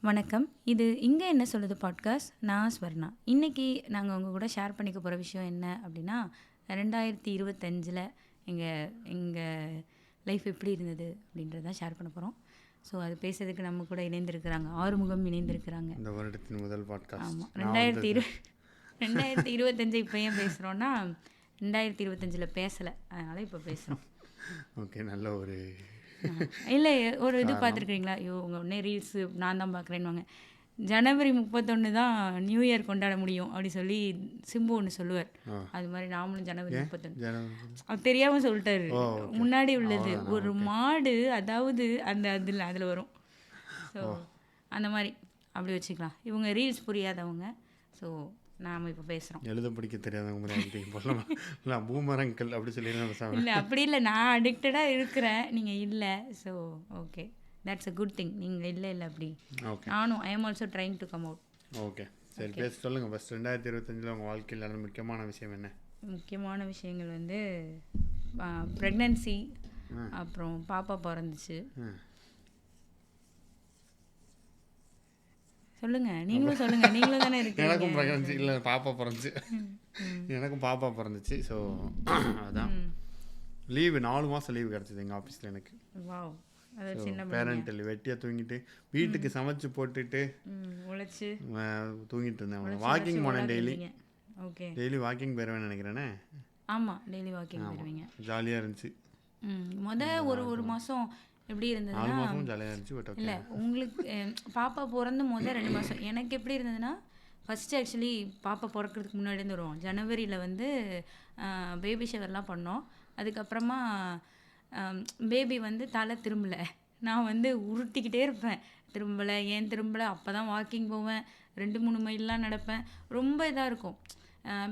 வணக்கம். இது "இங்க என்ன சொல்லுது" பாட்காஸ்ட். நான் ஸ்வர்ணா. இன்னைக்கு நாங்க உங்க கூட ஷேர் பண்ணிக்க போற விஷயம் என்ன அப்படின்னா, 2025ல எங்க எங்க லைஃப் எப்படி இருந்தது அப்படின்றத தான் ஷேர் பண்ண போறோம். ஸோ அது பேசுறதுக்கு நம்ம கூட இணைந்திருக்கிறாங்க. ஆறுமுகம் இணைந்திருக்கிறாங்க. இந்த வருடத்தின் முதல் பாட்காஸ்ட் ஆமா. நான் வந்து 2025 இப்ப ஏன் பேசுறோம்னா, 2025ல பேசல. அதனால இப்ப பேசுறோம். ஓகே நல்ல ஒரு இல்ல ஒரு இது காரணம். பார்த்துருக்கீங்களா? ஐயோ! உங்க உடனே ரீல்ஸு நான் தான் பார்க்குறேன்னுவாங்க. ஜனவரி 31 தான் நியூ இயர் கொண்டாட முடியும் அப்படி சொல்லி சிம்பு ஒன்று சொல்லுவார். ஆ அது மாதிரி நாமளும் ஜனவரி 31 ஜனவரி அவர் தெரியாமல் சொல்லிட்டாரு. ஓ ஓகே முன்னாடி உள்ளது அவ்வளோதானா ஒரு ஓகே மாடு, அதாவது அதில் வரும். ஸோ ஓ அந்த மாதிரி அப்படி வச்சுக்கலாம். இவங்க ரீல்ஸ் புரியாதவங்க. ஸோ நாம் இப்போ பேசுகிறோம். எழுத படிக்க தெரியாதவங்க மாதிரி ஆகிட்டீங்க போடலாமா இல்லை பூமரங்கள் அப்படி சொல்லி நான் இல்லை அப்படி இல்லை, நான் அடிக்டடாக இருக்கிறேன், நீங்கள் இல்லை. So okay, that's a good thing. நீங்கள் இல்லை அப்படி ஓகே நானும் I am also trying to come out. Okay சரி ஓகே. பேச சொல்லுங்கள் ஃபஸ்ட் 2025 உங்கள் வாழ்க்கையில் நடந்த முக்கியமான விஷயம் என்ன? முக்கியமான விஷயங்கள் வந்து ப்ரெக்னன்சி, ஆ அப்புறம் பாப்பா பிறந்துச்சு. ஆ சொல்லுங்கள், நீங்களும் சொல்லுங்கள், நீங்களும் தானே எனக்கும் இருக்கிறீங்க. ப்ரெக்னன்சி இல்லை பாப்பா பிறந்துச்சு எனக்கும் பாப்பா பிறந்துச்சு ஸோ அதான் லீவு 4 மாதம் லீவு கிடச்சிது எங்கள் ஆஃபீஸில் எனக்கு. வாவ், அது ஸோ சின்ன பிள்ளைங்க. பேரண்ட் வெட்டியாக தூங்கிட்டு வீட்டுக்கு சமைச்சு போட்டுட்டு உழைச்சி தூங்கிட்டு இருந்தேன். உழைச்சி வாக்கிங் போனேன் டெய்லி ஓகே. டெய்லி வாக்கிங் போயிடுவேன்னு நினைக்கிறேனே. ஆமாம், டெய்லி வாக்கிங் போயிடுவீங்க. ஜாலியாக இருந்துச்சு. ஒரு மாதம் எப்படி 4 இருந்ததுன்னா, மாதமும் ஜாலியாக இருந்துச்சு. பட் ஓகே இல்லை உங்களுக்கு பாப்பா பிறந்து 2 மாதம் எனக்கு எப்படி இருந்ததுன்னா, ஃபஸ்ட்டு ஆக்சுவலி பாப்பா பிறக்கிறதுக்கு முன்னாடிருந்து வருவோம். ஜனவரியில் வந்து பேபி ஷவர்லாம் பண்ணோம். அதுக்கப்புறமா பேபி வந்து தலை திரும்பலை. நான் வந்து உருட்டிக்கிட்டே இருப்பேன், திரும்பலை ஏன் திரும்பலை. அப்போ தான் வாக்கிங் போவேன், 2-3 மைல்லாம் நடப்பேன். ரொம்ப இதாக இருக்கும்.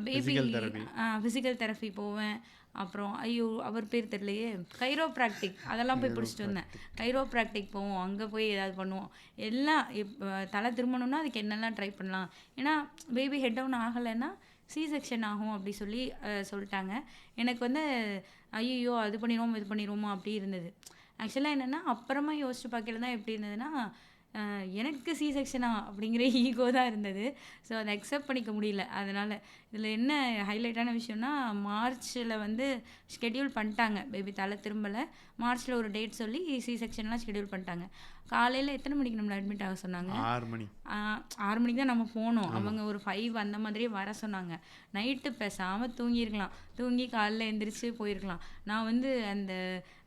Baby physical therapy. Physical therapy போவேன். அப்புறம் ஐயோ அவர் பேர் தெரியலையே, கைரோப்ராக்டிக் அதெல்லாம் போய் பிடிச்சிட்டு வந்தேன். கைரோப்ராக்டிக் போவோம், அங்கே போய் ஏதாவது பண்ணுவோம். எல்லாம் தலை திரும்பணும்னா அதுக்கு என்னெல்லாம் ட்ரை பண்ணலாம். ஏன்னா பேபி ஹெட் டவுன் ஆகலைன்னா சி செக்ஷன் ஆகும் அப்படி சொல்லி சொல்லிட்டாங்க. எனக்கு வந்து ஐயோ அது பண்ணிடுவோம் இது பண்ணிடுவோமா அப்படி இருந்தது. ஆக்சுவலாக என்னென்னா அப்புறமா யோசிச்சு பார்க்கல தான் எப்படி இருந்ததுன்னா, எனக்கு சி செக்ஷனா அப்படிங்கிற ஈகோ தான் இருந்தது. ஸோ அதை அக்செப்ட் பண்ணிக்க முடியல. அதனால் இதில் என்ன ஹைலைட்டான விஷயம்னா, மார்ச்சில் வந்து ஷெட்யூல் பண்ணிட்டாங்க. பேபி தலை திரும்பலை. மார்ச்சில் ஒரு டேட் சொல்லி சி செக்ஷன்லாம் ஷெட்யூல் பண்ணிட்டாங்க. காலையில் எத்தனை மணிக்கு நம்மளை அட்மிட் ஆக சொன்னாங்க? 6 மணி. 6 மணிக்கு தான் நம்ம போனோம். அவங்க ஒரு 5 அந்த மாதிரியே வர சொன்னாங்க. நைட்டு பேசாமல் தூங்கியிருக்கலாம், தூங்கி காலைல எழுந்திரிச்சு போயிருக்கலாம். நான் வந்து அந்த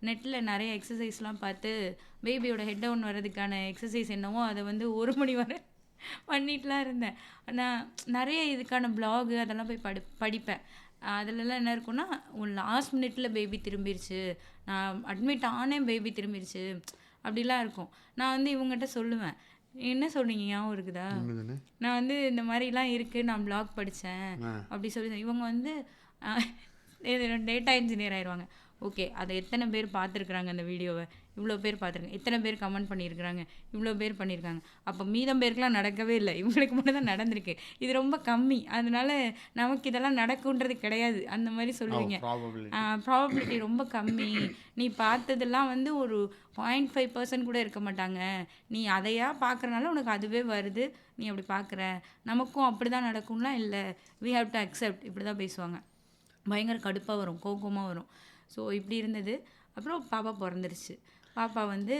நெட்டில் நிறைய எக்ஸசைஸ்லாம் பார்த்து பேபியோட ஹெட் டவுன் வர்றதுக்கான எக்ஸசைஸ் என்னவோ அதை வந்து 1 மணி வரை பண்ணிட்டுலாம் இருந்தேன். நான் நிறைய இதுக்கான பிளாகு அதெல்லாம் போய் படிப்பேன். அதிலலாம் என்ன இருக்குன்னா, லாஸ்ட் மினிட்ல பேபி திரும்பிடுச்சு, நான் அட்மிட் ஆனேன் பேபி திரும்பிடுச்சு அப்படிலாம் இருக்கும். நான் வந்து இவங்ககிட்ட சொல்லுவேன், என்ன சொல்கிறீங்க ஞாபகம் இருக்குதா, உண்மைதானே? நான் வந்து இந்த மாதிரிலாம் இருக்குது, நான் பிளாக் படித்தேன் ஆ அப்படி சொல்லி. இவங்க வந்து டேட்டா இன்ஜினியர் ஆயிடுவாங்க. ஓகே, அதை எத்தனை பேர் பார்த்துருக்குறாங்க அந்த வீடியோவை? இவ்வளோ பேர் பார்த்துருக்காங்க. எத்தனை பேர் கமெண்ட் பண்ணியிருக்கிறாங்க? இவ்வளோ பேர் பண்ணியிருக்காங்க. அப்போ மீதம் பேருக்குலாம் நடக்கவே இல்லை, இவங்களுக்கு மட்டும் தான் நடந்திருக்கு. இது ரொம்ப கம்மி, அதனால நமக்கு இதெல்லாம் நடக்குன்றது கிடையாது அந்த மாதிரி சொல்லுவீங்க. ப்ராபபிலிட்டி. ப்ராபபிலிட்டி ரொம்ப கம்மி, நீ பார்த்ததெல்லாம் வந்து ஒரு 0.5% கூட இருக்க மாட்டாங்க, நீ அதையா பார்க்குறனால உனக்கு அதுவே வருது, நீ அப்படி பார்க்குற, நமக்கும் அப்படி தான் நடக்கும்லாம் இல்லை, வி ஹாவ் டு அக்செப்ட், இப்படி தான் பேசுவாங்க. பயங்கர கடுப்பாக வரும், கோபமாக வரும். ஸோ இப்படி இருந்தது. அப்புறம் பாப்பா பிறந்துருச்சு. பாப்பா வந்து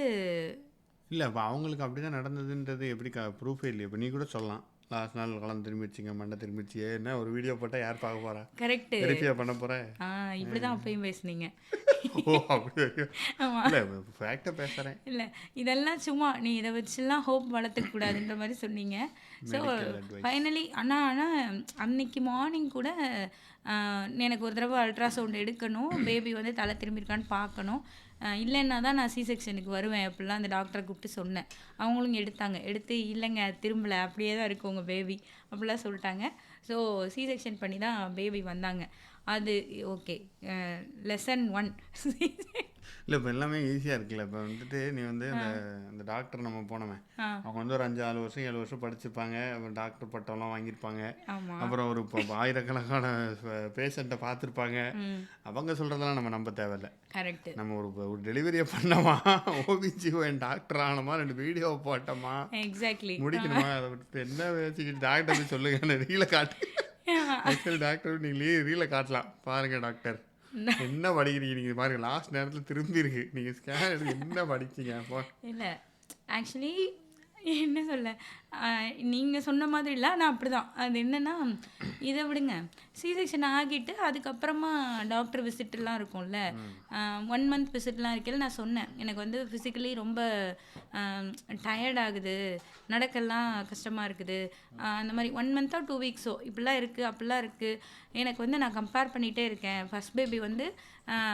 இல்லை இப்போ அவங்களுக்கு அப்படி தான் நடந்ததுன்றது எப்படி ப்ரூஃபே இல்லையே. இப்போ நீ கூட சொல்லலாம், லாஸ்ட் நாள் கலந்து திரும்பிடுச்சிங்க, மண்டை திரும்பிடுச்சு, என்ன ஒரு வீடியோ போட்டால் யார் பார்க்க போகிறா, கரெக்டு. வெரிஃபை பண்ண போகிறேன். இப்படி தான் அப்பயும் பேசுனீங்க. ஓ அப்படி ஆமாம். இல்லை ஃபேக்டாக பேசுகிறேன். இல்லை, இதெல்லாம் சும்மா நீ இதை வச்சுலாம் ஹோப் வளர்த்துக்கூடாதுன்ற மாதிரி சொன்னீங்க. So medical advice. ஃபைனலி ஆனால் அன்னைக்கு மார்னிங் கூட எனக்கு ஒரு தடவை அல்ட்ராசவுண்ட் எடுக்கணும், பேபி வந்து தலை திரும்பியிருக்கான்னு பார்க்கணும். இல்லைன்னா தான் நான் சி செக்ஷனுக்கு வருவேன் அப்படிலாம் அந்த டாக்டரை கூப்பிட்டு சொன்னேன். அவங்களும் எடுத்து இல்லைங்க திரும்பலை, அப்படியே தான் இருக்குது உங்கள் பேபி அப்படிலாம் சொல்லிட்டாங்க. ஸோ சி செக்ஷன் பண்ணி தான் பேபி வந்தாங்க. அது ஓகே. லெசன் 1 இல்லை இப்போ எல்லாமே ஈஸியாக இருக்குல்ல. இப்போ வந்துட்டு நீ வந்து அந்த டாக்டர் நம்ம போனோமே, ஆ அவங்க வந்து ஒரு 5 6 வருஷம் 7 வருஷம் படிச்சிருப்பாங்க, அப்புறம் டாக்டர் பட்டம்லாம் வாங்கியிருப்பாங்க, ஆமாம். அப்புறம் ஒரு இப்போ ஆயிரக்கணக்கான பேஷண்ட்டை பார்த்துருப்பாங்க. ம் அவங்க சொல்கிறதெல்லாம் நம்ம நம்ப தேவையில்ல. கரெக்டு. நம்ம ஒரு டெலிவரியை பண்ணோமா, ஓபிஜிஓஎன் டாக்டர் ஆனோமா, 2 வீடியோ போட்டோமா, எக்ஸாக்ட்லி. முடிக்கணுமா, அதை விட்டு என்ன வச்சுக்கிட்டு டாக்டர் போய் சொல்லுங்க ரீலை காட்டு. ஆக்சுவலி டாக்டர் நீங்கள் ரீலை காட்டலாம் பாருங்கள் டாக்டர் என்ன படிக்கிறீங்க நீங்கள் பாருங்கள் லாஸ்ட் நேரத்தில் திரும்பி இருக்கு நீங்கள் ஸ்கேன் எடுத்து என்ன படிச்சீங்க அப்போ. இல்லை ஆக்சுவலி என்ன சொல்ல, நீங்கள் சொன்ன மாதிரி இல்லை, ஆனால் அப்படி தான். அது என்னென்னா, இதை விடுங்க, சிசெக்ஷன் ஆகிட்டு அதுக்கப்புறமா டாக்டர் விசிட்லாம் இருக்கும்ல, 1 மந்த் விசிட்லாம் இருக்கையில் நான் சொன்னேன், எனக்கு வந்து ஃபிசிக்கலி ரொம்ப டயர்ட் ஆகுது, நடக்கெல்லாம் கஷ்டமாக இருக்குது, அந்த மாதிரி 1 மந்த்தோ 2 வீக்ஸோ இப்படிலாம் இருக்குது அப்படிலாம் இருக்குது. எனக்கு வந்து நான் கம்பேர் பண்ணிகிட்டே இருக்கேன். ஃபர்ஸ்ட் பேபி வந்து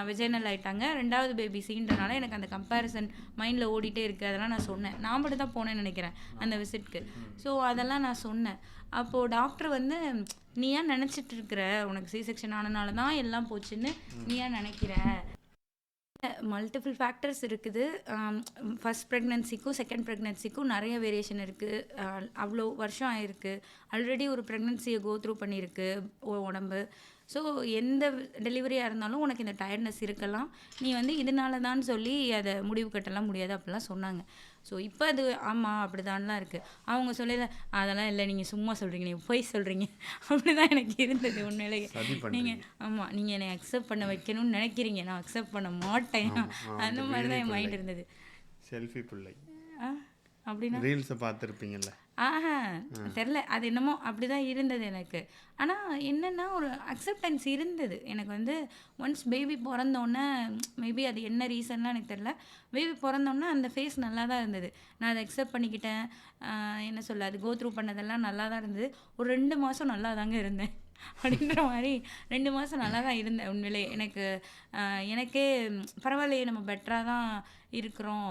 வெஜைனல் ஆகிட்டாங்க, 2வது பேபி சீன்றனால எனக்கு அந்த கம்பேரிசன் மைண்டில் ஓடிட்டே இருக்குது. அதெல்லாம் நான் சொன்னேன். நான் மட்டும் தான் போனேன்னு நினைக்கிறேன் அந்த விசிட்க்கு. ஸோ அதெல்லாம் நான் சொன்னேன். அப்போது டாக்டர் வந்து, நீ ஏன் நினச்சிட்டு இருக்கிற, உனக்கு சி செக்ஷன் ஆனனால தான் எல்லாம் போச்சுன்னு நீ ஏன் நினைக்கிற, மல்டிபிள் ஃபேக்டர்ஸ் இருக்குது. ஃபர்ஸ்ட் ப்ரெக்னென்சிக்கும் செகண்ட் ப்ரெக்னென்சிக்கும் நிறைய வேரியேஷன் இருக்குது. அவ்வளோ வருஷம் ஆயிருக்கு, ஆல்ரெடி ஒரு ப்ரெக்னென்சியை கோ த்ரூ பண்ணியிருக்கு உடம்பு. ஸோ எந்த டெலிவரியாக இருந்தாலும் உனக்கு இந்த டயர்ட்னஸ் இருக்கலாம், நீ வந்து இதனால தான் சொல்லி அதை முடிவு கட்டலாம் முடியாது அப்படிலாம் சொன்னாங்க. ஸோ இப்போ அது ஆமாம் அப்படிதான்லாம் இருக்குது. அவங்க சொல்லல, அதெல்லாம் இல்லை நீங்கள் சும்மா சொல்கிறீங்க, நீங்கள் போய் சொல்கிறீங்க அப்படி தான் எனக்கு இருந்தது உண்மையிலேயே. நீங்கள் ஆமாம், நீங்கள் என்னை அக்செப்ட் பண்ண வைக்கணும்னு நினைக்கிறீங்க, நான் அக்செப்ட் பண்ண மாட்டேன், அந்த மாதிரி தான் என் மைண்ட் இருந்தது. செல்ஃபி பிள்ளை அப்படின்னா ரீல்ஸை பார்த்துருப்பீங்கல்ல. தெரில, அது என்னமோ அப்படி தான் இருந்தது எனக்கு. ஆனால் என்னென்னா ஒரு அக்செப்டன்ஸ் இருந்தது எனக்கு. வந்து ஒன்ஸ் பேபி பிறந்தோன்னே, மேபி அது என்ன ரீசன்லாம் எனக்கு தெரில, பேபி பிறந்தோன்னே அந்த ஃபேஸ் நல்லா தான் இருந்தது. நான் அதை அக்செப்ட் பண்ணிக்கிட்டேன். என்ன சொல்ல, அது கோ த்ரூ பண்ணதெல்லாம் நல்லா தான் இருந்தது. ஒரு 2 மாதம் நல்லா தாங்க இருந்தேன் அப்படின்ற மாதிரி 2 மாதம் நல்லா தான் இருந்தேன் உண்மையிலே. எனக்கே பரவாயில்லையே, நம்ம பெட்டராக தான் இருக்கிறோம்,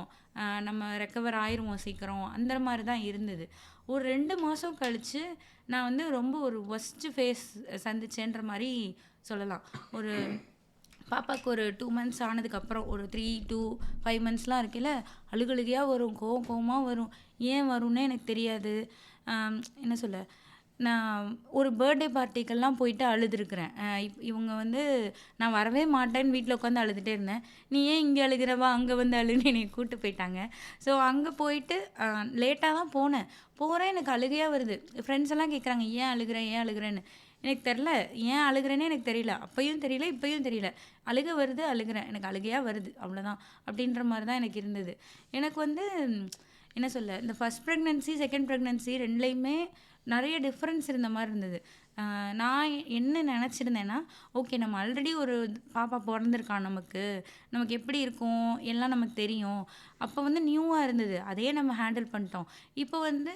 நம்ம ரெக்கவர் ஆயிடுவோம் சீக்கிரம், அந்த மாதிரி தான் இருந்தது. ஒரு 2 மாதம் கழித்து நான் வந்து ரொம்ப ஒரு ஒஸ்ட்டு ஃபேஸ் சந்திச்சேன்ற மாதிரி சொல்லலாம். ஒரு பாப்பாவுக்கு ஒரு 2 மந்த்ஸ் ஆனதுக்கப்புறம் ஒரு 3 to 5 மந்த்ஸ்லாம் இருக்கையில் அழுகழுகையாக வரும், கோவமாக வரும். ஏன் வரும்னே எனக்கு தெரியாது. என்ன சொல்ல, நான் ஒரு பர்த்டே பார்ட்டிக்கெல்லாம் போயிட்டு அழுதுருக்குறேன். இவங்க வந்து நான் வரவே மாட்டேன்னு வீட்டில் உட்காந்து அழுதுகிட்டே இருந்தேன். நீ ஏன் இங்கே அழுகிறவா, அங்கே வந்து அழுன்னு என்னை கூப்பிட்டு போயிட்டாங்க. ஸோ அங்கே போயிட்டு லேட்டாக தான் போகிறேன், எனக்கு அழுகையாக வருது. ஃப்ரெண்ட்ஸ் எல்லாம் கேட்குறாங்க, ஏன் அழுகிறேன்னு. எனக்கு தெரில, ஏன் அழுகிறேன்னே எனக்கு தெரியல, அப்பையும் தெரியல இப்பையும் தெரியல. அழுக வருது, அழுகிறேன், எனக்கு அழுகையாக வருது, அவ்வளோதான் அப்படின்ற மாதிரி தான் எனக்கு இருந்தது. எனக்கு வந்து என்ன சொல்ல, இந்த ஃபர்ஸ்ட் ப்ரெக்னென்சி செகண்ட் ப்ரெக்னென்சி ரெண்டுலேயுமே நிறைய டிஃப்ரென்ஸ் இருந்த மாதிரி இருந்தது. நான் என்ன நினச்சிருந்தேன்னா, ஓகே நம்ம ஆல்ரெடி ஒரு பாப்பா பிறந்திருக்கான், நமக்கு எப்படி இருக்கும் எல்லாம் நமக்கு தெரியும். அப்போ வந்து நியூவாக இருந்தது, அதே நம்ம ஹேண்டில் பண்ணிட்டோம். இப்போ வந்து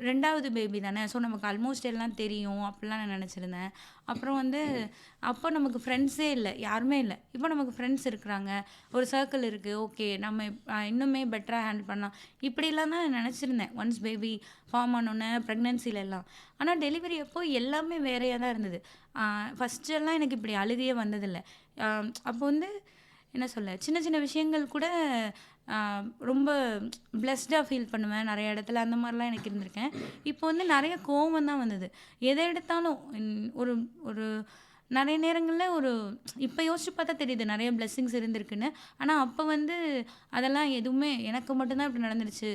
2வது பேபி தானே, ஸோ நமக்கு ஆல்மோஸ்ட் எல்லாம் தெரியும் அப்படிலாம் நான் நினச்சிருந்தேன். அப்புறம் வந்து அப்போ நமக்கு ஃப்ரெண்ட்ஸே இல்லை, யாருமே இல்லை. இப்போ நமக்கு ஃப்ரெண்ட்ஸ் இருக்கிறாங்க, ஒரு சர்க்கிள் இருக்குது, ஓகே நம்ம இன்னுமே பெட்டராக ஹேண்டில் பண்ணலாம், இப்படிலாம் தான் நினச்சிருந்தேன் ஒன்ஸ் பேபி ஃபார்ம் ஆனோன்னே ப்ரெக்னென்சிலெல்லாம். ஆனால் டெலிவரி அப்போ எல்லாமே வேறையாக தான் இருந்தது. ஃபஸ்ட்டெல்லாம் எனக்கு இப்படி அழுகையே வந்ததில்லை. அப்போ வந்து என்ன சொல்ல, சின்ன சின்ன விஷயங்கள் கூட ரொம்ப பிளெஸ்டாக ஃபீல் பண்ணுவேன் நிறைய இடத்துல, அந்த மாதிரிலாம் எனக்கு இருந்திருக்கேன். இப்போ வந்து நிறைய கோவம் தான் வந்தது, எதை எடுத்தாலும். ஒரு ஒரு நிறைய நேரங்களில் இப்போ யோசிச்சு பார்த்தா தெரியுது நிறைய பிளெஸ்ஸிங்ஸ் இருந்திருக்குன்னு. ஆனால் அப்போ வந்து அதெல்லாம் எதுவுமே, எனக்கு மட்டும்தான் இப்படி நடந்துருச்சு,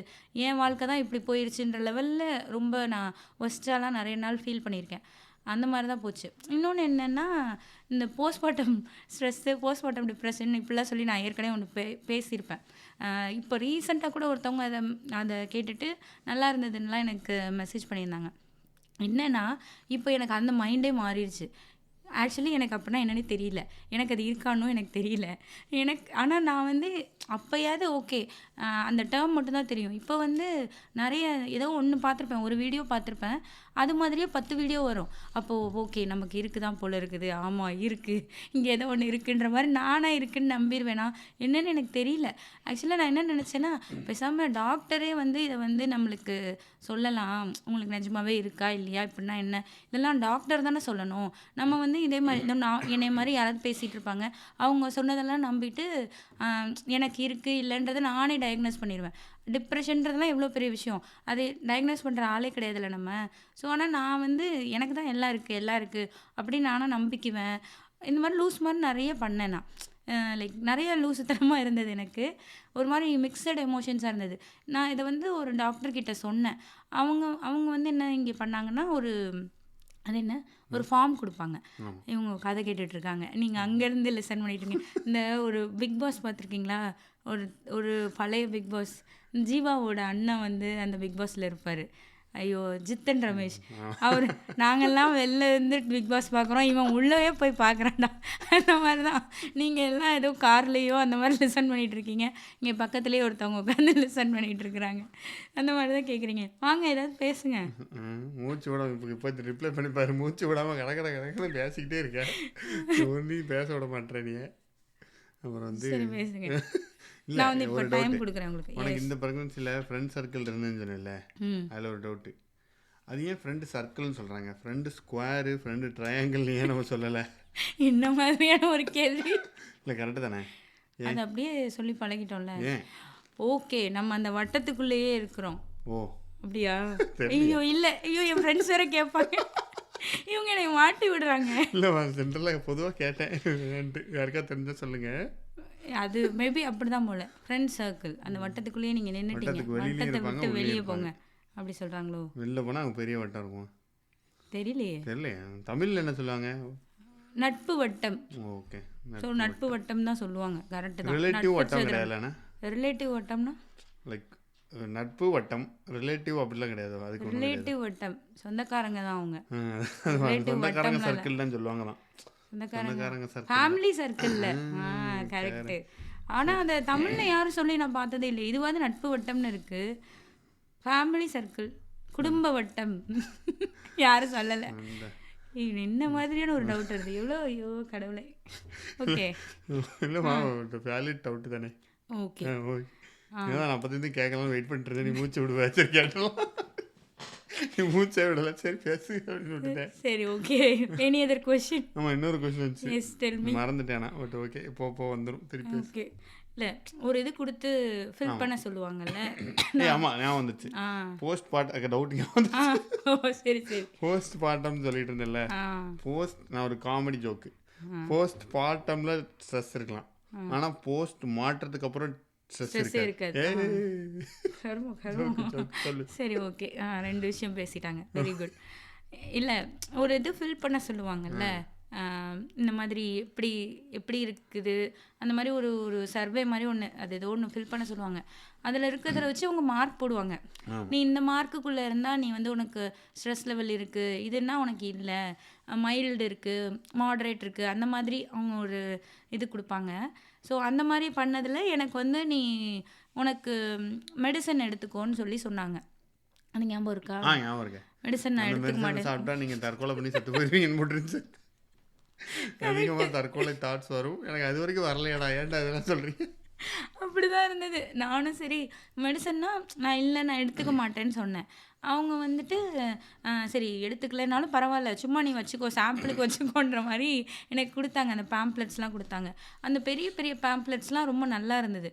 என் வாழ்க்கை தான் இப்படி போயிடுச்சுன்ற லெவலில் ரொம்ப நான் ஒஸ்ட்டாலாம் நிறைய நாள் ஃபீல் பண்ணியிருக்கேன். அந்த மாதிரி தான் போச்சு. இன்னொன்று என்னென்னா, இந்த போஸ்ட்மார்ட்டம் ஸ்ட்ரெஸ்ஸு, போஸ்ட்மார்ட்டம் டிப்ரெஷன் இப்படிலாம் சொல்லி நான் ஏற்கனவே ஒன்று பேசியிருப்பேன். இப்போ ரீசெண்டாக கூட ஒருத்தவங்க அதை கேட்டுட்டு நல்லா இருந்ததுன்னெலாம் எனக்கு மெசேஜ் பண்ணியிருந்தாங்க. என்னென்னா, இப்போ எனக்கு அந்த மைண்டே மாறிடுச்சு. ஆக்சுவலி எனக்கு அப்படின்னா என்னென்னு தெரியல, எனக்கு அது இருக்கானோ எனக்கு தெரியல. ஆனால் நான் வந்து அப்போயாவது ஓகே அந்த டேர்ம் மட்டும்தான் தெரியும். இப்போ வந்து நிறைய ஏதோ ஒன்று பார்த்துருப்பேன், ஒரு வீடியோ பார்த்துருப்பேன், அது மாதிரியே 10 வீடியோ வரும். அப்போது ஓகே நமக்கு இருக்குதான் போல இருக்குது, ஆமாம் இருக்குது, இங்கே ஏதோ ஒன்று இருக்குன்ற மாதிரி நானே இருக்குன்னு நம்பிடுவேனா என்னன்னு எனக்கு தெரியல. ஆக்சுவலாக நான் என்ன நினச்சேன்னா, பேசாமல் டாக்டரே வந்து இதை வந்து நம்மளுக்கு சொல்லலாம், உங்களுக்கு நிஜமாவே இருக்கா இல்லையா இப்படின்னா என்ன, இதெல்லாம் டாக்டர் தானே சொல்லணும். நம்ம வந்து இதே மாதிரி என்னை மாதிரி யாராவது பேசிகிட்டு இருப்பாங்க, அவங்க சொன்னதெல்லாம் நம்பிட்டு எனக்கு இருக்குது இல்லைன்றதை நானே டயக்னோஸ் பண்ணிடுவேன். டிப்ரெஷன்றதுலாம் எவ்வளோ பெரிய விஷயம், அதை டயக்னோஸ் பண்ணுற ஆளே கிடையாதுல்ல நம்ம. ஸோ ஆனால் நான் வந்து எனக்கு தான் எல்லாம் இருக்குது அப்படின்னு நானும் நம்பிக்குவேன். இந்த மாதிரி லூஸ் மாதிரி நிறைய பண்ணேன் நான். லைக் நிறைய லூசுத்தனமாக இருந்தது எனக்கு. ஒரு மாதிரி மிக்சட் எமோஷன்ஸாக இருந்தது. நான் இதை வந்து ஒரு டாக்டர்கிட்ட சொன்னேன். அவங்க வந்து என்ன இங்கே பண்ணாங்கன்னா, அது என்ன ஒரு ஃபார்ம் கொடுப்பாங்க. இவங்க கதை கேட்டுட்ருக்காங்க, நீங்கள் அங்கேருந்து லிசன் பண்ணிட்டுருங்க. இந்த ஒரு பிக் பாஸ் பார்த்துருக்கீங்களா? ஒரு ஒரு பழைய பிக் பாஸ், ஜீவாவோட அண்ணன் வந்து அந்த பிக் பாஸில் இருப்பார். ஐயோ, ஜித்தன் ரமேஷ். அவர் நாங்கள்லாம் வெளில இருந்து பிக் பாஸ் பார்க்குறோம், இவன் உள்ளவே போய் பார்க்குறான்டா. அந்த மாதிரி தான் நீங்கள் எல்லாம் ஏதோ கார்லேயோ அந்த மாதிரி லிசன் பண்ணிகிட்ருக்கீங்க, இங்கே பக்கத்துலேயே ஒருத்தவங்க உட்காந்து லிசன் பண்ணிகிட்ருக்குறாங்க. அந்த மாதிரி தான் கேட்குறீங்க. வாங்க ஏதாவது பேசுங்க. மூச்சு விடாமல் இப்போ ரிப்ளை பண்ணிப்பாரு. மூச்சு விடாமல் கடற்கரை பேசிக்கிட்டே இருக்கேன், ஒன்றும் பேச விட மாட்டேன் நீ. அப்புறம் வந்து சரி பேசுங்க. நான் வந்து இப்போ டைம் கொடுக்குறேன் உங்களுக்கு. உனக்கு இந்த ப்ரெக்னன்சியில் ஃப்ரெண்ட் சர்க்கிள் இருந்துன்னு சொன்னேன்ல, அதில் ஒரு டவுட்டு. அது ஏன் ஃப்ரெண்டு சர்க்கிள்னு சொல்கிறாங்க? ஃப்ரெண்டு ஸ்கொயரு, ஃப்ரெண்டு ட்ரையாங்கிள் ஏன் நம்ம சொல்லலை? இந்த மாதிரியான ஒரு கேள்வி இல்லை, கரெக்டு தானே? அது அப்படியே சொல்லி பழகிட்டோம்ல. ஏன்? ஓகே, நம்ம அந்த வட்டத்துக்குள்ளேயே இருக்கிறோம். ஓ அப்படியா? ஐயோ இல்லை, ஐயோ என் ஃப்ரெண்ட்ஸ் வேற கேட்பாங்க, இவங்க என்னை மாட்டி விடுறாங்க. இல்லை, சென்ட்ரலாக பொதுவாக கேட்டேன், யாருக்கா தெரிஞ்சால் சொல்லுங்கள். அது மேபி அப்படி தான் போல. ஃப்ரெண்ட் சர்க்கிள் அந்த வட்டத்துக்குள்ளேயே நீங்கள் நின்றுட்டீங்க, வட்டத்தை விட்டு வெளியே போங்க அப்படி சொல்கிறாங்களோ? வெளில போனால் அங்கே பெரிய வட்டம் இருக்கும். தெரியலையே. தெரியலையா? தமிழில் என்ன சொல்லுவாங்க? நட்பு வட்டம். ஓகே, ஸோ நட்பு வட்டம் தான் சொல்லுவாங்க. கரெக்டு தான். ரிலேட்டிவ் வட்டம் கிடையாதுலண்ணா? ரிலேட்டிவ் வட்டம்னா லைக் நட்பு வட்டம், ரிலேட்டிவ் அப்படிலாம் கிடையாது. அதுக்கு ரிலேட்டிவ் வட்டம் சொந்தக்காரங்க தான் அவங்க. சொந்தக்காரங்க சர்க்கிள் தான் சொல்லுவாங்க தான். சொந்தக்காரங்க ஃபேமிலி சர்க்கிளில். கரெக்டு. ஆனால் அதை தமிழில் யாரும் சொல்லி நான் பார்த்ததே இல்லை. இதுவாது நட்பு வட்டம்னு இருக்குது. ஃபேமிலி சர்க்கிள், குடும்ப வட்டம் யாரும் சொல்லலை. என்ன மாதிரியான ஒரு டவுட் வருது எவ்வளோ. ஐயோ கடவுளை. ஓகே, இல்லைம்மா, வேலிட் டவுட்டு தானே? Okay okay. நான் அப்போ இருந்து கேட்கலாம் வெயிட் பண்ணிட்டு இருந்தேன். நீ மூச்சு விடுவேன், சரி கேட்டலாம். நீ மூச்சே விடலை, சரி பேசு அப்படின்னு விட்டுட்டேன். சரி ஓகே. Any other question? ஆமாம், இன்னொரு கொஸ்டின் வந்துச்சு. Yes tell me. மறந்துட்டேனா? பட் ஓகே, இப்போ வந்துடும் திருப்பி. ஓகே. இல்லை, ஒரு இது கொடுத்து ஃபில் பண்ண சொல்லுவாங்கல்ல. ஆமாம், ஞாபகம் வந்துச்சு. போஸ்ட் பார்ட் டவுட் ஞாபகம் வந்துச்சு. சரி சரி. போஸ்ட் பார்ட்டம்னு சொல்லிட்டு இருந்தேன்ல. போஸ்ட், நான் ஒரு காமெடி ஜோக்கு. போஸ்ட் பார்ட்டம்ல ஸ்ட்ரெஸ் இருக்கலாம், ஆனால் போஸ்ட் மாற்றத்துக்கு அப்புறம் ஸ்ட்ரெஸ் இருக்காது. சரி ஓகே, ரெண்டு விஷயம் பேசிட்டாங்க. Very good. இல்லை, ஒரு இது ஃபில் பண்ண சொல்லுவாங்கல்ல, இந்த மாதிரி எப்படி எப்படி இருக்குது அந்த மாதிரி ஒரு ஒரு சர்வே மாதிரி ஒன்று, அது ஏதோ ஒன்று ஃபில் பண்ண சொல்லுவாங்க. அதில் இருக்கிறத வச்சு அவங்க மார்க் போடுவாங்க. நீ இந்த மார்க்குள்ளே இருந்தால் நீ வந்து உனக்கு ஸ்ட்ரெஸ் லெவல் இருக்குது, இதுன்னா உனக்கு இல்லை, மைல்டு இருக்குது, மாடரேட் இருக்குது, அந்த மாதிரி அவங்க ஒரு இது கொடுப்பாங்க. ஸோ அந்த மாதிரி பண்ணதில் எனக்கு வந்து நீ உனக்கு மெடிசன் எடுத்துக்கோன்னு சொல்லி சொன்னாங்க. அது ஞாபகம் இருக்கா? ஞாபகம் இருக்கு. மெடிசன் நான் எடுத்துக்க மாட்டேன், சாப்பிட்டா நீங்கள் தற்கொலை பண்ணி செத்து போயிருவீங்கன்னு போட்டுருந்துச்சு. அதிகமாக தற்கொலை தாட்ஸ் வரும். எனக்கு அது வரைக்கும் வரலையாடா, ஏன்டா இதெல்லாம் சொல்கிறீங்க? அப்படி தான் இருந்தது. நானும் சரி மெடிசன்னா நான் இல்லை, நான் எடுத்துக்க மாட்டேன்னு சொன்னேன். அவங்க வந்துட்டு சரி எடுத்துக்கலைனாலும் பரவாயில்ல, சும்மா நீ வச்சுக்கோ, சாம்பிளுக்கு வச்சுக்கோன்ற மாதிரி எனக்கு கொடுத்தாங்க. அந்த பேம்ப்ளெட்ஸ்லாம் கொடுத்தாங்க. அந்த பெரிய பெரிய பேம்ப்ளெட்ஸ்லாம் ரொம்ப நல்லா இருந்தது.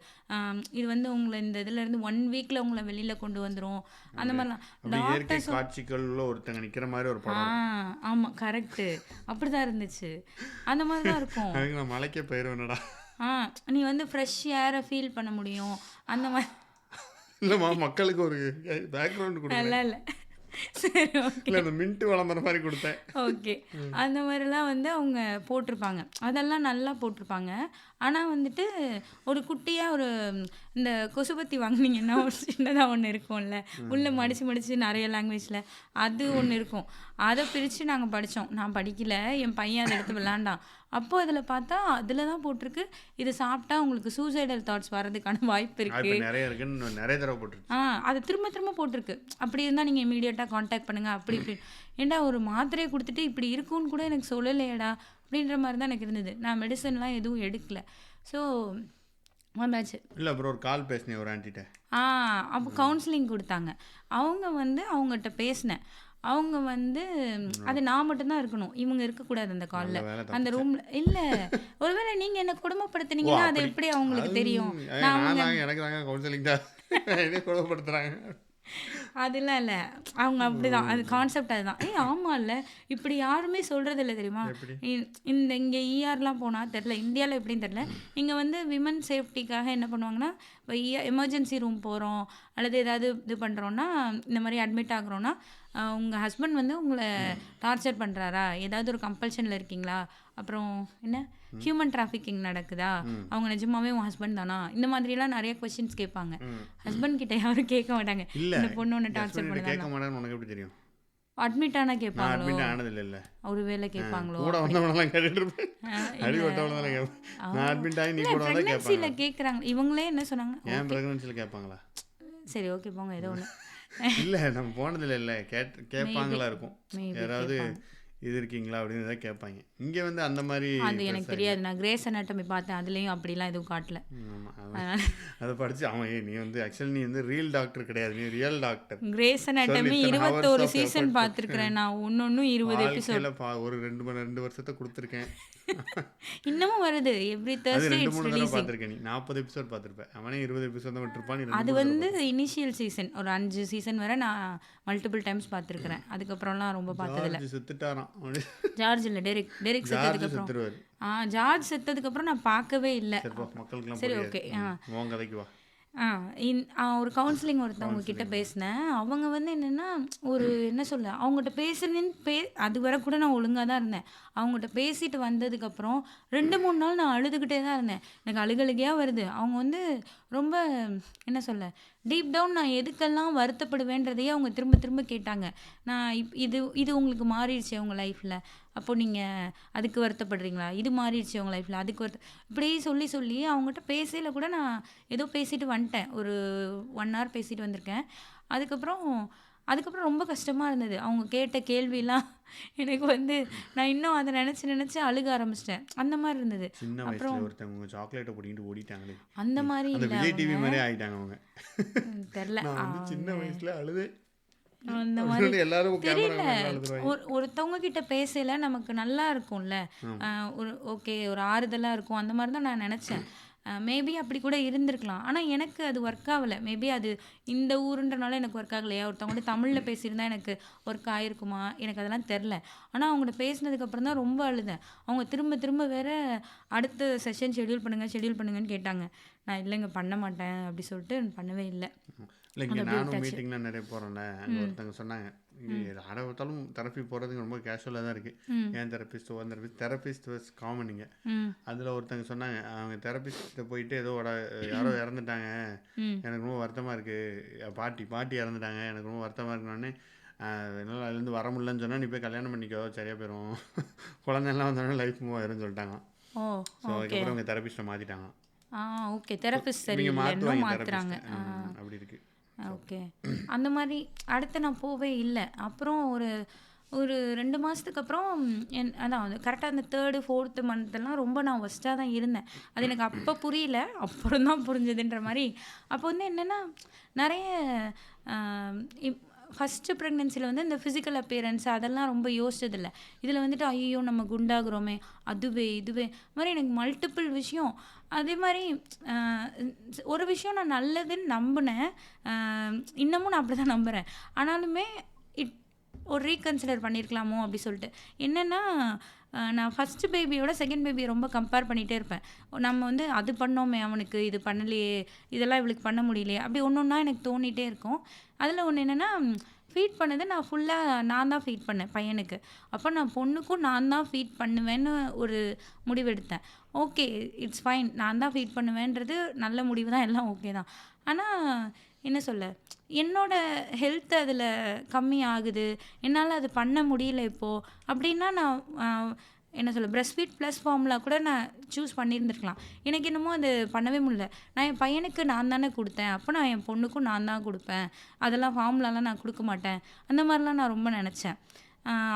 இது வந்து உங்களை இந்த இதுலேருந்து 1 வீக்கில் உங்களை வெளியில் கொண்டு வந்துடும் அந்த மாதிரிலாம். டாக்டர்ஸ் காட்சிகளில் ஒருத்தங்க நிற்கிற மாதிரி ஒரு படம். ஆமாம் கரெக்டு, அப்படி தான் இருந்துச்சு. அந்த மாதிரி தான் இருக்கும். நான் மலைக்கே போயிடுவேனடா. நீ வந்து ஃப்ரெஷ் ஏரை ஃபீல் பண்ண முடியும் அந்த மாதிரி. இல்லைம்மா, மக்களுக்கு ஒரு பேக்ரவுண்ட் கொடுங்க. நல்லா இல்லை. சரி ஓகே. இல்லை, அந்த மின்ட்டு விளம்பர மாதிரி கொடுத்தேன். ஓகே, அந்த மாதிரிலாம் வந்து அவங்க போட்டிருப்பாங்க, அதெல்லாம் நல்லா போட்டிருப்பாங்க. ஆனால் வந்துட்டு ஒரு குட்டியாக ஒரு இந்த கொசுபத்தி வாங்கினீங்கன்னா ஒரு சின்னதாக ஒன்று இருக்கும்ல, உள்ளே மடித்து நிறைய லாங்குவேஜில் அது ஒன்று இருக்கும். அதை பிரித்து நாங்கள் படித்தோம். நான் படிக்கல, என் பையன் அதை எடுத்து விளாண்டான். அப்போ அதில் பார்த்தா அதில் தான் போட்டிருக்கு, இது சாப்பிட்டா உங்களுக்கு சூசைடல் தாட்ஸ் வர்றதுக்கான வாய்ப்பு இப்போ இருக்குது. நிறைய இருக்குன்னு நிறைய தடவை போட்டுருச்சு. அது திரும்ப திரும்ப போட்டிருக்கு. அப்படி இருந்தால் நீங்கள் இமீடியட்டாக காண்டாக்ட் பண்ணுங்கள் அப்படி இப்படி. ஏன்டா ஒரு மாத்திரையை கொடுத்துட்டு இப்படி இருக்குன்னு கூட எனக்கு சொல்லலையேடா அப்படின்ற மாதிரி தான் எனக்கு இருந்தது. நான் மெடிசன்லாம் எதுவும் எடுக்கல. ஸோ வந்தாச்சு. இல்லை அப்புறம் ஒரு கால் பேசினேன் ஒரு ஆன்ட்டிட்ட. அப்போ கவுன்சிலிங் கொடுத்தாங்க. அவங்க வந்து அவங்ககிட்ட பேசினேன். அவங்க வந்து அது நான் மட்டும்தான் இருக்கணும், இவங்க இருக்கக்கூடாது அந்த காலில், வேலை அந்த தப்பிச்சேன். ரூமில். இல்லை, ஒருவேளை நீங்கள் என்ன கொடுமைப்படுத்துனீங்கன்னா அது அப்படி எப்படி அவங்களுக்கு அது தெரியும்? நான் நான் அவங்க தாங்க எனக்கு தாங்க கவுன்சிலிங் தான் என்ன கொடுமைப்படுத்துறாங்க. அதெல்லாம் இல்லை, அவங்க அப்படிதான், அது கான்செப்ட் அதுதான். ஆமாம் இல்லை, இப்படி யாருமே சொல்கிறது இல்லை தெரியுமா? எப்படி இந்த இங்கே இஆர்லாம் போனால் தெரில, இந்தியாவில் எப்படின்னு தெரில. இங்கே வந்து விமன் சேஃப்டிக்காக என்ன பண்ணுவாங்கன்னா, இப்போ எமர்ஜென்சி ரூம் போகிறோம் அல்லது ஏதாவது இது பண்ணுறோன்னா, இந்த மாதிரி அட்மிட் ஆகுறோன்னா, உங்கள் ஹஸ்பண்ட் வந்து உங்களை டார்ச்சர் பண்ணுறாரா, ஏதாவது ஒரு கம்பல்ஷனில் இருக்கீங்களா, அப்புறம் என்ன ஹியூமன் டிராஃபிக்கிங் நடக்குதா, அவங்க நிஜமாவே உன் ஹஸ்பண்ட் தானா, இந்த மாதிரிலாம் நிறைய கொஸ்டின்ஸ் கேட்பாங்க. ஹஸ்பண்ட் கிட்ட யாரும் கேட்க மாட்டாங்க, இல்லை இந்த பொண்ணு ஒன்று டார்ச்சர் ஹஸ்பண்ட் கேட்க பண்ணுதானா. மாட்டேன்னு உனக்கு எப்படி தெரியும்? அட்மிட் ஆனால் நான் கேட்பாங்களோ, அட்மிட் ஆனதில்லை. இல்லை ஒரு வேளை கேட்பாங்களோ கூட அப்படி. வந்தவனெல்லாம் கேட்டுட்டு இருப்பேன். அடி இல்லை வட்டவன தானே கேட்பேன். நான் அட்மிட் ஆகி நீ இல்லை, கூட வந்தால் கேட்பாங்க. ப்ரெக்னென்சியில் கேட்குறாங்க. இவங்களே என்ன சொன்னாங்க, ஏன் ப்ரெக்னன்சியில் கேட்பாங்களா? சரி ஓகே போங்க ஏதோ ஒன்று. இல்லை நம்ம போனதில்லை. இல்லை கேட்பாங்களா இருக்கும். மேபி யாராவது கேட்பாங்க. இது இருக்கீங்களா அப்படின்னு ஏதாவது கேட்பாங்க. இங்கே வந்து அந்த மாதிரி அது எனக்கு பெருசாக இல்லை. தெரியாது. நான் கிரேஸ் அனாட்டமி பார்த்தேன், அதுலேயும் அப்படிலாம் எதுவும் காட்டல. ஆமாம் அதனால அதை படித்து அவன் நீ வந்து ஆக்சுவலி நீ வந்து ரியல் டாக்டர் கிடையாது, நீ ரியல் டாக்டர். கிரேஸ் அனாட்டமி இத்தனை hours 21 of சீசன் effort பார்த்துருக்குறேன் நான், ஒன்னொன்னும் 20 எபிசோட். வாழ்க்கையில் ஒரு 2 வருஷத்தை கொடுத்துருக்கேன். இன்னமும் வருது, எவ்ரி அது தேர்ஸ்டே 2 இட்ஸ் 3 தடவை ரிலீசிங். பார்த்துருக்கேன். நீ 40 எபிசோட் பார்த்துருப்பேன். அவனே 20 எபிசோட் தான் விட்டுருப்பான். நீ 2 அது 3 தடவை வந்து பார்த்துருப்பேன். இனிஷியல் சீசன் ஒரு 5 சீசன் வரை நான் மல்டிபிள் டைம்ஸ் பார்த்துருக்குறேன். அதுக்கப்புறம்லாம் ரொம்ப பார்த்ததில்ல. ஜார்ஜ் செத்துட்டாராம். ஜார்ஜ் இல்லை, டெரிக் ஜார்ஜ் செத்ததுக்கப்புறம். செத்துருவாரு. ஜார்ஜ் செத்ததுக்கப்புறம் நான் பார்க்கவே இல்லை. சரிப்பா, மக்களுக்குலாம் சரி புரியாது. ஓகே. உன் கதைக்கு வா. ஒரு கவுன்சிலிங் ஒருத்தவங்க கிட்ட பேசினேன். அவங்க வந்து என்னென்னா, ஒரு என்ன சொல்ல, அவங்ககிட்ட பேசுறேன்னு அது வரை கூட நான் ஒழுங்காக தான் இருந்தேன். அவங்ககிட்ட பேசிட்டு வந்ததுக்கப்புறம் 2-3 நாள் நான் அழுதுகிட்டே தான் இருந்தேன். எனக்கு அழுகழுகையாக வருது. அவங்க வந்து ரொம்ப என்ன சொல்ல, டீப் டவுன் நான் எதுக்கெல்லாம் வருத்தப்படுவேன்றதையே அவங்க திரும்ப திரும்ப கேட்டாங்க. நான் இது இது உங்களுக்கு மாறிடுச்சு உங்கள் லைஃப்பில், அப்போது நீங்கள் அதுக்கு வருத்தப்படுறீங்களா, இது மாறிடுச்சு உங்கள் லைஃப்பில் அதுக்கு இப்படியே சொல்லி சொல்லி அவங்ககிட்ட பேசையில் கூட நான் ஏதோ பேசிட்டு வந்துட்டேன். ஒரு 1 hour பேசிட்டு வந்திருக்கேன். அதுக்கப்புறம் ரொம்ப கஷ்டமாக இருந்தது. அவங்க கேட்ட கேள்வியெல்லாம் எனக்கு வந்து நான் இன்னும் அதை நினச்சி அழுக ஆரம்பிச்சிட்டேன். அந்த மாதிரி இருந்தது. சின்ன அப்புறம் வயசுல ஒருத்தவங்க உங்க சாக்லேட்டை பிடிக்கிட்டு ஓடிட்டாங்களே, அந்த மாதிரி அந்த இல்லை, விஜய் டிவி அவங்க மாதிரியே ஆகிட்டாங்க அவங்க. தெரில நான் வந்து சின்ன வயசுல அழுது அந்த மாதிரி அப்படின்னு எல்லாரும் தெரியல. கேமரா அழுதுருவாங்க. ஒருத்தவங்க கிட்ட பேசல நமக்கு நல்லா இருக்கும்ல, ஒரு ஓகே, ஒரு ஆறுதலாக இருக்கும். அந்த மாதிரி தான் நான் நினச்சேன். மேபி அப்படி கூட இருந்திருக்கலாம். ஆனால் எனக்கு அது ஒர்க் ஆகலை. மேபி அது இந்த ஊருன்றனால எனக்கு ஒர்க் ஆகலையா, ஒருத்தவங்க தமிழில் பேசியிருந்தா எனக்கு ஒர்க் ஆகிருக்குமா, எனக்கு அதெல்லாம் தெரில. ஆனால் அவங்கள்ட்ட பேசினதுக்கப்புறம் தான் ரொம்ப அழுதேன். அவங்க திரும்ப திரும்ப வேற அடுத்த செஷன் ஷெட்யூல் பண்ணுங்கன்னு கேட்டாங்க. நான் இல்லைங்க பண்ண மாட்டேன் அப்படி சொல்லிட்டு பண்ணவே இல்லை. இல்லை இங்கே நானும் மீட்டிங்லாம் நிறைய போகிறேன்ல, அங்கே ஒருத்தவங்க சொன்னாங்க, இங்கே யாரை பார்த்தாலும் தெரப்பி போகிறதுக்கு ரொம்ப கேஷுவலாக தான் இருக்குது. ஏன் தெரபிஸ்ட் வாஸ் காமன் இங்கே. அதில் ஒருத்தவங்க சொன்னாங்க, அவங்க தெரபிஸ்ட்டை போயிட்டு ஏதோ யாரோ இறந்துட்டாங்க, எனக்கு ரொம்ப வருத்தமாக இருக்குது, பாட்டி இறந்துட்டாங்க, எனக்கு ரொம்ப வருத்தமாக இருக்குன்னு, என்னால் அதுலேருந்து வர முடியலன்னு சொன்னால், நீ போய் கல்யாணம் பண்ணிக்கோ சரியாக போயிடும், குழந்தைலாம் வந்தோடனே லைஃப் மூவ் ஆயிரும்னு சொல்லிட்டாங்க. ஸோ அதுக்கப்புறம் அவங்க தெரபிஸ்ட்டை மாற்றிட்டாங்க. ஓகே, தெரபிஸ்ட் சரி நீங்கள் இல்லைன்னு மாற்றுவாங்க மாற்றுறாங்க. தெரபிஸ்ட் அப்படி இருக்குது. ஓகே, அந்த மாதிரி அடுத்து நான் போவே இல்லை. அப்புறம் ஒரு 2 மாதத்துக்கு அப்புறம் அதான் கரெக்டாக அந்த 3rd 4th மந்த்தெல்லாம் ரொம்ப நான் ஒஸ்ட்டாக தான் இருந்தேன். அது எனக்கு அப்போ புரியல, அப்புறம் தான் புரிஞ்சுதுன்ற மாதிரி. அப்போ வந்து என்னென்னா, நிறைய ஃபஸ்ட்டு ப்ரெக்னென்சியில் வந்து இந்த ஃபிசிக்கல் அப்பியரன்ஸ் அதெல்லாம் ரொம்ப யோசிச்சதில்லை. இதில் வந்துட்டு ஐயோ நம்ம குண்டாகிறோமே, இதுவே மாதிரி எனக்கு மல்டிபிள் விஷயம். அதே மாதிரி ஒரு விஷயம் நான் நல்லதுன்னு நம்பினேன், இன்னமும் நான் அப்படி தான் நம்புகிறேன். ஆனாலுமே ஒரு ரீகன்சிடர் பண்ணியிருக்கலாமோ அப்படி சொல்லிட்டு. என்னென்னா, நான் ஃபஸ்ட்டு பேபியோட செகண்ட் பேபியை ரொம்ப கம்பேர் பண்ணிகிட்டே இருப்பேன். நம்ம வந்து அது பண்ணோமே, அவனுக்கு இது பண்ணலையே, இதெல்லாம் இவளுக்கு பண்ண முடியலையே, அப்படி ஒன்று எனக்கு தோணிகிட்டே இருக்கும். அதில் ஒன்று என்னென்னா, ஃபீட் பண்ணது நான் ஃபுல்லாக நான் தான் ஃபீட் பண்ணேன் பையனுக்கு. அப்போ நான் பொண்ணுக்கும் நான் தான் ஃபீட் பண்ணுவேன்னு ஒரு முடிவெடுத்தேன். ஓகே, இட்ஸ் ஃபைன், நான் தான் ஃபீட் பண்ணுவேன்றது நல்ல முடிவு தான், எல்லாம் ஓகே தான். ஆனால் என்ன சொல்ல, என்னோட ஹெல்த் அதில் கம்மி ஆகுது, என்னால் அது பண்ண முடியல இப்போது அப்படின்னா, நான் என்ன சொல்ல பிரஸ்ட் ஃபீட் ப்ளஸ் ஃபார்முலா கூட நான் சூஸ் பண்ணியிருந்துருக்கலாம். எனக்கு என்னமோ அது பண்ணவே முடியல. நான் என் பையனுக்கு நான் தானே குடுத்தேன். அப்போ நான் என் பொண்ணுக்கும் நான் தான் குடுப்பேன். அதெல்லாம் ஃபார்முலாலாம் நான் குடுக்க மாட்டேன். அந்த மாரிலாம் நான் ரொம்ப நெனச்சேன்.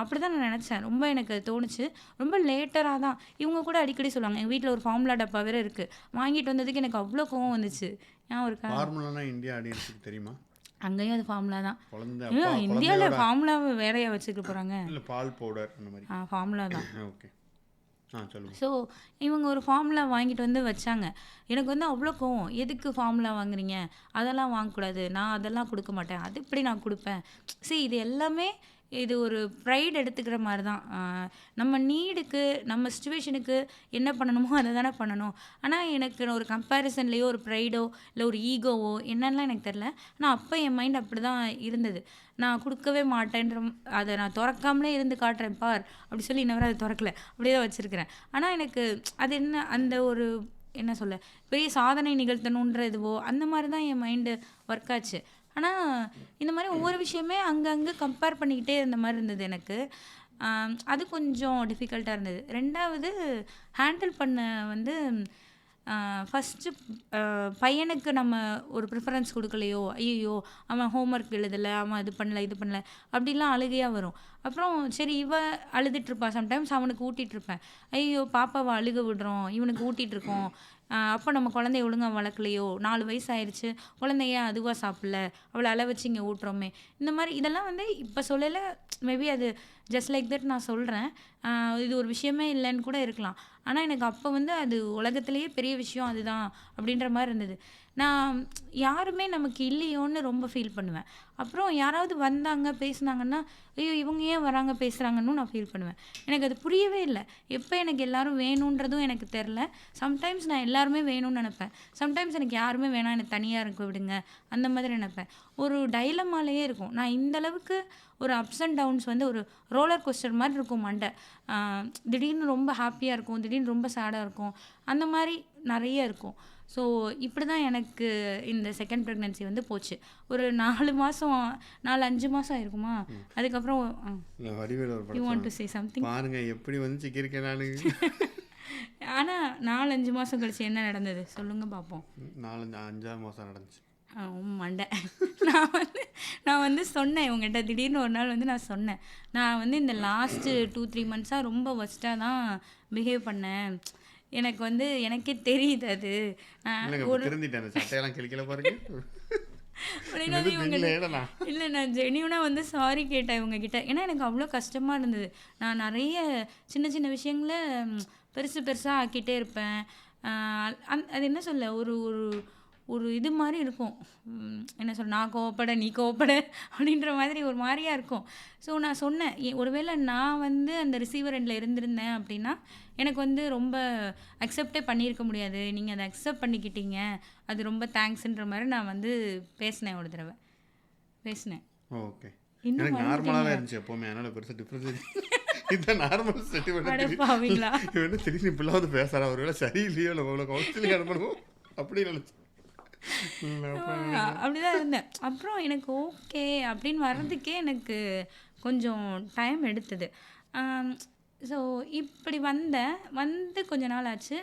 அப்படிதான் நான் நெனச்சேன். ரொம்ப எனக்கு தோணுச்சு. ரொம்ப லேட்டரா தான் இவங்க கூட அடிக்கடி சொல்லுவாங்க. எங்க வீட்ல ஒரு ஃபார்முலா டப்பா வேற இருக்கு. வாங்கிட்டு வந்ததுக்கு எனக்கு அவ்ளோ கோவம் வந்துச்சு. ஞாபகம் இருக்கா? ஃபார்முலானா இந்தியா ஆடியன்ஸுக்கு தெரியுமா? அங்கேயும் அது ஃபார்முலா தான். குழந்தை இந்தியால குழந்தையோட ஃபார்முலாவ வேறயா வச்சுக்க போறாங்க? இல்லை பால் பவுடர் அந்த மாதிரி. ஃபார்முலா தான். ஓகே, சொல்லுங்க. ஸோ இவங்க ஒரு ஃபார்முலா வாங்கிட்டு வந்து வச்சாங்க. எனக்கு வந்து அவ்வளோ கோவம். எதுக்கு ஃபார்முலா வாங்குறீங்க? அதெல்லாம் வாங்கக்கூடாது. நான் அதெல்லாம் குடுக்க மாட்டேன். அது எப்படி நான் குடுப்பேன்? இது எல்லாமே இது ஒரு ப்ரைட் எடுத்துக்கிற மாரி தான். நம்ம நீடுக்கு, நம்ம சிச்சுவேஷனுக்கு என்ன பண்ணணுமோ அத தானே பண்ணணும். ஆனா எனக்கு ஒரு கம்பேரிசன்லேயோ, ஒரு ப்ரைடோ, இல்ல ஒரு ஈகோவோ என்னன்னுலாம் எனக்கு தெரியல. ஆனா அப்ப என் மைண்ட் அப்படிதான் இருந்தது. நான் குடுக்கவே மாட்டேன்ற அத நான் தொறக்காமலே இருந்து காட்டுறேன் பார்! அப்படி சொல்லி இன்ன வரை அத தொறக்கல. அப்படியே தான் வச்சிருக்கிறேன். ஆனா எனக்கு அது என்ன அந்த ஒரு என்ன சொல்ல, பெரிய சாதனை நிகழ்த்தணுன்ற இதுவோ, அந்த மாரி தான் என் மைண்டு ஒர்க் ஆச்சு. ஆனா, இந்த மாரி ஒவ்வொரு விஷயமே அங்கங்க கம்பேர் பண்ணிக்கிட்டே இருந்த மாரி இருந்தது எனக்கு. அது கொஞ்சம் டிஃபிகல்ட்டா இருந்தது. 2வது ஹேண்டில் பண்ண வந்து ஃபர்ஸ்ட்டு பையனுக்கு நம்ம ஒரு ப்ரிஃபரன்ஸ் குடுக்கலையோ, ஐய்யய்யோ! அவன் ஹோம்வொர்க் எழுதல, அவன் அது பண்ணல, இது பண்ணல, அப்படிலாம் அழுகையா வரும். அப்புறம் சரி இவ அழுதுட்டுருப்பா. சம்டைம்ஸ் அவனுக்கு ஊட்டிட்டுருப்பேன். ஐய்யய்யோ! பாப்பாவ அழுக விடுறோம், இவனுக்கு ஊட்டிட்டுருக்கோம். அப்போ நம்ம குழந்தைய ஒழுங்கா வளர்க்கலையோ, 4 வயசு ஆயிருச்சு, குழந்தை ஏன் அதுவா சாப்பிடல, அவள அழ வச்சு இங்கே ஊட்டுறோமே. இந்த மாரி இதெல்லாம் வந்து இப்போ சொல்லல. மேபி அது ஜஸ்ட் லைக் தட் நான் சொல்றேன். இது ஒரு விஷயமே இல்லன்னு கூட இருக்கலாம். ஆனா எனக்கு அப்போ வந்து அது உலகத்திலேயே பெரிய விஷயம் அதுதான் அப்படின்ற மாரி இருந்தது. நான் யாருமே நமக்கு இல்லையோன்னு ரொம்ப ஃபீல் பண்ணுவேன். அப்புறம் யாராவது வந்தாங்க, பேசுனாங்கன்னா, ஐயோ! இவங்க ஏன் வராங்க, பேசுறாங்கன்னும் நான் ஃபீல் பண்ணுவேன். எனக்கு அது புரியவே இல்ல. எப்போ எனக்கு எல்லாரும் வேணுன்றதும் எனக்கு தெரில. சம்டைம்ஸ் நான் எல்லாருமே வேணும்னு நெனப்பேன். சம்டைம்ஸ் எனக்கு யாருமே வேணாம், எனக்கு தனியா இருக்க விடுங்க, அந்த மாதிரி நெனப்பேன். ஒரு டைலமாலயே இருக்கும். நான் இந்த அளவுக்கு ஒரு அப்ஸ் அண்ட் டவுன்ஸ் வந்து ஒரு ரோலர் கோஸ்டர் மாரி இருக்கும் மண்ட. அ திடீர்னு ரொம்ப ஹாப்பியா இருக்கும், திடீர்னு ரொம்ப சேடா இருக்கும். அந்த மாரி நெறைய இருக்கும். ஸோ இப்படி தான் எனக்கு இந்த செகண்ட் ப்ரெக்னன்சி வந்து போச்சு. ஒரு 4 மாசம் 4, 5 மாசம் ஆயிருக்குமா? அதுக்கப்புறம் இல்லை வடிவேலு ஒரு யூ வாண்ட் படம் டு சே சம்திங்? பாருங்க எப்படி வந்து சிக்கியிருக்கேன் நானு. ஆனா 4, 5 மாசம் கழிச்சு என்ன நடந்தது? சொல்லுங்க பார்ப்போம். 4, 5ஆம் மாதம் நடந்துச்சு. மண்டை. நான் வந்து சொன்னேன் இவங்ககிட்ட. திடீர்னு ஒரு நாள் வந்து நான் சொன்னேன். நான் வந்து இந்த லாஸ்ட்டு 2, 3 மந்த்ஸா ரொம்ப ஒர்ஸ்ட்டா தான் பிஹேவ் பண்ணேன். எனக்கு வந்து எனக்கே தெரியுது அது. இல்லைங்க ஒரு திருந்திட்டேன். அந்த சட்டையெல்லாம் கிழிக்கல பாருங்க. அப்படின்னாலும் இவங்க இல்ல நான் ஜெனியூனா வந்து சாரி கேட்டேன் இவங்க கிட்ட. ஏன்னா எனக்கு அவ்வளோ கஷ்டமா இருந்தது. நான் நெறைய சின்ன சின்ன விஷயங்கள பெருசு பெருசா ஆக்கிட்டே இருப்பேன். அது என்ன சொல்ல ஒரு ஒரு ஒரு இது மாரி இருக்கும். என்ன சொல்ல நான் கோவப்பட, நீ கோவப்பட அப்படின்ற மாதிரி ஒரு மாரியா இருக்கும். ஸோ நான் சொன்னேன், ஒருவேளை நான் வந்து அந்த ரிசீவர் எண்ட்ல இருந்திருந்தேன் அப்படின்னா, எனக்கு வந்து ரொம்ப அக்செப்டே பண்ணியிருக்க முடியாது. நீங்க அத அக்செப்ட் பண்ணிக்கிட்டீங்க. அது ரொம்ப தேங்க்ஸ்ன்ற மாரி நான் வந்து பேசினேன் ஒரு தடவ. பேசினேன். ஓகே. இன்னும் எனக்கு நார்மலாக தான் மறந்துட்டீங்க. இருந்துச்சு எப்போவுமே. அதனால பெருசாக டிஃப்ரென்ஸ் இதுதான் நார்மல் அட செட்டில்மெண்ட். பாவிங்களா! இவன் திடீர்னு இப்படிலாம் வந்து பேசுகிறா, ஒருவேளை சரியில்லையோ இல்லை அவ்வளோ கவுன்சிலிங் அனுப்பணும் அப்படின்னு நினச்சி. அப்படிதான் இருந்தேன். அப்புறம் எனக்கு ஓகே அப்படின்னு வர்றதுக்கே எனக்கு கொஞ்சம் டைம் எடுத்தது. ஸோ இப்படி வந்து கொஞ்ச நாள் ஆச்சு.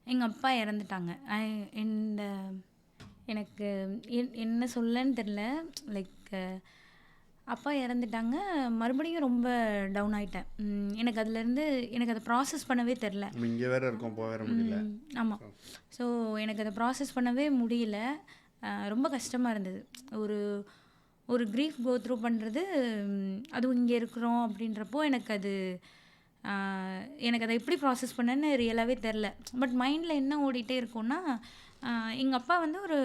எங்க அப்பா இறந்துட்டாங்க. இந்த எனக்கு என்ன சொல்லன்னு தெரில. லைக் அப்பா இறந்துட்டாங்க. மறுபடியும் ரொம்ப டவுன் ஆயிட்டேன். எனக்கு அதுலேருந்து எனக்கு அதை ப்ராசஸ் பண்ணவே தெரில. இங்கே வேற இருக்கோம், போக வேற முடியல. ஆமாம். ஸோ எனக்கு அதை ப்ராசஸ் பண்ணவே முடியல. ரொம்ப கஷ்டமாக இருந்தது. ஒரு ஒரு க்ரீஃப் கோ த்ரூ பண்ணுறது, அதுவும் இங்கே இருக்கிறோம் அப்படின்றப்போ எனக்கு அதை எப்படி ப்ராசஸ் பண்ணேன்னு ரியலாகவே தெரில. பட் மைண்டில் என்ன ஓடிட்டே இருக்கும்னா, எங்கள் அப்பா வந்து ஒரு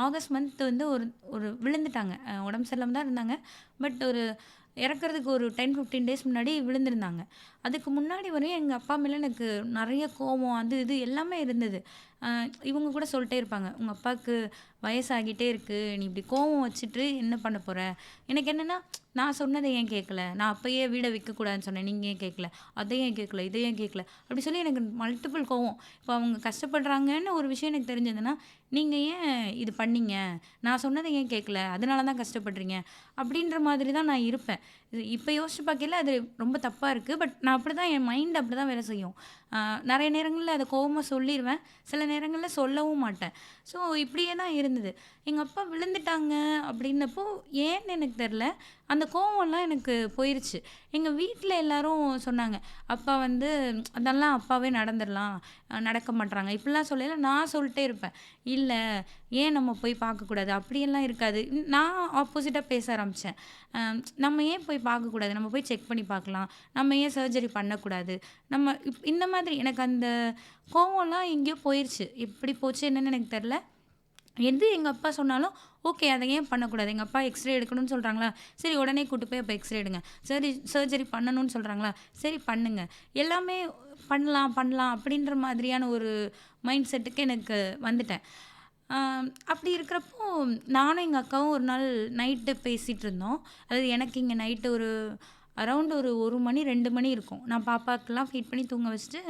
ஆகஸ்ட் மந்த் வந்து ஒரு ஒரு விழுந்துட்டாங்க. உடம்பு சரியில்லாம தான் இருந்தாங்க. பட் ஒரு இறக்கறதுக்கு ஒரு 10, 15 டேஸ் முன்னாடி விழுந்திருந்தாங்க. அதுக்கு முன்னாடி வரையும் எங்கள் அப்பா மேலே எனக்கு நிறைய கோவம் அது இது எல்லாமே இருந்தது. இவங்க கூட சொல்லிட்டே இருப்பாங்க, "உங்கள் அப்பாவுக்கு வயசாகிட்டே இருக்கு. நீ இப்படி கோவம் வச்சுட்டு என்ன பண்ண போற?" எனக்கு என்னன்னா, நான் சொன்னதை ஏன் கேட்கல? நான் அப்பயே வீட விற்கக்கூடாதுன்னு சொன்னேன். நீங்க ஏன் கேட்கல? அதை ஏன் கேட்கல? இதை ஏன் கேட்கல? அப்படி சொல்லி எனக்கு மல்டிபிள் கோவம். இப்போ அவங்க கஷ்டப்படுறாங்கன்னு ஒரு விஷயம் எனக்கு தெரிஞ்சதுன்னா, "நீங்க ஏன் இது பண்ணீங்க? நான் சொன்னதை ஏன் கேட்கல? அதனால தான் கஷ்டப்படுறீங்க." அப்படின்ற மாதிரி தான் நான் இருப்பேன். இது இப்ப யோசிச்சு பார்க்கையில அது ரொம்ப தப்பா இருக்கு. பட் நான் அப்படிதான் என் மைண்ட் அப்படிதான் வேலை செய்யும். நெறைய நேரங்கள்ல அத கோவமா சொல்லிருவேன். சில நேரங்கள்ல சொல்லவும் மாட்டேன். ஸோ இப்படியே தான் இருந்தது. எங்க அப்பா விழுந்துட்டாங்க அப்படின்னப்போ ஏன்னு எனக்கு தெரியல. அந்த கோவம்லாம் எனக்கு போயிருச்சு. எங்க வீட்ல எல்லாரும் சொன்னாங்க, "அப்பா வந்து அதெல்லாம் அப்பாவே நடந்துரலாம். நடக்க மாட்றாங்க." இப்படிலாம் சொல்லையில நான் சொல்லிட்டே இருப்பேன். "இல்ல, ஏன் நம்ம போய் பார்க்கக்கூடாது? அப்படியெல்லாம் இருக்காது." நான் ஆப்போசிட்டா பேச ஆரம்பிச்சேன். நம்ம ஏன் போய் பார்க்கக்கூடாது? நம்ம போய் செக் பண்ணி பார்க்கலாம். நம்ம ஏன் சர்ஜரி பண்ணக்கூடாது? நம்ம இந்த மாதிரி எனக்கு அந்த கோவம்லாம் எங்கேயோ போயிருச்சு. எப்படி போச்சு என்னன்னு எனக்கு தெரியல. எது எங்க அப்பா சொன்னாலும், ஓகே அத ஏன் பண்ணக்கூடாது? எங்க அப்பா எக்ஸ்ரே எடுக்கணும்னு சொல்றாங்களா? சரி உடனே கூட்டு போய் அப்ப எக்ஸ்ரே எடுங்க. சரி சர்ஜரி பண்ணணும்னு சொல்றாங்களா? சரி பண்ணுங்க. எல்லாமே பண்ணலாம், பண்ணலாம் அப்படின்ற மாதிரியான ஒரு மைண்ட் செட்டுக்கு எனக்கு வந்துட்டேன். அப்படி இருக்கிறப்போ, நானும் எங்க அக்காவும் ஒரு நாள் நைட்டு பேசிட்டு இருந்தோம். அதாவது எனக்கு இங்க நைட்டு ஒரு அரவுண்ட் ஒரு 1 மணி 2 மணி இருக்கும். நான் பாப்பாக்கெல்லாம் ஃபீட் பண்ணி தூங்க வச்சுட்டு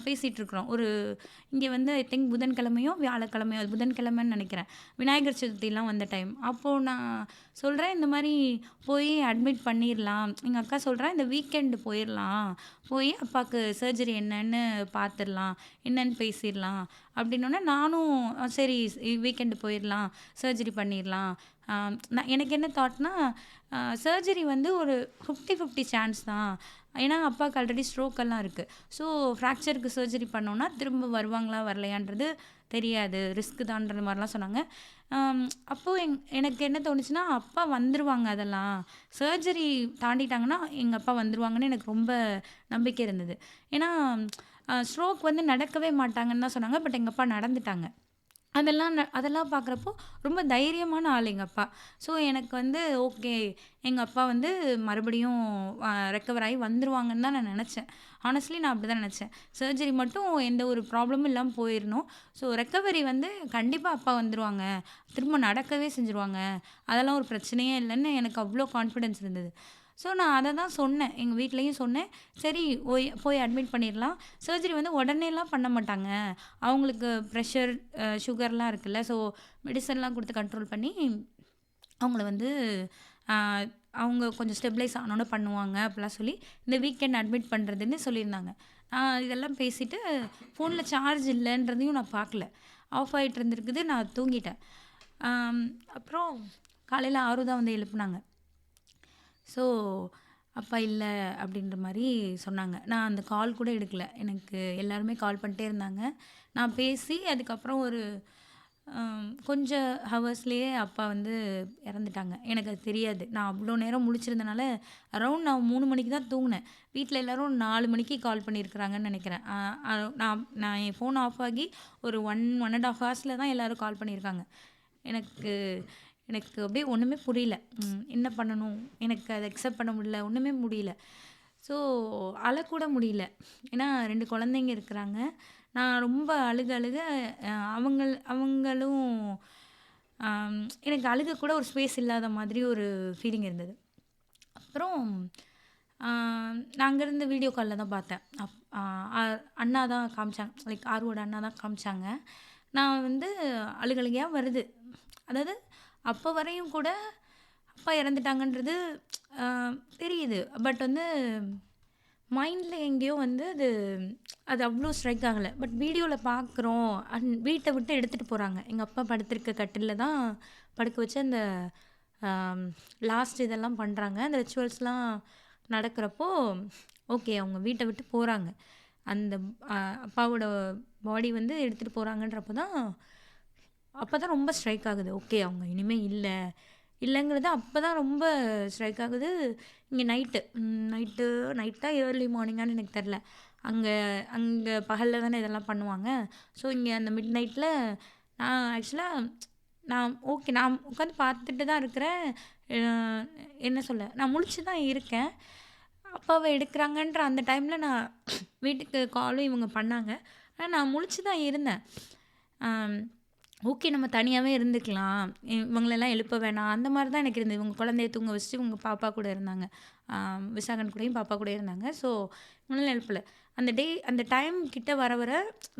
பேசிட்டு இருக்கிறோம். இங்க வந்து ஐ திங்க் புதன்கிழமையோ, வியாழக்கிழமையோ அது புதன்கிழமைன்னு நெனைக்கிறேன். விநாயகர் சதுர்த்திலாம் வந்த டைம். அப்போ நான் சொல்றேன், "இந்த மாரி போய் அட்மிட் பண்ணிர்லாம்." எங்க அக்கா சொல்றா, "இந்த வீக்கெண்ட் போயிரலாம். போய் அப்பாக்கு சர்ஜரி என்னன்னு பார்த்துரலாம். என்னன்னு பேசிர்லாம்." அப்படின்னோனே நானும் சரி வீக்கெண்டு போயிரலாம். சர்ஜரி பண்ணிர்லாம். நான் எனக்கு என்ன தாட்னா, சர்ஜரி வந்து ஒரு 50-50 சான்ஸ் தான். ஏன்னா, அப்பாவுக்கு ஆல்ரெடி ஸ்ட்ரோக் எல்லாம் இருக்கு. ஸோ, ஃப்ராக்சருக்கு சர்ஜரி பண்ணோம்னா, திரும்ப வருவாங்களா, வரலையான்றது தெரியாது. ரிஸ்க் தான்ற மாரிலாம் சொன்னாங்க. அம் அப்போ எனக்கு என்ன தோணுச்சுன்னா, அப்பா வந்துருவாங்க அதெல்லாம். சர்ஜரி தாண்டிட்டாங்கன்னா, எங்க அப்பா வந்துருவாங்கன்னு எனக்கு ரொம்ப நம்பிக்கை இருந்தது. ஏன்னா, ஸ்ட்ரோக் வந்து நடக்கவே மாட்டாங்கன்னு தான் சொன்னாங்க. பட் எங்க அப்பா நடந்துட்டாங்க. அதெல்லாம் பார்க்குறப்போ ரொம்ப தைரியமான ஆள் எங்க அப்பா. ஸோ எனக்கு வந்து ஓகே, எங்க அப்பா வந்து மறுபடியும் ரெக்கவர் ஆகி வந்துருவாங்கன்னு தான் நான் நெனச்சேன். ஹானஸ்ட்லி நான் அப்படி தான் நெனச்சேன். சர்ஜரி மட்டும் எந்த ஒரு ப்ராப்ளமும் இல்லாம போயிரணும். ஸோ ரெக்கவரி வந்து கண்டிப்பா அப்பா வந்துருவாங்க. திரும்ப நடக்கவே செஞ்சுருவாங்க. அதெல்லாம் ஒரு பிரச்சனையே இல்லன்னு எனக்கு அவ்ளோ கான்ஃபிடன்ஸ் இருந்தது. ஸோ நான் அத தான் சொன்னேன். எங்க வீட்லயும் சொன்னேன். சரி போய் அட்மிட் பண்ணிர்லாம். சர்ஜரி வந்து உடனேலாம் பண்ண மாட்டாங்க. அவங்களுக்கு ப்ரெஷர், சுகர்லாம் இருக்குல்ல. ஸோ மெடிசன்லாம் குடுத்து கண்ட்ரோல் பண்ணி, அவங்கள வந்து அ அவங்க கொஞ்சம் ஸ்டெபிலைஸ் ஆனோனே பண்ணுவாங்க. அப்படிலாம் சொல்லி, இந்த வீக்கெண்ட் அட்மிட் பண்ணுறதுன்னு சொல்லியிருந்தாங்க. இதெல்லாம் பேசிட்டு, ஃபோன்ல சார்ஜ் இல்லன்றதையும் நான் பார்க்கல. ஆஃப் ஆயிட்டு இருந்திருக்குது. நான் தூங்கிட்டேன். அம் அப்புறம் காலையில ஆரு தான் வந்து எழுப்புனாங்க. ஸோ, அப்பா இல்ல அப்படின்ற மாரி சொன்னாங்க. நான் அந்த கால் கூட எடுக்கல. எனக்கு எல்லாருமே கால் பண்ணிட்டே இருந்தாங்க. நான் பேசி அதுக்கப்புறம் ஒரு கொஞ்சம் ஹவர்ஸ்லயே அப்பா வந்து இறந்துட்டாங்க. எனக்கு அது தெரியாது. நான் அவ்ளோ நேரம் முழிச்சிருந்தனால, அரவுண்ட் நான் 3 மணிக்கு தான் தூங்குனேன். வீட்ல எல்லாரும் 4 மணிக்கு கால் பண்ணியிருக்கிறாங்கன்னு நெனைக்கிறேன். அ அ நான் நான் என் ஃபோன் ஆஃப் ஆகி ஒரு 1 1 1/2 ஹவர்ஸ்ல தான் எல்லாரும் கால் பண்ணியிருக்காங்க. எனக்கு எனக்கு அப்படியே ஒண்ணுமே புரியல. என்ன பண்ணணும்? எனக்கு அத அக்செப்ட் பண்ண முடியல. ஒண்ணுமே முடியல. ஸோ அழக்கூட முடியல. ஏன்னா 2 குழந்தைங்க இருக்கிறாங்க. நான் ரொம்ப அழுக அழுக அவங்களும் எனக்கு அழுக கூட ஒரு ஸ்பேஸ் இல்லாத மாதிரி ஒரு ஃபீலிங் இருந்தது. அப்புறம் அ நான் அங்கேருந்து வீடியோ கால்ல தான் பார்த்தேன். அண்ணா தான் காமிச்சாங்க. லைக் ஆர்வோட அண்ணா தான் காமிச்சாங்க. நான் வந்து அழுகழுகையா வருது. அதாவது அப்போ வரையும் கூட அப்பா இறந்துட்டாங்கன்றது அ தெரியுது. பட் வந்து மைண்ட்ல எங்கேயோ வந்து அது அவ்ளோ ஸ்ட்ரைக் ஆகல. பட் வீடியோல பார்க்குறோம். வீட்ட விட்டு எடுத்துட்டு போறாங்க. எங்க அப்பா படுத்திருக்க கட்டில்ல தான் படுக்க வச்சு அந்த லாஸ்ட் இதெல்லாம் பண்றாங்க. அந்த ரிச்சுவல்ஸ்லாம் நடக்கிறப்போ, ஓகே அவங்க வீட்ட விட்டு போறாங்க. அந்த அ அப்பாவோட பாடி வந்து எடுத்துட்டு போறாங்கன்றப்ப தான் அப்பதான் ரொம்ப ஸ்ட்ரைக் ஆகுது. ஓகே அவங்க இனிமே இல்ல. இல்லங்கிறது அப்பதான் ரொம்ப ஸ்ட்ரைக் ஆகுது. இங்க நைட்டு நைட்டா ஏர்லி மார்னிங்கான்னு எனக்கு தெரியல. அங்க அங்க பகல்ல தானே இதெல்லாம் பண்ணுவாங்க. ஸோ இங்க அந்த மிட் நைட்ல நான் ஆக்சுவலா நான் உட்காந்து பார்த்துட்டு தான் இருக்கிறேன். அ என்ன சொல்ல, நான் முழிச்சு தான் இருக்கேன். அப்பாவ எடுக்குறாங்கன்ற அந்த டைம்ல நான் வீட்டுக்கு காலும் இவங்க பண்ணாங்க. ஆனால் நான் முழிச்சு தான் இருந்தேன். ஓகே நம்ம தனியாகவே இருந்துக்கலாம், இவங்களெல்லாம் எழுப்ப வேணாம், அந்த மாதிரி தான் எனக்கு இருந்தது. இவங்க குழந்தைய தூங்க வச்சுட்டு இவங்க பாப்பா கூட இருந்தாங்க, விசாகன் கூடயும் பாப்பா கூட இருந்தாங்க. ஸோ இவங்களெல்லாம் எழுப்பலை. அந்த டைம் கிட்ட வர வர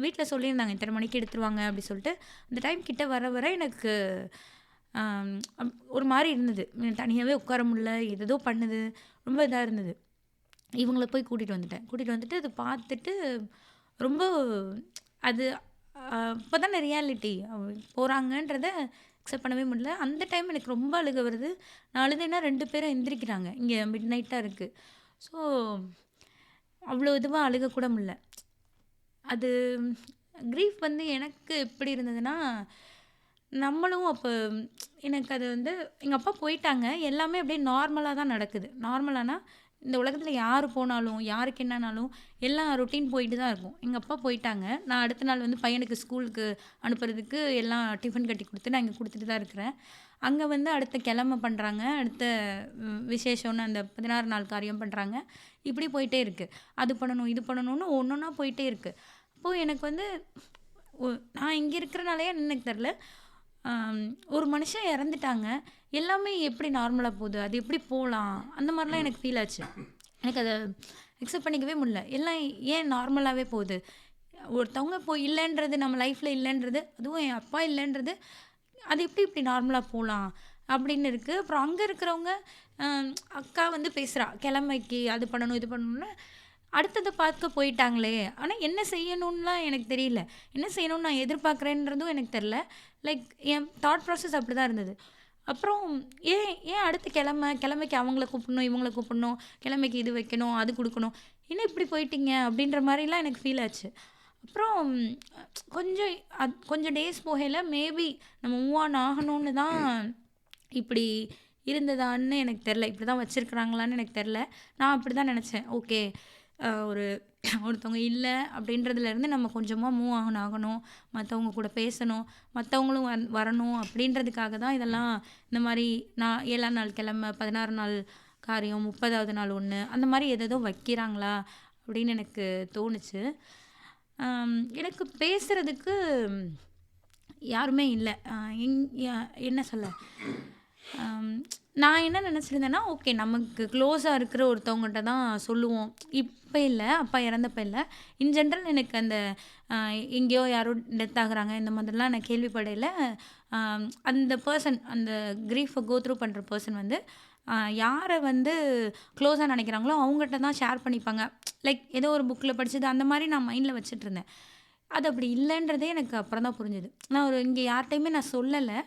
வீட்டில் சொல்லியிருந்தாங்க இத்தனை மணிக்கு எடுத்துருவாங்க அப்படி சொல்லிட்டு. அந்த டைம் கிட்ட வர வர எனக்கு ஒரு மாதிரி இருந்தது. தனியாகவே உட்கார முடியல, ஏதோ பண்ணுது, ரொம்ப இதாக இருந்தது. இவங்கள போய் கூட்டிகிட்டு வந்துட்டு அதை பார்த்துட்டு ரொம்ப அது இப்போ தானே ரியாலிட்டி போகிறாங்கன்றத அக்செப்ட் பண்ணவே முடியல. அந்த டைம் எனக்கு ரொம்ப அழுக வருது. நான் அழுதேன்னா 2 பேரும் எந்திரிக்கிறாங்க, இங்கே மிட் நைட்டாக இருக்குது. ஸோ அவ்வளோ இதுவாக அழுகக்கூட முடியல. அது க்ரீஃப் எனக்கு எப்படி இருந்ததுன்னா, நம்மளும் அப்போ எனக்கு அது எங்கள் அப்பா போயிட்டாங்க, எல்லாமே அப்படியே நார்மலாக தான் நடக்குது. நார்மலானா இந்த உலகத்தில் யார் போனாலும் யாருக்கு என்னன்னாலும் எல்லாம் ரொட்டீன் போயிட்டு தான் இருக்கும். எங்கள் அப்பா போயிட்டாங்க. நான் அடுத்த நாள் பையனுக்கு ஸ்கூலுக்கு அனுப்புறதுக்கு எல்லாம் டிஃபன் கட்டி கொடுத்து நான் இங்கே கொடுத்துட்டு தான் இருக்கிறேன். அங்கே அடுத்த கிழமை பண்ணுறாங்க, அடுத்த விசேஷம்னு அந்த 16 நாள் காரியம் பண்ணுறாங்க. இப்படி போயிட்டே இருக்குது. அது பண்ணணும் இது பண்ணணும்னு ஒன்றா போயிட்டே இருக்குது. அப்போது எனக்கு நான் இங்கே இருக்கிறனாலே எனக்கு தெரில, ஒரு மனுஷன் இறந்துட்டாங்க, எல்லாமே எப்படி நார்மலாக போகுது, அது எப்படி போகலாம், அந்த மாதிரிலாம் எனக்கு ஃபீல் ஆச்சு. எனக்கு அதை அக்செப்ட் பண்ணிக்கவே முடியல. எல்லாம் ஏன் நார்மலாகவே போகுது, ஒருத்தவங்க இப்போ இல்லைன்றது, நம்ம லைஃப்பில் இல்லைன்றது, அதுவும் என் அப்பா இல்லைன்றது, அது எப்படி இப்படி நார்மலாக போகலாம் அப்படின்னு இருக்குது. அப்புறம் அங்கே இருக்கிறவங்க அக்கா பேசுகிறா, கிழமைக்கு அது பண்ணணும் இது பண்ணணும்னு, அடுத்ததை பார்க்க போயிட்டாங்களே. ஆனால் என்ன செய்யணும்லாம் எனக்கு தெரியல, என்ன செய்யணும்னு நான் எதிர்பார்க்குறேன்றதும் எனக்கு தெரில. லைக் என் தாட் ப்ராசஸ் அப்படி தான் இருந்தது. அப்புறம் ஏன் ஏன் அடுத்த கிழமைக்கு அவங்கள கூப்பிடணும், இவங்கள கூப்பிடணும், கிழமைக்கு இது வைக்கணும், அது கொடுக்கணும், என்ன இப்படி போயிட்டீங்க அப்படின்ற மாதிரிலாம் எனக்கு ஃபீல் ஆச்சு. அப்புறம் கொஞ்சம் டேஸ் போகையில் மேபி நம்ம மூவ் ஆன் ஆகணும்னு தான் இப்படி இருந்ததான்னு எனக்கு தெரில, இப்படி தான் வச்சுருக்குறாங்களான்னு எனக்கு தெரில. நான் அப்படி தான் நினச்சேன். ஓகே, ஒருத்தவங்க இல்லை அப்படின்றதுலேருந்து நம்ம கொஞ்சமாக மூவ் ஆகணும், மற்றவங்க கூட பேசணும், மற்றவங்களும் வரணும் அப்படின்றதுக்காக தான் இதெல்லாம். இந்த மாதிரி 7ஆம் நாள் கிழமை, 16 நாள் காரியம், 30வது நாள் ஒன்று, அந்த மாதிரி எதோ வைக்கிறாங்களா அப்படின்னு எனக்கு தோணுச்சு. எனக்கு பேசுகிறதுக்கு யாருமே இல்லை. என்ன சொல்ல, நான் என்ன நினச்சிருந்தேன்னா, ஓகே நமக்கு க்ளோஸாக இருக்கிற ஒருத்தவங்ககிட்ட தான் சொல்லுவோம். இப்போ இல்லை, அப்பா இறந்தப்போ இல்லை, இன் ஜென்ரல் எனக்கு எங்கேயோ யாரோ டெத் ஆகுறாங்க இந்த மாதிரிலாம் நான் கேள்விப்படையில், அந்த பர்சன், அந்த க்ரீஃபை கோ த்ரூ பண்ணுற பர்சன் யாரை க்ளோஸாக நினைக்கிறாங்களோ அவங்ககிட்ட தான் ஷேர் பண்ணிப்பாங்க. லைக் ஏதோ ஒரு புக்கில் படித்தது அந்த மாதிரி நான் மைண்டில் வச்சுட்டு இருந்தேன். அது அப்படி இல்லைன்றதே எனக்கு அப்புறம் தான் புரிஞ்சுது. நான் இங்கே யார்கிட்டையுமே நான் சொல்லலை.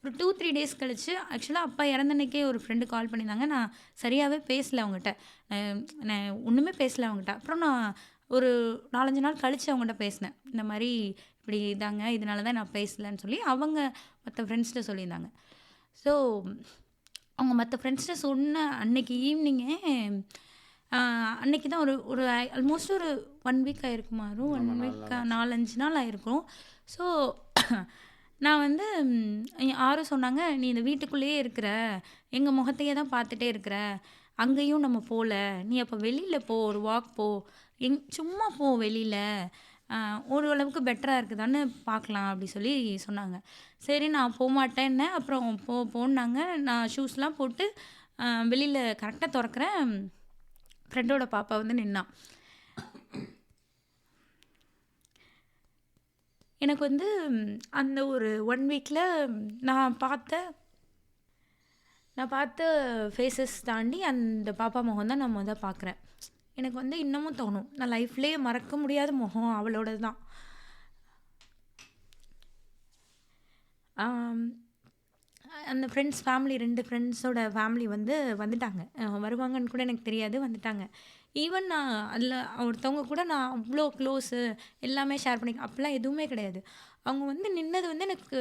ஒரு 2-3 டேஸ் கழிச்சு, ஆக்சுவலாக அப்பா இறந்தன்னைக்கே ஒரு ஃப்ரெண்டு கால் பண்ணியிருந்தாங்க. நான் சரியாகவே பேசலை அவங்ககிட்ட, நான் ஒன்றுமே பேசலை அவங்ககிட்ட. அப்புறம் நான் ஒரு 4-5 நாள் கழித்து அவங்ககிட்ட பேசினேன். இந்த மாதிரி இப்படி இதாங்க, இதனால தான் நான் பேசலைன்னு சொல்லி அவங்க மற்ற ஃப்ரெண்ட்ஸ்கிட்ட சொல்லியிருந்தாங்க. ஸோ அவங்க மற்ற ஃப்ரெண்ட்ஸ்கிட்ட சொன்ன அன்னைக்கு ஈவினிங்கே, அன்றைக்கி தான் ஒரு ஆல்மோஸ்ட் ஒரு 1 வீக் ஆகிருக்குமா, 1 வீக் 4-5 நாள் ஆகிருக்கும். ஸோ நான் யாரும் சொன்னாங்க, நீ இந்த வீட்டுக்குள்ளேயே இருக்கிற, எங்கள் முகத்தையே தான் பார்த்துட்டே இருக்கிற, அங்கேயும் நம்ம போகல, நீ அப்போ வெளியில் போ, ஒரு வாக் போ, சும்மா போ வெளியில், ஓரளவுக்கு பெட்டராக இருக்குதான்னு பார்க்கலாம் அப்படி சொல்லி சொன்னாங்க. சரி நான் போகமாட்டேன்னு, அப்புறம் போனாங்க. நான் ஷூஸ்லாம் போட்டு வெளியில் கரெக்டாக திறக்கிறேன், ஃப்ரெண்டோட பாப்பா நின்னான். எனக்கு அந்த ஒரு 1 வீக்கில் நான் பார்த்த ஃபேஸஸ் தாண்டி அந்த பாப்பா முகம் தான் நான் பார்க்குறேன். எனக்கு இன்னமும் தோணும், நான் லைஃப்லேயே மறக்க முடியாத முகம் அவளோடது தான். அந்த ஃப்ரெண்ட்ஸ் ஃபேமிலி, 2 ஃப்ரெண்ட்ஸோட ஃபேமிலி வந்துட்டாங்க. வருவாங்கன்னு கூட எனக்கு தெரியாது, வந்துட்டாங்க. ஈவன் நான் அதில் ஒருத்தவங்க கூட நான் அவ்வளோ க்ளோஸு, எல்லாமே ஷேர் பண்ணிக்க அப்படிலாம் எதுவுமே கிடையாது. அவங்க நின்னது எனக்கு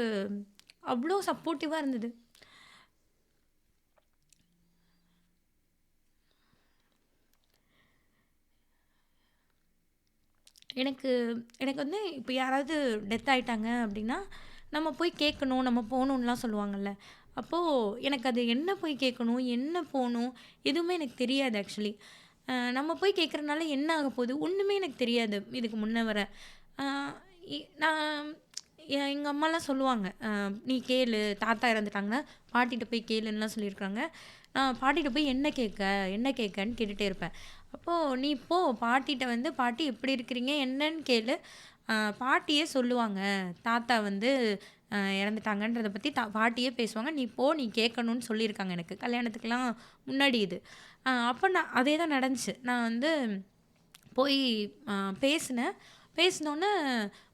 அவ்வளோ சப்போர்ட்டிவாக இருந்தது. எனக்கு இப்போ யாராவது டெத் ஆகிட்டாங்க அப்படின்னா நம்ம போய் கேட்கணும், நம்ம போகணுன்னுலாம் சொல்லுவாங்கள்ல. அப்போது எனக்கு அது என்ன போய் கேட்கணும், என்ன போகணும், எதுவுமே எனக்கு தெரியாது ஆக்சுவலி. நம்ம போய் கேட்குறனால என்ன ஆக போகுது, ஒன்றுமே எனக்கு தெரியாது இதுக்கு முன்னே வர. ஆ நான் எங்கள் அம்மாலாம் சொல்லுவாங்க, நீ கேளு, தாத்தா இறந்துட்டாங்கன்னா பாட்டிகிட்ட போய் கேளுன்னுலாம் சொல்லியிருக்காங்க. நான் பாட்டிகிட்ட போய் என்ன கேட்க என்ன கேட்கன்னு கேட்டுகிட்டே இருப்பேன். அப்போது நீ போ பாட்டிகிட்ட வந்து, பாட்டி எப்படி இருக்கிறீங்க என்னன்னு கேளு, பாட்டியே சொல்லுவாங்க, தாத்தா வந்து இறந்துட்டாங்கன்றத பற்றி பாட்டியே பேசுவாங்க, நீ போ நீ கேட்கணும்னு சொல்லியிருக்காங்க எனக்கு கல்யாணத்துக்குலாம் முன்னாடி இது. அப்போ நான் அதே தான் நடந்துச்சு. நான் வந்து போய் அ பேசினேன். பேசினோன்னே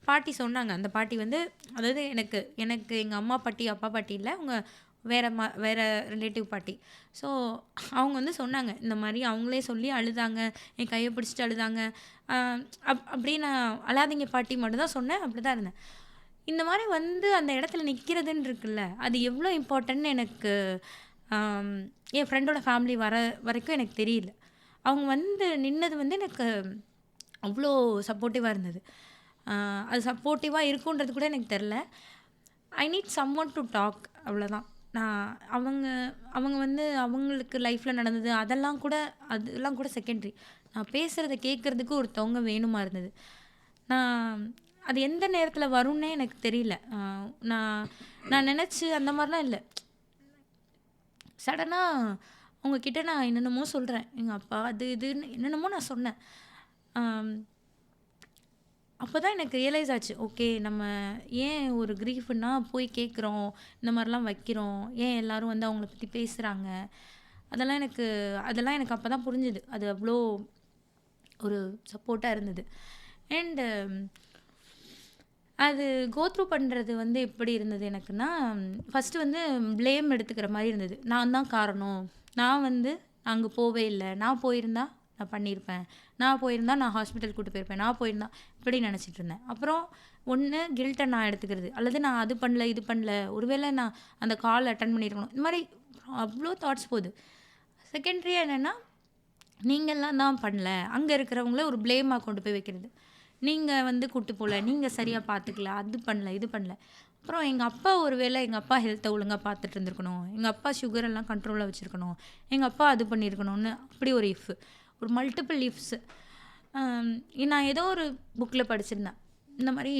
பாட்டி சொன்னாங்க. அந்த பாட்டி வந்து அதாவது எனக்கு எனக்கு எங்க அம்மா பாட்டி, அப்பா பாட்டி இல்ல. அவங்க வேற ரிலேட்டிவ் பாட்டி. ஸோ அவங்க வந்து சொன்னாங்க. இந்த மாரி அவங்களே சொல்லி அழுதாங்க. என் கைய பிடிச்சிட்டு அழுதாங்க. அ அப்படியே நான் அழாதீங்க பாட்டி மட்டும் தான் சொன்னேன். அப்படி தான் இருந்தேன். இந்த மாரி வந்து அந்த இடத்துல நிக்கிறதுன்னு இருக்குல்ல, அது எவ்வளோ இம்பார்ட்டன்ட்னு எனக்கு அம் என் ஃப்ரெண்டோட ஃபேமிலி வரைக்கும் எனக்கு தெரியல. அவங்க வந்து நின்னது வந்து எனக்கு அவ்வளோ சப்போர்ட்டிவா இருந்தது. அது சப்போர்ட்டிவா இருக்குன்றது கூட எனக்கு தெரில. I need someone to talk அவ்வளோதான். நான் அவங்க அவங்க வந்து அவங்களுக்கு லைஃப்ல நடந்தது அதெல்லாம் கூட செகண்டரி. நான் பேசுறத கேட்கறதுக்கு ஒருத்தவங்க வேணுமா இருந்தது. நான் அது எந்த நேரத்தில வரும்னே எனக்கு தெரியல. நான் நான் நெனச்சு அந்த மாரிலாம் இல்ல. சடனா அவங்க கிட்ட நான் என்னென்னமோ சொல்றேன். எங்க அப்பா அது இதுன்னு என்னென்னமோ நான் சொன்னேன். அம் அப்பதான் எனக்கு ரியலைஸ் ஆச்சு. ஓகே நம்ம ஏன் ஒரு கிரீஃப்னா போய் கேட்குறோம். இந்த மாரிலாம் வைக்கிறோம். ஏன் எல்லாரும் வந்து அவங்கள பத்தி பேசுறாங்க. அதெல்லாம் எனக்கு அப்ப தான் புரிஞ்சுது. அது அவ்ளோ ஒரு சப்போர்ட்டா இருந்தது. அண்ட் அது கோ த்ரூ பண்றது வந்து எப்படி இருந்தது எனக்குன்னா, ஃபர்ஸ்ட்டு வந்து ப்ளேம் எடுத்துக்கிற மாரி இருந்தது. நான் தான் காரணம். நான் வந்து அங்க போவே இல்ல. நான் போயிருந்தா நான் பண்ணியிருப்பேன். நான் போயிருந்தா நான் ஹாஸ்பிட்டல் கூட்டு போயிருப்பேன். நான் போயிருந்தா இப்படி நெனச்சிட்டு இருந்தேன். அப்புறம் ஒண்ணு கில்ட்ட நான் எடுத்துக்கிறது. அல்லது நான் அது பண்ணல, இது பண்ணல. ஒருவேளை நான் அந்த கால் அட்டெண்ட் பண்ணியிருக்கணும். இந்த மாரி அவ்ளோ தாட்ஸ் போது. செகண்டரியா என்னன்னா, நீங்கலாம் தான் பண்ணல. அங்க இருக்கிறவங்கள ஒரு ப்ளேமா கொண்டு போய் வைக்கிறது. நீங்க வந்து கூட்டு போல, நீங்க சரியா பார்த்துக்கல, அது பண்ணல, இது பண்ணல. அப்புறம் எங்க அப்பா ஹெல்த்த ஒழுங்கா பார்த்துட்டு இருந்திருக்கணும். எங்க அப்பா சுகர் எல்லாம் கண்ட்ரோல்ல வச்சிருக்கணும். எங்க அப்பா அது பண்ணியிருக்கணும்னு அப்படி ஒரு இஃப். ஒரு மல்டிபிள் இஃப்ஸ். அம் நான் ஏதோ ஒரு புக்ல படிச்சிருந்தேன். இந்த மாரி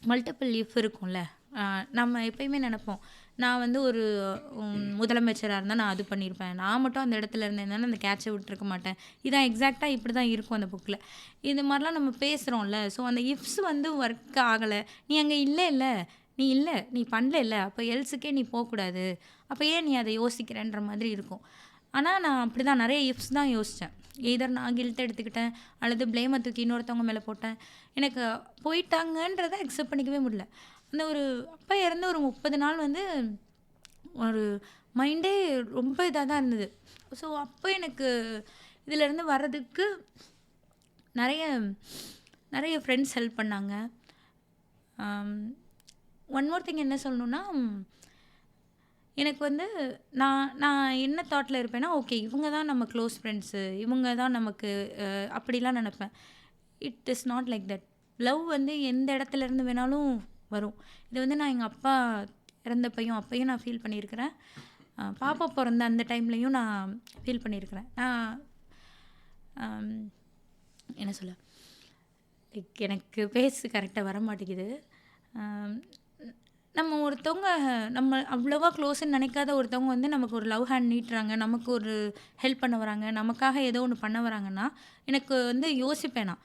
மல்டிபிள் இஃப் இருக்கும்ல. நம்ம எப்பயுமே நெனைப்போம். நான் வந்து ஒரு முதலமைச்சரா இருந்தா நான் அது பண்ணியிருப்பேன். நான் மட்டும் அந்த இடத்துல இருந்தேன்னா அந்த கேட்ச விட்டுருக்க மாட்டேன். இதான் எக்ஸாக்ட்டா இப்படி தான் இருக்கும் அந்த புக்ல. இது மாரிலாம் நம்ம பேசுறோம்ல. ஸோ அந்த இஃப்ஸ் வந்து ஒர்க் ஆகல. நீ அங்க இல்ல. நீ இல்ல. நீ பண்ணலல்ல. அப்ப எல்ஸுக்கே நீ போக்கூடாது. அப்ப ஏன் நீ அத யோசிக்கிறன்ற மாதிரி இருக்கும். ஆனா நான் அப்படிதான் நெறைய இஃப்ஸ் தான் யோசிச்சேன். எய்தர் நான் கில்ட் எடுத்துக்கிட்டேன். அல்லது ப்ளேம தூக்கி இன்னொருத்தவங்க மேல போட்டேன். எனக்கு போயிட்டாங்கன்றத அக்செப்ட் பண்ணிக்கவே முடியல. அந்த ஒரு அப்பா இறந்து ஒரு 30 நாள் வந்து ஒரு மைண்டே ரொம்ப இதா தான் இருந்தது. ஸோ அப்போ எனக்கு இதிலேருந்து வர்றதுக்கு நெறைய நெறைய ஃப்ரெண்ட்ஸ் ஹெல்ப் பண்ணாங்க. ஒன் மோர் திங் என்ன சொல்லணும்னா, எனக்கு வந்து நான் நான் என்ன தாட்ல இருப்பேன்னா, ஓகே இவங்க தான் நம்ம க்ளோஸ் ஃப்ரெண்ட்ஸு. இவங்க தான் நமக்கு அப்படிலாம் நெனைப்பேன். It is not like that. Love வந்து எந்த இடத்துலேருந்து வேணாலும் வரும். இது வந்து நான் எங்க அப்பா இறந்தப்பயும், அப்பயும் நான் ஃபீல் பண்ணியிருக்கிறேன். பாப்பா பொறந்த அந்த டைம்லயும் நான் ஃபீல் பண்ணியிருக்கிறேன். நான் அம் என்ன சொல்ல? லைக் எனக்கு பேச கரெக்ட்டா வரமாட்டேங்குது. அம் நம்ம ஒருத்தவங்க நம்ம அவ்வளவா க்ளோஸ்ன்னு நினைக்காத ஒருத்தவங்க வந்து நமக்கு ஒரு லவ் ஹேண்ட் நீட்டுறாங்க. நமக்கு ஒரு ஹெல்ப் பண்ண வராங்க. நமக்காக ஏதோ ஒண்ணு பண்ண வராங்கன்னா, எனக்கு வந்து யோசிப்பேன் நான்.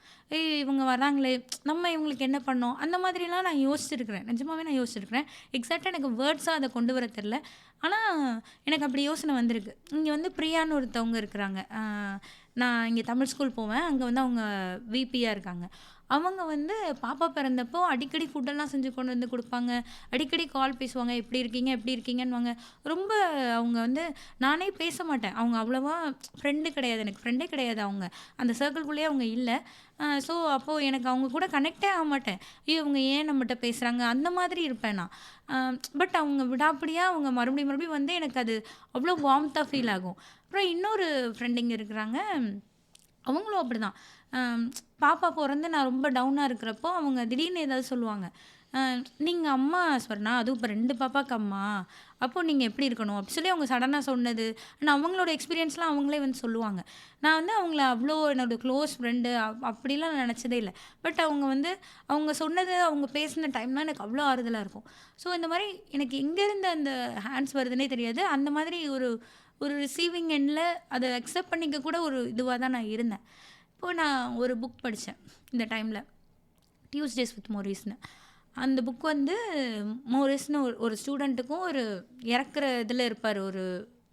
இவங்க வராங்களே! நம்ம இவங்களுக்கு என்ன பண்ணோம்? அந்த மாதிரிலாம் நான் யோசிச்சிருக்கிறேன். நிஜமாவே நான் யோசிச்சிருக்கிறேன். எக்ஸாக்ட்டா எனக்கு வேர்ட்ஸா அத கொண்டு வர தெரியல. ஆனா, எனக்கு அப்படி யோசனை வந்திருக்கு. இங்க வந்து பிரியான்னு ஒருத்தவங்க இருக்கிறாங்க. நான் இங்க தமிழ் ஸ்கூல் போவேன். அங்க வந்து அவங்க விபியா இருக்காங்க. அவங்க வந்து பாப்பா பிறந்தப்போ அடிக்கடி ஃபுட்டெல்லாம் செஞ்சு கொண்டு வந்து குடுப்பாங்க. அடிக்கடி கால் பேசுவாங்க. "எப்படி இருக்கீங்க? எப்படி இருக்கீங்கன்னுவாங்க." ரொம்ப அவங்க வந்து நானே பேச மாட்டேன். அவங்க அவ்வளவா ஃப்ரெண்டு கிடையாது. எனக்கு ஃப்ரெண்டே கிடையாது அவங்க. அந்த சர்க்கிள்குள்ளேயே அவங்க இல்ல. ஸோ அப்போ எனக்கு அவங்க கூட கனெக்ட்டே ஆக மாட்டேன். ஐயோ! இவங்க ஏன் நம்மட்ட பேசுறாங்க? அந்த மாதிரி இருப்பேன் நான். பட் அவங்க விடாப்பிடியா அவங்க மறுபடியும் வந்து எனக்கு அது அவ்வளோ வார்ம்த்தா ஃபீல் ஆகும். அப்புறம் இன்னொரு ஃப்ரெண்ட் இங்க இருக்கிறாங்க. அவங்களும் அப்படிதான். பாப்பா பொறந்து நான் ரொம்ப டவுனா இருக்கிறப்போ, அவங்க திடீர்னு ஏதாவது சொல்லுவாங்க. நீங்கள் அம்மா ஸ்வர்ணா, அதுவும் இப்போ 2 பாப்பாக்கு அம்மா. அப்போ நீங்கள் எப்படி இருக்கணும் அப்படி சொல்லி அவங்க சடனாக சொன்னது. ஆனால் அவங்களோட எக்ஸ்பீரியன்ஸ்லாம் அவங்களே வந்து சொல்லுவாங்க. நான் வந்து அவங்கள அவ்வளோ என்னோட க்ளோஸ் ஃப்ரெண்டு அப்படிலாம் நினச்சதே இல்லை. பட் அவங்க வந்து அவங்க சொன்னது, அவங்க பேசின டைம்லாம் எனக்கு அவ்வளோ ஆறுதலாக இருக்கும். ஸோ இந்த மாதிரி எனக்கு எங்கேருந்து அந்த ஹேண்ட்ஸ் வருதுன்னே தெரியாது. அந்த மாதிரி ஒரு ஒரு ரிசீவிங் எண்டில் அதை அக்செப்ட் பண்ணிக்க கூட ஒரு இதுவாக தான் நான் இருந்தேன். இப்போது நான் ஒரு புக் படித்தேன் இந்த டைமில், டியூஸ்டேஸ் வித் மோரிஸ்னு. அந்த புக் வந்து மோரிஸ்னு ஒரு ஸ்டூடெண்ட்டுக்கும் ஒரு இறக்குற இதில் இருப்பார் ஒரு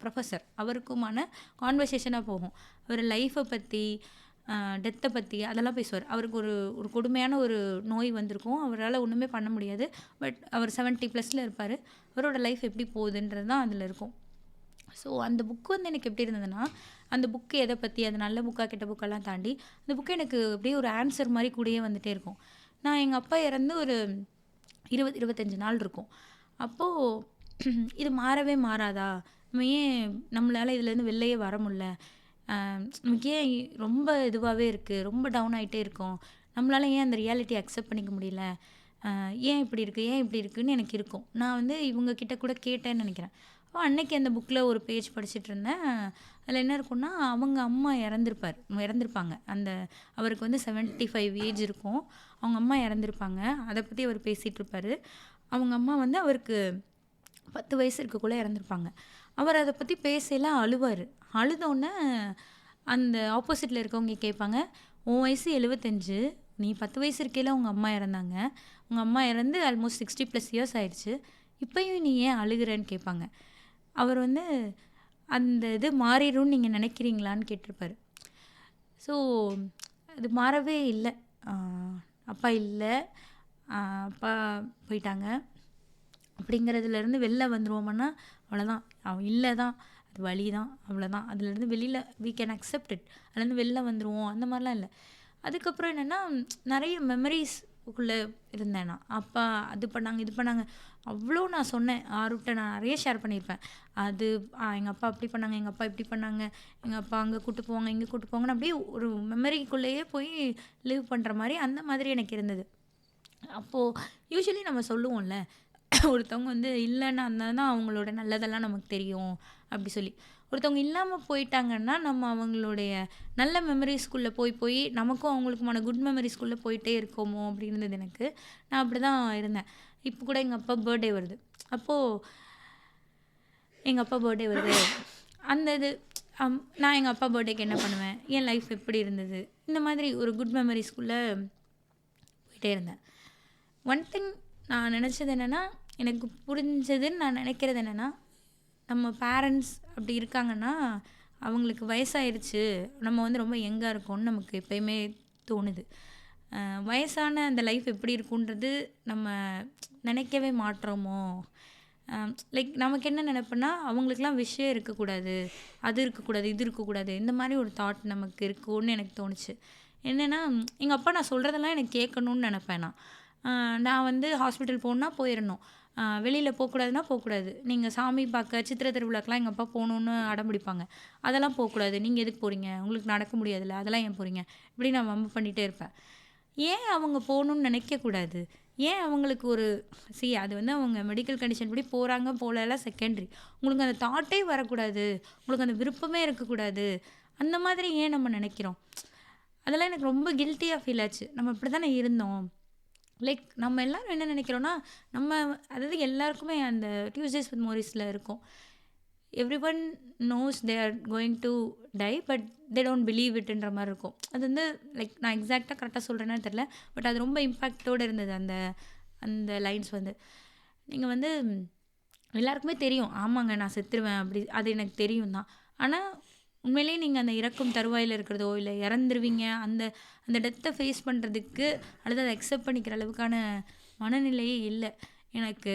ப்ரொஃபஸர், அவருக்குமான கான்வர்சேஷனாக போகும். அவர் லைஃப்பை பற்றி, டெத்தை பற்றி அதெல்லாம் பேசுவார். அவருக்கு ஒரு ஒரு கொடுமையான ஒரு நோய் வந்திருக்கும். அவரால் ஒன்றுமே பண்ண முடியாது. பட் அவர் 70+ இருப்பார். அவரோட லைஃப் எப்படி போகுதுன்றது தான் அதில் இருக்கும். ஸோ அந்த புக்கு வந்து எனக்கு எப்படி இருந்ததுன்னா, அந்த புக்கு எதை பற்றி, அது நல்ல புக்கா கெட்ட புக்கெல்லாம் தாண்டி அந்த புக்கு எனக்கு அப்படியே ஒரு ஆன்சர் மாதிரி கூடயே வந்துகிட்டே இருக்கும். நான் எங்கள் அப்பா இறந்து ஒரு 20-25 நாள் இருக்கும். அப்போது இது மாறவே மாறாதா, நம்ம ஏன் நம்மளால் இதுலேருந்து வெளிலையே வர முடியல, நமக்கு ஏன் ரொம்ப இதுவாகவே இருக்குது, ரொம்ப டவுன் ஆகிட்டே இருக்கோம், நம்மளால் ஏன் அந்த ரியாலிட்டி அக்செப்ட் பண்ணிக்க முடியல, ஏன் இப்படி இருக்குது, ஏன் இப்படி இருக்குதுன்னு எனக்கு இருக்கும். நான் வந்து இவங்கக்கிட்ட கூட கேட்டேன்னு நினைக்கிறேன். அப்போ அன்னைக்கு அந்த புக்கில் ஒரு பேஜ் படிச்சுட்டு இருந்தேன். அதில் என்ன இருக்குன்னா, அவங்க அம்மா இறந்துருப்பாங்க. அந்த அவருக்கு வந்து 75 ஏஜ் இருக்கும். அவங்க அம்மா இறந்துருப்பாங்க. அதை பற்றி அவர் பேசிகிட்டு இருப்பார். அவங்க அம்மா வந்து அவருக்கு 10 வயசு இருக்கக்குள்ளே இறந்துருப்பாங்க. அவர் அதை பற்றி பேசலாம் அழுவார். அழுதோடனே அந்த ஆப்போசிட்டில் இருக்கவங்க கேட்பாங்க, உன் வயசு 75, நீ 10 வயசு இருக்கையில் உங்கள் அம்மா இறந்தாங்க, உங்கள் அம்மா இறந்து ஆல்மோஸ்ட் 60+ இயர்ஸ் ஆயிடுச்சு, இப்போயும் நீ ஏன் அழுகிறேன்னு கேட்பாங்க. அவர் வந்து அந்த இது மாறிடும்னு நீங்கள் நினைக்கிறீங்களான்னு கேட்டிருப்பார். ஸோ அது மாறவே இல்லை. அப்பா இல்லை, அப்பா போயிட்டாங்க அப்படிங்கிறதுலேருந்து வெளில வந்துருவோம்னா அவ்வளோதான். அவன் இல்லை தான், அது வலி தான், அவ்வளோதான். அதுலேருந்து வெளியில் வி கேன் அக்செப்ட் இட், அதுலேருந்து வெளில வந்துடுவோம் அந்த மாதிரிலாம் இல்லை. அதுக்கப்புறம் என்னென்னா, நிறைய மெமரிஸ்க்குள்ளே இருந்தேன் நான். அப்பா அது பண்ணாங்க, இது பண்ணாங்க, அவ்வளோ நான் சொன்னேன். ஆருட்ட நான் நிறைய ஷேர் பண்ணியிருப்பேன். அது எங்கள் அப்பா அப்படி பண்ணாங்க, எங்கள் அப்பா இப்படி பண்ணாங்க, எங்கள் அப்பா அங்கே கூட்டு போவாங்க, இங்கே கூட்டு போவாங்கன்னு அப்படியே ஒரு மெமரிக்குள்ளேயே போய் லிவ் பண்ணுற மாதிரி அந்த மாதிரி எனக்கு இருந்தது. அப்போது யூஸ்வலி நம்ம சொல்லுவோம்ல, ஒருத்தவங்க வந்து இல்லைன்னா தான் அவங்களோட நல்லதெல்லாம் நமக்கு தெரியும் அப்படி சொல்லி. ஒருத்தவங்க இல்லாமல் போயிட்டாங்கன்னா நம்ம அவங்களுடைய நல்ல மெமரிஸ்குள்ளே போய் நமக்கும் அவங்களுக்குமான குட் மெமரிஸ்குள்ளே போயிட்டே இருக்கோமோ அப்படி இருந்தது எனக்கு. நான் அப்படி தான் இருந்தேன். இப்போ கூட எங்கள் அப்பா பர்த்டே வருது. அப்போது எங்கள் அப்பா பர்த்டே வருது, அந்த இது நான் எங்கள் அப்பா பர்த்டேக்கு என்ன பண்ணுவேன், என் லைஃப் எப்படி இருந்தது, இந்த மாதிரி ஒரு குட் மெமரிஸ்குள்ளே போயிட்டே இருந்தேன். ஒன் திங் நான் நினச்சது என்னென்னா, எனக்கு புரிஞ்சதுன்னு நான் நினைக்கிறது என்னென்னா, நம்ம பேரண்ட்ஸ் அப்படி இருக்காங்கன்னா அவங்களுக்கு வயசாயிருச்சு, நம்ம வந்து ரொம்ப யங்காக இருக்கோம்னு நமக்கு எப்போயுமே தோணுது. வயசான அந்த லைஃப் எப்படி இருக்குன்றது நம்ம நினைக்கவே மாட்டோமோ. லைக் நமக்கு என்ன நினைப்புன்னா, அவங்களுக்குலாம் விஷயம் இருக்கக்கூடாது, அது இருக்கக்கூடாது, இது இருக்கக்கூடாது, இந்த மாதிரி ஒரு தாட் நமக்கு இருக்குன்னு எனக்கு தோணுச்சு. என்னென்னா, எங்கள் அப்பா நான் சொல்கிறதெல்லாம் எனக்கு கேட்கணுன்னு நினப்பேன். நான் வந்து ஹாஸ்பிட்டல் போகணுன்னா போயிடணும், வெளியில் போகக்கூடாதுன்னா போகக்கூடாது. நீங்கள் சாமி பார்க்க சித்திரை திருவிழாக்கெலாம் எங்கள் அப்பா போகணுன்னு அடம்பிடிப்பாங்க, அதெல்லாம் போகக்கூடாது. நீங்கள் எதுக்கு போகிறீங்க, உங்களுக்கு நடக்க முடியாதுல்ல, அதெல்லாம் ஏன் போகிறீங்க, இப்படி நான் வம்பு பண்ணிகிட்டே இருப்பேன். ஏன் அவங்க போகணுன்னு நினைக்கக்கூடாது, ஏன் அவங்களுக்கு ஒரு அது வந்து அவங்க மெடிக்கல் கண்டிஷன் படி போகிறாங்க போகலாம் செகண்டரி. உங்களுக்கு அந்த தாட்டே வரக்கூடாது, உங்களுக்கு அந்த விருப்பமே இருக்கக்கூடாது, அந்த மாதிரி ஏன் நம்ம நினைக்கிறோம். அதெல்லாம் எனக்கு ரொம்ப கில்ட்டியாக ஃபீல் ஆச்சு. நம்ம இப்படி தானே இருந்தோம். லைக் நம்ம எல்லோரும் என்ன நினைக்கிறோன்னா, நம்ம அதாவது எல்லாருக்குமே அந்த டியூஸ்டேஸ் வித் மோரிஸில் இருக்கும், every one knows they are going to die but they don't believe இட்ன்ற மாதிரி இருக்கும். அது வந்து லைக் நான் எக்ஸாக்டாக கரெக்டாக சொல்கிறேன்னு தெரில, பட் அது ரொம்ப இம்பேக்டோடு இருந்தது. அந்த அந்த லைன்ஸ் வந்து நீங்கள் வந்து எல்லாருக்குமே தெரியும், ஆமாங்க நான் செத்துருவேன் அப்படி, அது எனக்கு தெரியும் தான். ஆனால் உண்மையிலேயே நீங்கள் அந்த இறக்கும் தருவாயில் இருக்கிறதோ இல்லை இறந்துருவீங்க, அந்த அந்த டெத்தை ஃபேஸ் பண்ணுறதுக்கு அல்லது அதை அக்செப்ட் பண்ணிக்கிற அளவுக்கான மனநிலையே இல்லை எனக்கு.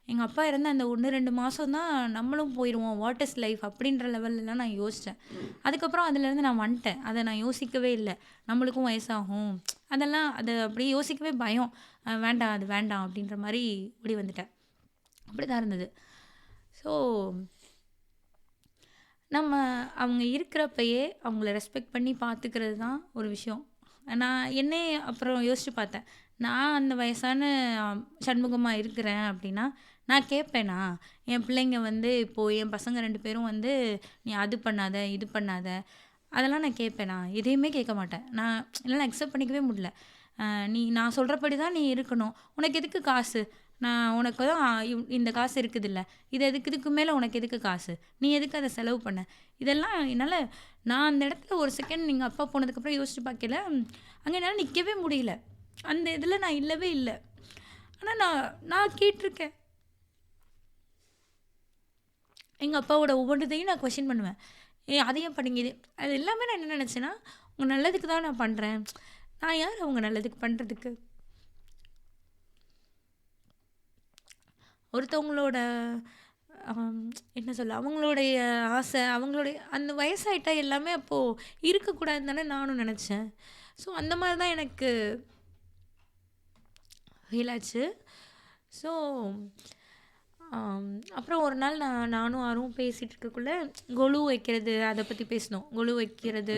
எங்கள் அப்பா இறந்து அந்த 1-2 மாதம் தான் நம்மளும் போயிடுவோம், வாட் இஸ் லைஃப் அப்படின்ற லெவல்லலாம் நான் யோசித்தேன். அதுக்கப்புறம் அதுலேருந்து நான் வந்துட்டேன். அதை நான் யோசிக்கவே இல்லை. நம்மளுக்கும் வயசாகும் அதெல்லாம், அதை அப்படியே யோசிக்கவே பயம், வேண்டாம் அது வேண்டாம் அப்படின்ற மாதிரி ஓடி வந்துட்டேன். அப்படி தான் இருந்தது. ஸோ நம்ம அவங்க இருக்கிறப்பயே அவங்கள ரெஸ்பெக்ட் பண்ணி பார்த்துக்கிறது தான் ஒரு விஷயம். நான் என்னையே அப்புறம் யோசித்து பார்த்தேன், நான் அந்த வயசான சண்முகமா இருக்கிறேன் அப்படின்னா, நான் கேட்பேனா? என் பிள்ளைங்க வந்து இப்போ என் பசங்க 2 பேரும் வந்து, "நீ அது பண்ணாத, இது பண்ணாத." அதெல்லாம் நான் கேட்பேனா? எதையுமே கேட்க மாட்டேன். நான் என்னால அக்செப்ட் பண்ணிக்கவே முடியல. "நீ நான் சொல்றபடி தான் நீ இருக்கணும். உனக்கு எதுக்கு காசு? நான் உனக்கு தான் இந்த காசு இருக்குதுல்ல. இது எதுக்கு இதுக்கு மேல உனக்கு எதுக்கு காசு? நீ எதுக்கு அத செலவு பண்ண?" இதெல்லாம் என்னால நான் அந்த இடத்துல ஒரு செகண்ட் எங்க அப்பா போனதுக்கப்புறம் யோசிச்சு பார்க்கையில, அங்க என்னால நிக்கவே முடியல. அந்த இதில நான் இல்லவே இல்ல. ஆனா நான் நான் கேட்டுருக்கேன். எங்க அப்பாவோட ஒவ்வொன்றத்தையும் நான் கொஸ்டின் பண்ணுவேன். "அது ஏன் பண்ணீங்க? இது" அது எல்லாமே நான் என்ன நெனச்சேன்னா, உங்க நல்லதுக்கு தான் நான் பண்றேன். நான் யாரு அவங்க நல்லதுக்கு பண்றதுக்கு? ஒருத்தவங்களோட அம் என்ன சொல்ல? அவங்களுடைய ஆசை, அவங்களுடைய அந்த வயசாயிட்டா எல்லாமே அப்போ இருக்கக்கூடாதுன்னு தானே நானும் நெனச்சேன். ஸோ அந்த மாரி தான் எனக்கு ஃபீல் ஆச்சு. ஸோ அப்புறம் ஒரு நாள் நானும் அருவும் பேசிட்டு இருக்கக்குள்ள, கொலு வைக்கிறது அத பத்தி பேசினோம். கொலு வைக்கிறது,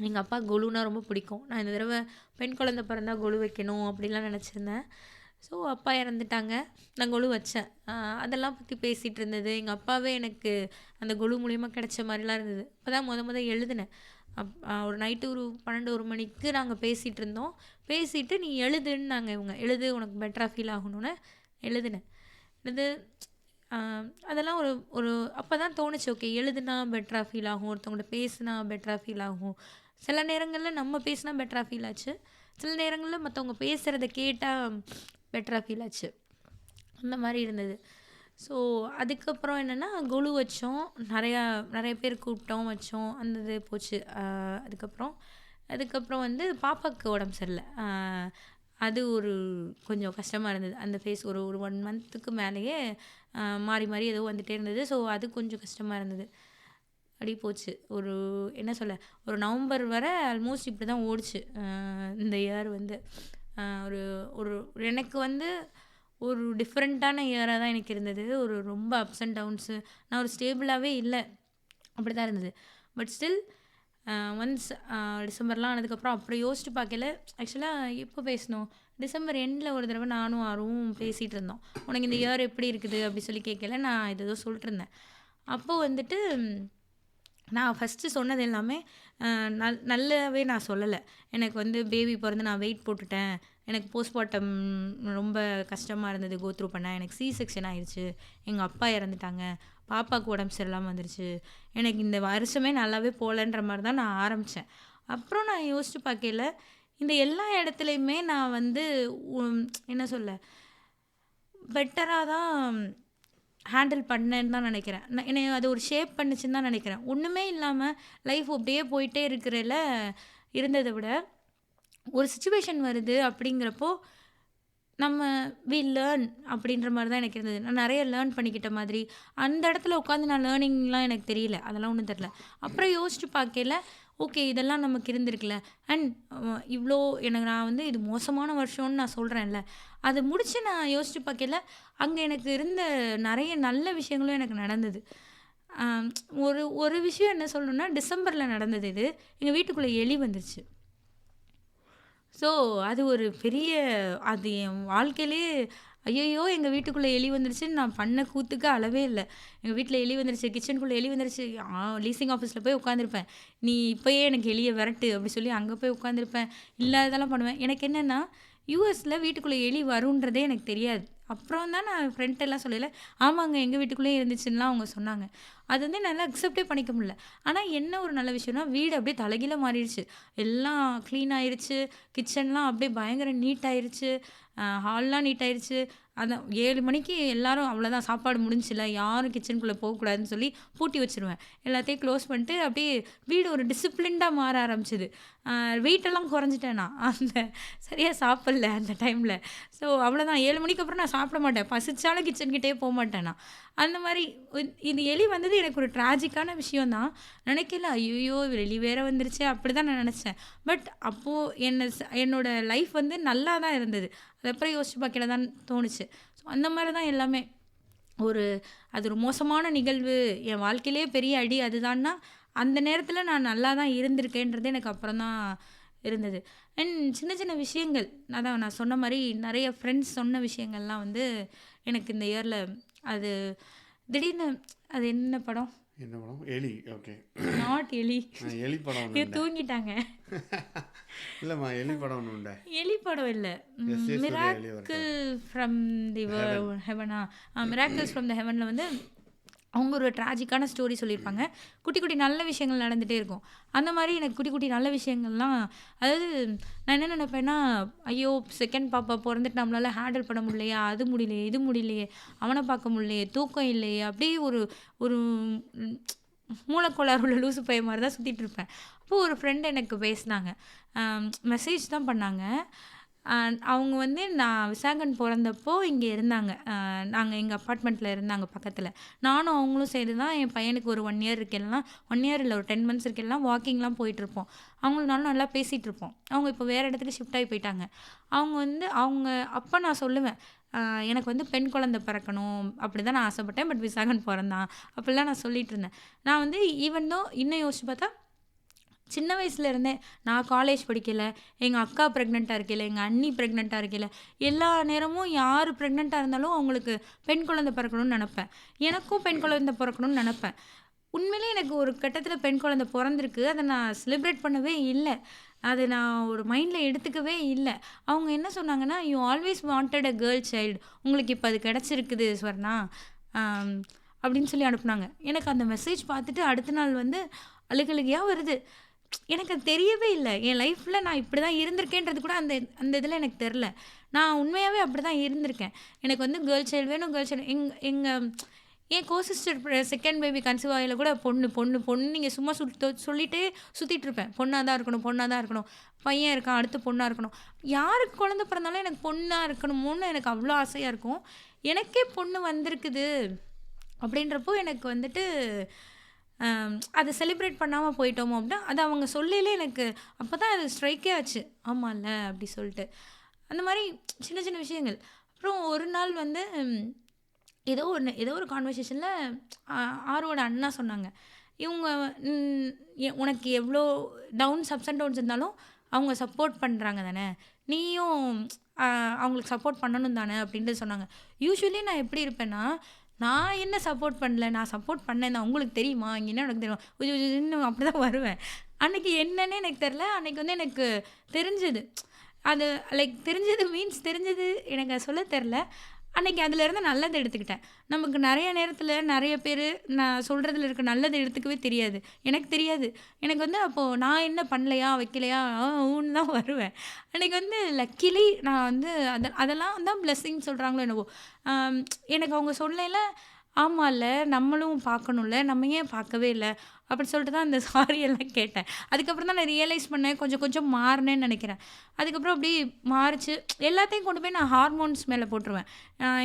எங்க அப்பாக்கு கொலுனா ரொம்ப பிடிக்கும். நான் இந்த தடவ பெண் குழந்தை பிறந்தா கொலு வைக்கணும் அப்படிலாம் நெனச்சிருந்தேன். ஸோ அப்பா இறந்துட்டாங்க. நான் கொலு வச்சேன். அதெல்லாம் பத்தி பேசிட்டு இருந்தது. எங்க அப்பாவே எனக்கு அந்த கொலு மூலியமா கிடைச்ச மாரிலாம் இருந்தது. அப்பதான் மொத எழுதினேன். ஒரு நைட்டு ஒரு 12, 1 மணிக்கு நாங்க பேசிட்டு இருந்தோம். பேசிட்டு "நீ எழுதுன்னாங்க இவங்க. எழுது உனக்கு பெட்டரா ஃபீல் ஆகணும்னு" எழுதினேன். எழுது அ அதெல்லாம் ஒரு ஒரு அப்பதான் தோணுச்சு, ஓகே எழுதுனா பெட்டரா ஃபீல் ஆகும். ஒருத்தவங்கள்ட்ட பேசினா பெட்டரா ஃபீல் ஆகும். சில நேரங்கள்ல நம்ம பேசினா பெட்டரா ஃபீல் ஆச்சு. சில நேரங்கள்ல மத்தவங்க பேசுறத கேட்டா பெட்டரா ஃபீல் ஆச்சு. அந்த மாரி இருந்தது. ஸோ அதுக்கப்புறம் என்னன்னா, கொலு வச்சோம். நெறைய பேர் கூப்பிட்டோம், வச்சோம். அந்த இது போச்சு. அதுக்கப்புறம் அதுக்கப்புறம் வந்து பாப்பாக்கு உடம்பு சரியில்ல. அது ஒரு கொஞ்சம் கஷ்டமா இருந்தது. அந்த ஃபேஸ் ஒரு ஒரு 1 மந்த்துக்கு மேலேயே மாறி மாறி ஏதோ வந்துட்டே இருந்தது. ஸோ அது கொஞ்சம் கஷ்டமா இருந்தது. அப்படி போச்சு. ஒரு என்ன சொல்ல, ஒரு நவம்பர் வர ஆல்மோஸ்ட் இப்படி தான் ஓடுச்சு. இந்த இயர் வந்து ஒரு ஒரு எனக்கு வந்து ஒரு டிஃப்ரெண்ட்டான இயரா தான் எனக்கு இருந்தது. ஒரு ரொம்ப அப்ஸ் அண்ட் டவுன்ஸு. நான் ஒரு ஸ்டேபிளாவே இல்ல. அப்படி தான் இருந்தது. பட் ஸ்டில் ஒன்ஸ் டிசம்பர்லாம் ஆனதுக்கப்புறம் அப்புறம் யோசிச்சு பார்க்கையில, ஆக்சுவலா எப்போ பேசினோம்? டிசம்பர் எண்ட்ல ஒரு தடவ நானும் அருவும் பேசிட்டு இருந்தோம். "உனக்கு இந்த இயர் எப்படி இருக்குது?" அப்படி சொல்லி கேட்கையில, நான் ஏதேதோ சொல்லிட்டுருந்தேன். அப்போ வந்துட்டு நான் ஃபர்ஸ்ட்டு சொன்னது எல்லாமே அ நல்லாவே நான் சொல்லல. எனக்கு வந்து பேபி பொறந்து நான் வெயிட் போட்டுட்டேன். எனக்கு போஸ்ட்மார்ட்டம் ரொம்ப கஷ்டமா இருந்தது கோ த்ரூ பண்ண. எனக்கு சி செக்ஷன் ஆயிருச்சு. எங்க அப்பா இறந்துட்டாங்க. பாப்பாவுக்கு உடம்பு சரியில்லாம வந்துருச்சு. எனக்கு இந்த வருஷமே நல்லாவே போலன்ற மாரி தான் நான் ஆரம்பிச்சேன். அப்புறம் நான் யோசிச்சு பார்க்கையில, இந்த எல்லா இடத்துலயுமே நான் வந்து உம் என்ன சொல்ல, பெட்டரா தான் ஹேண்டில் பண்ணேன்னு தான் நெனைக்கிறேன். என்னைய அது ஒரு ஷேப் பண்ணுச்சுன்னு தான் நெனைக்கிறேன். ஒண்ணுமே இல்லாம லைஃப் அப்படியே போயிட்டே இருக்கிறல இருந்தத விட, ஒரு சிச்சுவேஷன் வருது அப்படிங்கிறப்போ, நம்ம வி லேர்ன் அப்படின்ற மாரி தான் எனக்கு இருந்தது. நான் நெறைய லேர்ன் பண்ணிக்கிட்ட மாதிரி, அந்த இடத்துல உட்காந்து நான் லேர்னிங்லாம் எனக்கு தெரியல. அதெல்லாம் ஒண்ணும் தெரியல. அப்புறம் யோசிச்சு பார்க்கையில, ஓகே இதெல்லாம் நமக்கு இருந்திருக்குல்ல. அண்ட் இவ்ளோ எனக்கு நான் வந்து இது மோசமான வருஷம்னு நான் சொல்றேன்ல. அத முடிச்சு நான் யோசிச்சு பார்க்கையில, அங்க எனக்கு இருந்த நெறைய நல்ல விஷயங்களும் எனக்கு நடந்தது. அ ஒரு ஒரு விஷயம் என்ன சொல்லணும்னா, டிசம்பர்ல நடந்தது இது. எங்க வீட்டுக்குள்ள எலி வந்துருச்சு. ஸோ, அது ஒரு பெரிய அது என் வாழ்க்கையிலயே ஐயய்யோ! எங்க வீட்டுக்குள்ள எலி வந்துருச்சுன்னு நான் பண்ண கூத்துக்கு அளவே இல்ல. எங்க வீட்ல எலி வந்துருச்சு, கிச்சனுக்குள்ள எலி வந்துருச்சு. லீசிங் ஆஃபீஸ்ல போய் உட்காந்துருப்பேன். "நீ இப்பயே எனக்கு எலிய விரட்டு" அப்படி சொல்லி அங்க போய் உட்காந்துருப்பேன். இல்லாததெல்லாம் பண்ணுவேன். எனக்கு என்னன்னா, யுஎஸ்ல வீட்டுக்குள்ள எலி வரும்ன்றதே எனக்கு தெரியாது. அப்புறம் தான் நான் ஃப்ரெண்ட்டெல்லாம் சொல்லையில, "ஆமாங்க எங்க வீட்டுக்குள்ளேயே இருந்துச்சுன்னுலாம்" அவங்க சொன்னாங்க. அது வந்து என்னால அக்செப்டே பண்ணிக்க முடியல. ஆனா என்ன ஒரு நல்ல விஷயம்னா, வீடு அப்படியே தலைகீழா மாறிடுச்சு. எல்லாம் கிளீன் ஆயிருச்சு. கிச்சன்லாம் அப்படியே பயங்கர நீட் ஆயிருச்சு. ஹால்லாம் நீட் ஆயிருச்சு. அதான் 7 மணிக்கு எல்லாரும் அவ்வளோதான் சாப்பாடு முடிஞ்சுச்சுல்ல, யாரும் கிச்சனுக்குள்ள போகக்கூடாதுன்னு சொல்லி பூட்டி வச்சுருவேன். எல்லாத்தையும் க்ளோஸ் பண்ணிட்டு அப்படியே வீடு ஒரு டிசிப்ளின்டா மாற ஆரம்பிச்சது. வெயிட்டெல்லாம் குறைஞ்சுட்டேன் நான். அந்த சரியா சாப்பிடல அந்த டைம்ல. ஸோ அவ்வளோதான் 7 மணிக்கு அப்புறம் நான் சாப்பிட மாட்டேன். பசிச்சாலும் கிச்சன் கிட்டயே போமாட்டேன் நான். அந்த மாரி இது எலி வந்தது எனக்கு ஒரு ட்ராஜிக்கான விஷயம் தான். நினைக்கல, ஐய்யய்யோ! எலி வேற வந்துருச்சே! அப்படிதான் நான் நெனச்சேன். பட் அப்போ என்னோட லைஃப் வந்து நல்லா தான் இருந்தது. அது அப்புறம் யோசிச்சு பார்க்கையில தான் தோணுச்சு. ஸோ அந்த மாரி தான் எல்லாமே. ஒரு அது ஒரு மோசமான நிகழ்வு, என் வாழ்க்கையிலேயே பெரிய அடி அதுதான்னா, அந்த நேரத்தில நான் நல்லா தான் இருந்திருக்கேன்றது எனக்கு அப்புறம் தான் இருந்தது. அண்ட் சின்ன சின்ன விஷயங்கள், அதான் நான் சொன்ன மாரி நெறைய ஃப்ரெண்ட்ஸ் சொன்ன விஷயங்கள்லாம் வந்து எனக்கு இந்த இயர்ல அது திடீர்னு அது என்ன படம்? என்ன படம்? எலி. ஓகே. நாட் எலி. எலி படம் ஒன்று உண்டா? தூங்கிட்டாங்க. இல்லைம்மா, எலி படம் ஒன்று உண்டா? எலி படம் இல்ல. எஸ் ஏ சூர்யா எலி மிராக்கிள் ஒருத்தர். From the heaven. ஹெவனா? மிராக்கிள்ஸ் ஃப்ரம் த ஹெவன்ல வந்து அவங்க ஒரு ட்ராஜிக்கான ஸ்டோரி சொல்லியிருப்பாங்க. குட்டி குட்டி நல்ல விஷயங்கள் நடந்துகிட்டே இருக்கும். அந்த மாதிரி எனக்கு குட்டி குட்டி நல்ல விஷயங்கள்லாம், அதாவது நான் என்ன நினைப்பேன்னா, ஐயோ செகண்ட் பாப்பா பிறந்துட்டு நம்மளால ஹேண்டில் பண்ண முடியலையா, அது முடியலையே, இது முடியலையே, அவனை பார்க்க முடியலையே, தூக்கம் இல்லையே, அப்படியே ஒரு ஒரு ம், மூலக்கோளாறு உள்ள லூசு பையன் மாதிரி தான் சுற்றிட்டு இருப்பேன். அப்போது ஒரு ஃப்ரெண்ட் எனக்கு பேசினாங்க, மெசேஜ் தான் பண்ணாங்க. அவங்க வந்து நான் விசாகன் பொறந்தப்போ இங்கே இருந்தாங்க. நாங்கள் எங்கள் அப்பார்ட்மெண்ட்டில் இருந்தாங்க பக்கத்தில். நானும் அவங்களும் சேர்ந்து தான் என் பையனுக்கு ஒரு 1 இயர் இருக்கையெல்லாம், 1 இயர் இல்லை ஒரு 10 மந்த்ஸ் இருக்கையெல்லாம் வாக்கிங்லாம் போயிட்டுருப்போம். அவங்களும் நானும் நல்லா பேசிகிட்டு இருப்போம். அவங்க இப்போ வேறு இடத்துக்கு ஷிஃப்ட் ஆகி போயிட்டாங்க. அவங்க வந்து அப்போ நான் சொல்லுவேன், எனக்கு வந்து பெண் குழந்தை பிறக்கணும் அப்படி தான் நான் ஆசைப்பட்டேன். பட் விசாகன் பிறந்தான் அப்படிலாம் நான் சொல்லிட்டு இருந்தேன். நான் வந்து ஈவன் தோ இன்னும் யோசிச்சு பார்த்தா, சின்ன வயசுல இருந்தே நான் காலேஜ் படிக்கல, எங்கள் அக்கா ப்ரெக்னெண்ட்டாக இருக்கையில, எங்கள் அண்ணி ப்ரெக்னெண்ட்டாக இருக்கையில, எல்லா நேரமும் யார் ப்ரெக்னெண்ட்டாக இருந்தாலும் அவங்களுக்கு பெண் குழந்தை பிறக்கணும்னு நினப்பேன். எனக்கும் பெண் குழந்தை பிறக்கணும்னு நினப்பேன். உண்மையிலே எனக்கு ஒரு கட்டத்தில் பெண் குழந்தை பிறந்திருக்கு. அதை நான் செலிப்ரேட் பண்ணவே இல்லை. அது நான் ஒரு மைண்டில் எடுத்துக்கவே இல்லை. அவங்க என்ன சொன்னாங்கன்னா, you always wanted a girl child, உங்களுக்கு இப்போ அது கிடச்சிருக்குது ஸ்வர்ணா அப்படின்னு சொல்லி அனுப்புனாங்க. எனக்கு அந்த மெசேஜ் பார்த்துட்டு அடுத்த நாள் வந்து அழுகழுகையாக வருது. எனக்கு அது தெரியவே இல்லை. என் லைஃப்பில் நான் இப்படி தான் இருந்திருக்கேன்றது கூட அந்த அந்த இதில் எனக்கு தெரில. நான் உண்மையாகவே அப்படி தான் இருந்திருக்கேன். எனக்கு வந்து கேர்ள் சைல்டு வேணும், கேர்ள் சைல்டு. எங்கள் என் கோசிஸ்டர் செகண்ட் பேபி கன்சீவ் ஆகையில் கூட பொண்ணு பொண்ணு பொண்ணு நீங்கள் சும்மா சொல்லிட்டே சுற்றிட்டு இருப்பேன். பொண்ணாக தான் இருக்கணும், பொண்ணாக தான் இருக்கணும். பையன் இருக்கான், அடுத்து பொண்ணாக இருக்கணும். யாருக்கு குழந்தை பிறந்தாலும் எனக்கு பொண்ணாக இருக்கணுமோன்னு எனக்கு அவ்வளோ ஆசையாக இருக்கும். எனக்கே பொண்ணு வந்திருக்குது அப்படின்றப்போ எனக்கு வந்துட்டு அதை செலிப்ரேட் பண்ணாமல் போயிட்டோமோ அப்படின்னா, அது அவங்க சொல்லையிலே எனக்கு அப்போ தான் அது ஸ்ட்ரைக்கே ஆச்சு. ஆமாம்ல அப்படி சொல்லிட்டு. அந்த மாதிரி சின்ன சின்ன விஷயங்கள். அப்புறம் ஒரு நாள் வந்து ஏதோ ஒரு கான்வர்சேஷனில் ஆரோட அண்ணா சொன்னாங்க, இவங்க உனக்கு எவ்வளோ அப்ஸ் அண்ட் டவுன்ஸ் இருந்தாலும் அவங்க சப்போர்ட் பண்ணுறாங்க தானே, நீயும் அவங்களுக்கு சப்போர்ட் பண்ணணும் தானே அப்படின்ட்டு சொன்னாங்க. யூஸ்வலி நான் எப்படி இருப்பேன்னா, நான் என்ன சப்போர்ட் பண்ணல, நான் சப்போர்ட் பண்ணேன் தான், உங்களுக்கு தெரியுமா, இங்கே என்ன எனக்கு தெரியும், அப்படி தான் வருவேன். அன்றைக்கி என்னன்னே எனக்கு தெரில. அன்றைக்கி வந்து எனக்கு தெரிஞ்சது, அது லைக் தெரிஞ்சது மீன்ஸ் தெரிஞ்சது எனக்கு அது சொல்ல தெரில. அன்றைக்கி அதிலேருந்து நல்லது எடுத்துக்கிட்டேன். நமக்கு நிறைய நேரத்தில் நிறைய பேர் நான் சொல்கிறதுல இருக்க நல்லது எடுத்துக்கவே தெரியாது. எனக்கு தெரியாது. எனக்கு வந்து அப்போது நான் என்ன பண்ணலையா வைக்கலையா ஊன்னு தான் வருவேன். அன்றைக்கி வந்து லக்கிலி நான் வந்து அதெல்லாம் தான் பிளெஸ்ஸிங் சொல்கிறாங்களோ என்னவோ. எனக்கு அவங்க சொல்லல, ஆமாம்ல நம்மளும் பார்க்கணும்ல, நம்ம ஏன் பார்க்கவே இல்லை அப்படி சொல்லிட்டு தான் அந்த சாரியெல்லாம் கேட்டேன். அதுக்கப்புறம் தான் நான் ரியலைஸ் பண்ணேன், கொஞ்சம் கொஞ்சம் மாறினேன்னு நினைக்கிறேன். அதுக்கப்புறம் அப்படி மாறிச்சு. எல்லாத்தையும் கொண்டு போய் நான் ஹார்மோன்ஸ் மேலே போட்டுருவேன்.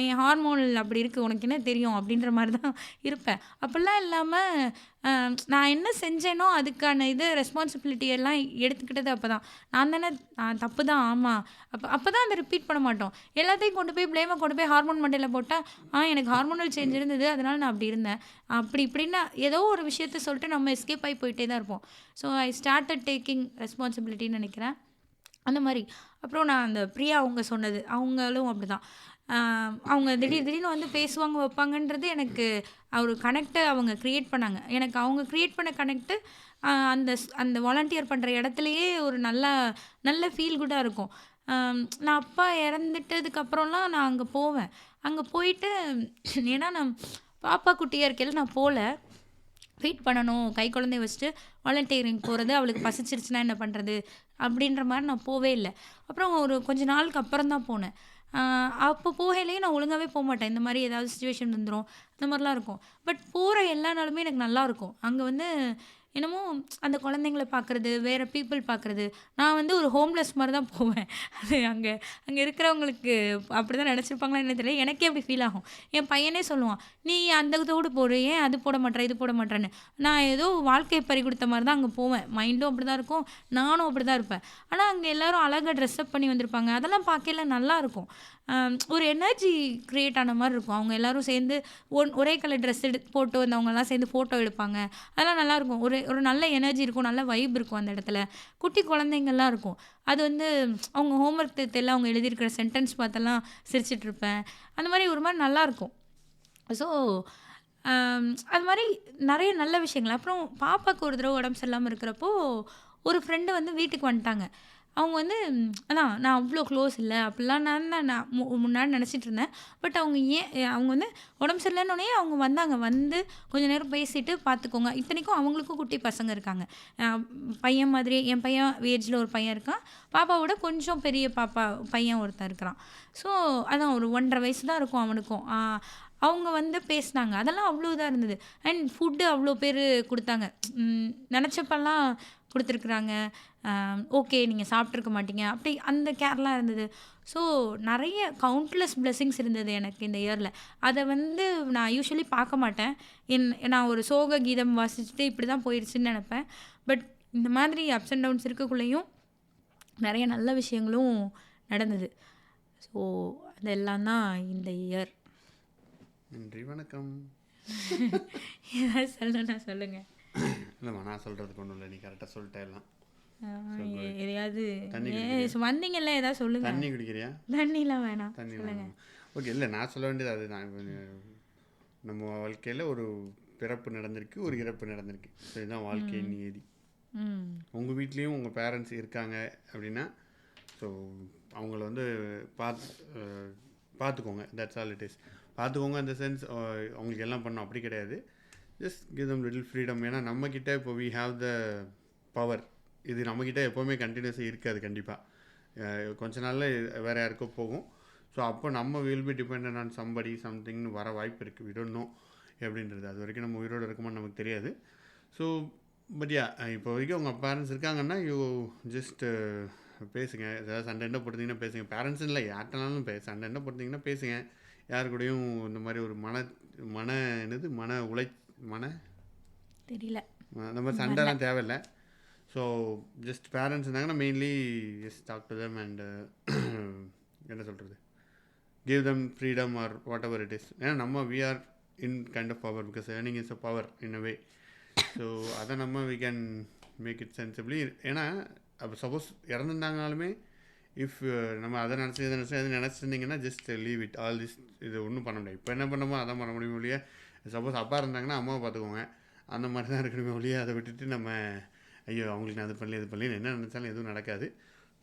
என் ஹார்மோன் அப்படி இருக்குது, உனக்கு என்ன தெரியும் அப்படின்ற மாதிரி தான் இருப்பேன். அப்படிலாம் இல்லாமல் நான் என்ன செஞ்சேனோ அதுக்கான ரெஸ்பான்சிபிலிட்டி எல்லாம் எடுத்துக்கிட்டது அப்போ தான். நான் தானே தப்பு தான், ஆமாம். அப்போ தான் அதை ரிப்பீட் பண்ண மாட்டோம். எல்லாத்தையும் கொண்டு போய் ப்ளேமை கொண்டு போய் ஹார்மோன் மண்டையில் போட்டால் எனக்கு ஹார்மோனல் சேஞ்ச் இருந்தது, அதனால் நான் அப்படி இருந்தேன் அப்படி இப்படின்னா ஏதோ ஒரு விஷயத்த சொல்லிட்டு நம்ம எஸ்கேப் ஆகி போயிட்டே தான் இருப்போம். ஸோ ஐ ஸ்டார்டட் டேக்கிங் ரெஸ்பான்சிபிலிட்டின்னு நினைக்கிறேன். அந்த மாதிரி அப்புறம் நான் அந்த பிரியா அவங்க சொன்னது, அவங்களும் அப்படி தான். அவங்க திடீர்னு வந்து பேசுவாங்க வைப்பாங்கன்றது எனக்கு ஒரு கனெக்டை அவங்க க்ரியேட் பண்ணாங்க. எனக்கு அவங்க க்ரியேட் பண்ண கனெக்ட்டு அந்த வாலண்டியர் பண்ணுற இடத்துலையே ஒரு நல்ல ஃபீல் குட்டாக இருக்கும். நான் அப்பா இறந்துட்டதுக்கப்புறம்லாம் நான் அங்கே போவேன். அங்கே போயிட்டு ஏன்னா நான் பாப்பா குட்டியாக இருக்கையில் நான் போகல. ஃபீட் பண்ணணும், கை குழந்தைய வச்சுட்டு வாலண்டியரிங் போகிறது, அவளுக்கு பசிச்சிருச்சுன்னா என்ன பண்ணுறது அப்படின்ற மாதிரி நான் போவே இல்லை. அப்புறம் ஒரு கொஞ்ச நாளுக்கு அப்புறம் தான் போனேன். அப்போ போகையிலேயே நான் ஒழுங்காகவே போக மாட்டேன். இந்த மாதிரி ஏதாவது சுச்சுவேஷன் வந்துடும், இந்த மாதிரிலாம் இருக்கும். பட் போகிற எல்லா நாளுமே எனக்கு நல்லாயிருக்கும். அங்கே வந்து என்னமோ அந்த குழந்தைங்கள பார்க்குறது, வேறு பீப்புள் பார்க்குறது, நான் வந்து ஒரு ஹோம்லெஸ் மாதிரி தான் போவேன். அது அங்கே இருக்கிறவங்களுக்கு அப்படி தான் நினச்சிருப்பாங்களா என்ன தெரியல, எனக்கே அப்படி ஃபீல் ஆகும். என் பையனே சொல்லுவான், நீ அந்த தோடு போடு, ஏன் அது போட மாட்டேற, இது போட மாட்டேன்னு. நான் ஏதோ வாழ்க்கையை பறி கொடுத்த மாதிரி தான் அங்கே போவேன். மைண்டும் அப்படி தான் இருக்கும், நானும் அப்படி தான் இருப்பேன். ஆனால் அங்கே எல்லோரும் அழகாக ட்ரெஸ்அப் பண்ணி வந்திருப்பாங்க. அதெல்லாம் பார்க்கல நல்லாயிருக்கும். ஒரு எனர்ஜி க்ரியேட் ஆன மாதிரி இருக்கும். அவங்க எல்லோரும் சேர்ந்து ஒரே கலர் ட்ரெஸ் போட்டு வந்தவங்கலாம் சேர்ந்து ஃபோட்டோ எடுப்பாங்க. அதெல்லாம் நல்லாயிருக்கும். ஒரு நல்ல எனர்ஜி இருக்கும், நல்ல வைப் இருக்கும் அந்த இடத்துல. குட்டி குழந்தைங்கள்லாம் இருக்கும். அது வந்து அவங்க ஹோம்ஒர்க் தெரியல, அவங்க எழுதியிருக்கிற சென்டென்ஸ் பார்த்தெல்லாம் சிரிச்சிட்ருப்பேன். அந்த மாதிரி ஒரு மாதிரி நல்லாயிருக்கும். ஸோ அது மாதிரி நிறைய நல்ல விஷயங்கள். அப்புறம் பாப்பாவுக்கு ஒரு தடவை உடம்பு சரியில்லாமல் இருக்கிறப்போ ஒரு ஃப்ரெண்டு வந்து வீட்டுக்கு வந்துட்டாங்க. அவங்க வந்து அதான் நான் அவ்வளோ க்ளோஸ் இல்லை அப்படிலாம் நான் முன்னாடி நினச்சிட்டு இருந்தேன். பட் அவங்க வந்து உடம்பு சரியில்லைன்னொடனே அவங்க வந்தாங்க. வந்து கொஞ்சம் நேரம் பேசிட்டு பார்த்துக்கோங்க. இத்தனைக்கும் அவங்களுக்கும் குட்டி பசங்க இருக்காங்க. பையன் மாதிரி என் பையன் ஏஜில் ஒரு பையன் இருக்கான். பாப்பாவோட கொஞ்சம் பெரிய பையன் ஒருத்தன் இருக்கிறான். ஸோ அதான் ஒரு 1.5 வயசு தான் இருக்கும் அவனுக்கும். அவங்க வந்து பேசினாங்க. அதெல்லாம் அவ்வளோ இதாக இருந்தது. அண்ட் ஃபுட்டு அவ்வளோ பேர் கொடுத்தாங்க. நினச்சப்பெல்லாம் கொடுத்துருக்குறாங்க. ஓகே நீங்கள் சாப்பிட்ருக்க மாட்டீங்க அப்படி அந்த கேர்லாம் இருந்தது. ஸோ நிறைய கவுண்ட்லெஸ் பிளெஸிங்ஸ் இருந்தது எனக்கு இந்த இயரில். அதை வந்து நான் யூஸ்வலி பார்க்க மாட்டேன். நான் ஒரு சோக கீதம் வாசிச்சுட்டு இப்படி தான் போயிடுச்சுன்னு நினப்பேன். பட் இந்த மாதிரி அப்ஸ் அண்ட் டவுன்ஸ் இருக்கக்குள்ளேயும் நிறைய நல்ல விஷயங்களும் நடந்தது. ஸோ அதெல்லாம் தான் இந்த இயர். நன்றி, வணக்கம். ஏதாவது சொல்லணும்னா சொல்லுங்கள். இல்லைம்மா, நான் சொல்கிறதுக்கு ஒன்றும் இல்லை, நீ கரெக்டாக சொல்லிட்டே எல்லாம். எதையாவது வந்தீங்கல்ல ஏதாவது சொல்லுங்கள். தண்ணி குடிக்கிறியா? தண்ணிலாம் வேணாம், தண்ணி சொல்லுங்கள். ஓகே. இல்லை, நான் சொல்ல வேண்டியது அது நான் நம்ம வாழ்க்கையில் ஒரு பிறப்பு நடந்திருக்கு, ஒரு இறப்பு நடந்திருக்கு. ஸோ இதுதான் வாழ்க்கையின் நியதி. உங்கள் வீட்லேயும் உங்கள் பேரண்ட்ஸ் இருக்காங்க அப்படின்னா ஸோ அவங்கள வந்து பார்த்துக்கோங்க. That's all it is. பார்த்துக்கோங்க இந்த சென்ஸ் அவங்களுக்கு எல்லாம் பண்ணோம் அப்படி கிடையாது. Just give them little freedom. ஏன்னா நம்மக்கிட்ட இப்போ வி ஹாவ் த பவர். இது நம்மக்கிட்ட எப்போவுமே கண்டினியூஸாக இருக்காது. கண்டிப்பாக கொஞ்ச நாளில் வேறு யாருக்கோ போகும். ஸோ அப்போ நம்ம will be depend on somebody சம்திங்னு வர வாய்ப்பு இருக்குது. வி டோன்ட் நோ எப்படின்றது. அது வரைக்கும் நம்ம உயிரோடு இருக்குமான்னு நமக்கு தெரியாது. ஸோ பட் யா, இப்போ வரைக்கும் உங்கள் பேரண்ட்ஸ் இருக்காங்கன்னா யூ ஜஸ்ட் பேசுங்க. ஏதாவது சண்டை என்ன போட்டிருந்தீங்கன்னா பேசுங்க. பேரண்ட்ஸ் இல்லை, யார்ட்டனாலும் சண்டை என்ன போட்டிருந்தீங்கன்னா பேசுங்க. யாரு கூடயும் இந்த மாதிரி ஒரு தெரியல அந்த மாதிரி சண்டைலாம் தேவையில்லை. ஸோ ஜஸ்ட் பேரண்ட்ஸ் இருந்தாங்கன்னா mainly just talk to them and என்ன சொல்கிறது, give them freedom or whatever it is. ஏன்னா நம்ம we are in kind of power because earning is a power in a way. So அதை நம்ம we can make it sensibly. ஏன்னா அப்போ suppose இறந்துருந்தாங்கனாலுமே if நம்ம அதை நினச்சிருந்தீங்கன்னா just leave it all this. இது ஒன்றும் பண்ண முடியாது. இப்போ என்ன பண்ணமோ அதான் பண்ண முடியும் ஒழிய, சப்போஸ் அப்பா இருந்தாங்கன்னா அம்மாவை பார்த்துக்கோங்க, அந்த மாதிரி தான் இருக்கணுமே ஒழிய அதை விட்டுட்டு நம்ம ஐயோ அவங்களுக்கு நான் அது பண்ணல இது பண்ணல என்ன நினச்சாலும் எதுவும் நடக்காது.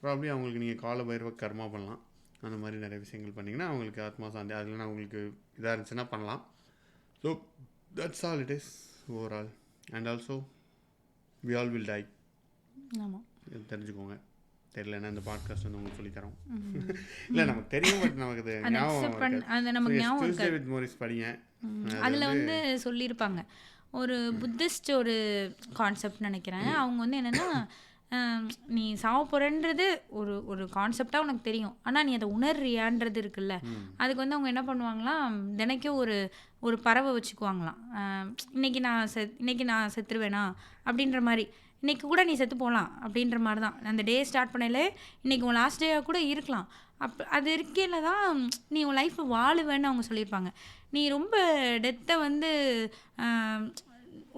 ப்ராப்ளி அவங்களுக்கு நீங்கள் கால பைரவ கர்மா பண்ணலாம். அந்த மாதிரி நிறைய விஷயங்கள் பண்ணிங்கன்னா அவங்களுக்கு ஆத்மா சாந்தி, அதுலனா அவங்களுக்கு இதாக இருந்துச்சுன்னா பண்ணலாம். So that's all it is overall. And also we all will die. ஆமாம், தெரிஞ்சுக்கோங்க. தெரியலன்னா இந்த பாட்காஸ்ட் வந்து உங்களுக்கு சொல்லித்தரோம். இல்லை நமக்கு தெரியும், பட் நமக்கு அது ஞாபகம் வித் மோரிஸ் படிங்க. அதில் வந்து சொல்லியிருப்பாங்க ஒரு புத்திஸ்ட் ஒரு கான்செப்ட் நினைக்கிறேன். அவங்க வந்து என்னென்னா, நீ சாவ போகிறன்றது ஒரு கான்செப்டாக உனக்கு தெரியும், ஆனால் நீ அதை உணர்றியான்றது இருக்குல்ல. அதுக்கு வந்து அவங்க என்ன பண்ணுவாங்களாம், தினைக்கும் ஒரு பறவை வச்சுக்குவாங்களாம். இன்னைக்கு நான் செத்துருவேனா அப்படின்ற மாதிரி, இன்றைக்கி கூட நீ செத்து போகலாம் அப்படின்ற மாதிரி தான். அந்த டே ஸ்டார்ட் பண்ணல இன்றைக்கி உன் லாஸ்ட் டேயாக கூட இருக்கலாம். அது இருக்கையில் தான் நீ உன் லைஃப்பை வாழுவேன்னு அவங்க சொல்லியிருப்பாங்க. நீ ரொம்ப டெத்தை வந்து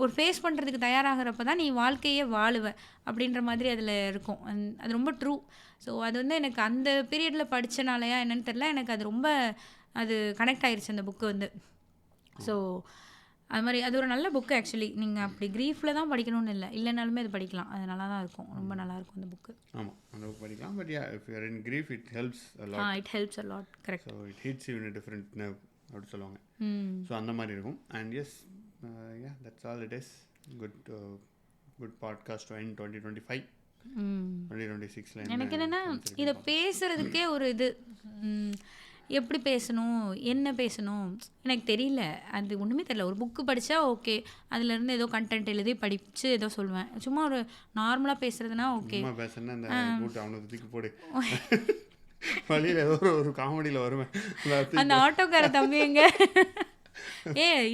ஒரு ஃபேஸ் பண்ணுறதுக்கு தயாராகிறப்ப தான் நீ வாழ்க்கையே வாழுவ அப்படின்ற மாதிரி அதில் இருக்கும். அது ரொம்ப ட்ரூ. ஸோ அது வந்து எனக்கு அந்த பீரியடில் படித்தனாலையா என்னன்னு தெரில, எனக்கு அது ரொம்ப கனெக்ட் ஆகிடுச்சு அந்த புக்கு வந்து. ஸோ அது மாதிரி அது ஒரு நல்ல புக்கு ஆக்சுவலி. நீங்கள் அப்படி க்ரீஃபில் தான் படிக்கணும்னு இல்லைனாலுமே அது படிக்கலாம். அது நல்லா தான் இருக்கும், ரொம்ப நல்லாயிருக்கும் அந்த புக்கு. ஆமாம், அந்த புக் படிக்கலாம். But yeah, if you are in grief it helps a lot. It helps a lot, correct. So it hits you in a different nerve அப்படி சொல்லுவாங்க. ஸோ அந்த மாதிரி இருக்கும். And yes, ya, that's all it is. Good podcast to end 2025. 2026 எனக்கு என்னென்னா இதை பேசுகிறதுக்கே ஒரு இது, எப்படி பேசணும் என்ன பேசணும் எனக்கு தெரியல. அது ஒன்றுமே தெரியல. ஒரு புக்கு படித்தா ஓகே, அதுலேருந்து ஏதோ கண்டென்ட் எழுதி படித்து ஏதோ சொல்லுவேன். சும்மா ஒரு நார்மலாக பேசுகிறதுனா ஓகே. பேசுனா அந்த மூட்டை அவனுக்கு தூக்கி போடு வழியில் ஏதோ ஒரு காமெடியில் வருவேன். அந்த ஆட்டோக்கார தம்பி எங்க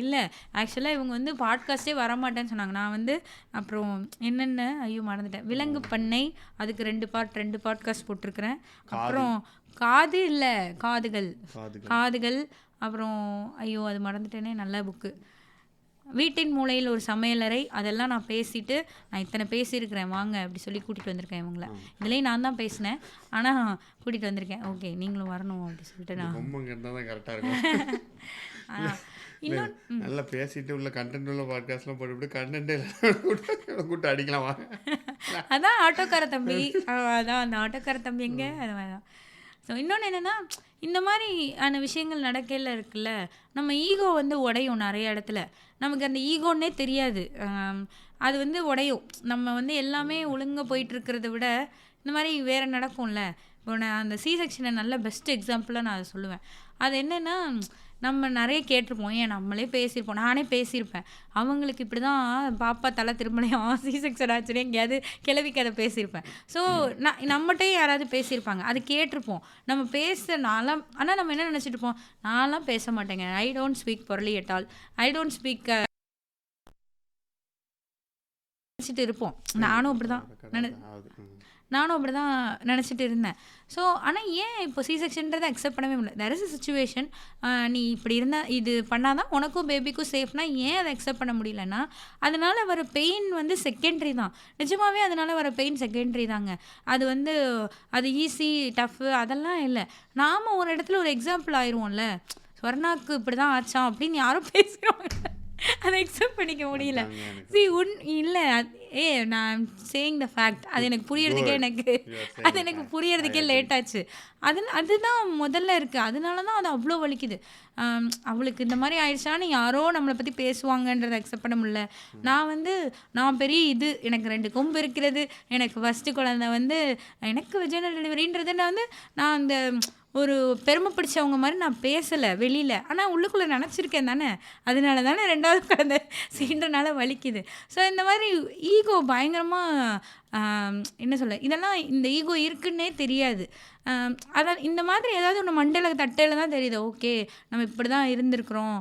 இல்லை ஆக்சுவலாக இவங்க வந்து பாட்காஸ்ட்டே வரமாட்டேன்னு சொன்னாங்க. நான் வந்து அப்புறம் என்னென்ன ஐயோ மறந்துட்டேன், விலங்கு பண்ணை, அதுக்கு 2 பாட்காஸ்ட் போட்டிருக்கிறேன். அப்புறம் காது இல்லை காதுகள் காதுகள் அப்புறம் ஐயோ அது மறந்துட்டேனே, நல்ல புக்கு, வீட்டின் மூலையில் ஒரு சமையலறை, அதெல்லாம் நான் பேசிட்டு நான் இத்தனை பேசியிருக்கிறேன் வாங்க அப்படி சொல்லி கூட்டிகிட்டு வந்திருக்கேன் இவங்கள. இதுலேயும் நான் தான் பேசினேன், ஆனால் கூட்டிகிட்டு வந்திருக்கேன். ஓகே நீங்களும் வரணும் அப்படி சொல்லிட்டு நான் கரெக்டாக இருக்கும். இன்னும் நல்லா பேசிட்டு உள்ள கண்டென்ட் உள்ள பாட்காஸ்ட்லாம் போட்டு கண்டென்ட்டே கூட்டு அடிக்கலாம் வாங்க. அதான் ஆட்டோக்கார தம்பி, அதான் அந்த ஆட்டோக்கார தம்பி எங்கே அது மாதிரி தான். ஸோ இன்னொன்று என்னென்னா, இந்த மாதிரியான விஷயங்கள் நடக்கையில் இருக்குல்ல, நம்ம ஈகோ வந்து உடையும் நிறைய இடத்துல. நமக்கு அந்த ஈகோன்னே தெரியாது, அது வந்து உடையும். நம்ம வந்து எல்லாமே ஒழுங்காக போயிட்டுருக்கிறத விட இந்த மாதிரி வேறு நடக்கும்ல. இப்போ நான் அந்த சி செக்ஷனை நல்ல பெஸ்ட் எக்ஸாம்பிளாக நான் அதை சொல்லுவேன். அது என்னென்னா, நம்ம நிறைய கேட்டிருப்போம், ஏன் நம்மளே பேசியிருப்போம், நானே பேசியிருப்பேன். அவங்களுக்கு இப்படி தான் பாப்பா தலை திருமலையும் சி செக்ஷன் ஆச்சுன்னு எங்கேயாவது கிளவி கதை பேசியிருப்பேன். ஸோ நம்மகிட்டையும் யாராவது பேசியிருப்பாங்க, அது கேட்டிருப்போம். நம்ம பேச நான்லாம், ஆனால் நம்ம என்ன நினச்சிட்டு இருப்போம், நான்லாம் பேச மாட்டேங்க, ஐ டோன்ட் ஸ்பீக் பொருளி at all, I don't speak நினச்சிட்டு இருப்போம். நானும் அப்படி தான் நினச்சிட்டு இருந்தேன். ஸோ ஆனால் ஏன் இப்போ சி செக்ஷன்றதை அக்செப்ட் பண்ணவே முடியல. தெர் இஸ் அ சிச்சுவேஷன், நீ இப்படி இருந்தால் இது பண்ணால் தான் உனக்கும் பேபிக்கும் சேஃப்னா ஏன் அதை அக்செப்ட் பண்ண முடியலன்னா, அதனால் வர பெயின் வந்து செகண்டரி தான். நிஜமாகவே அதனால் வர பெயின் செகண்டரி தாங்க. அது வந்து அது ஈஸி டஃப்பு அதெல்லாம் இல்லை. நாம் ஒரு இடத்துல ஒரு எக்ஸாம்பிள் ஆயிடுவோம்ல, ஸ்வர்ணாக்கு இப்படி தான் ஆச்சான் அப்படின்னு யாரும் பேசுகிறோம், அதை அக்செப்ட் பண்ணிக்க முடியல. இல்லை நான் சேயிங் த ஃபேக்ட், அது எனக்கு புரியறதுக்கே லேட் ஆச்சு. அதுதான் முதல்ல இருக்குது. அதனால தான் அது அவ்வளோ வலிக்குது. அவளுக்கு இந்த மாதிரி ஆயிடுச்சான்னு யாரோ நம்மளை பற்றி பேசுவாங்கன்றதை அக்செப்ட் பண்ண முடியல. நான் பெரிய எனக்கு 2 கொம்பு இருக்கிறது, எனக்கு ஃபஸ்ட்டு குழந்தை வந்து எனக்கு வெஜினல் டெலிவரின்றதை நான் அந்த ஒரு பெருமை பிடிச்சவங்க மாதிரி நான் பேசலை வெளியில், ஆனால் உள்ளுக்குள்ளே நினச்சிருக்கேன் தானே. அதனால தானே 2வது குழந்தை சீன்றனால வலிக்குது. ஸோ இந்த மாதிரி ஈகோ பயங்கரமாக என்ன சொல்ல, இதெல்லாம் இந்த ஈகோ இருக்குன்னே தெரியாது. அதான் இந்த மாதிரி ஏதாவது ஒன்று மண்டையில் தட்டையில் தான் தெரியுது, ஓகே நம்ம இப்படி தான் இருந்திருக்கிறோம்,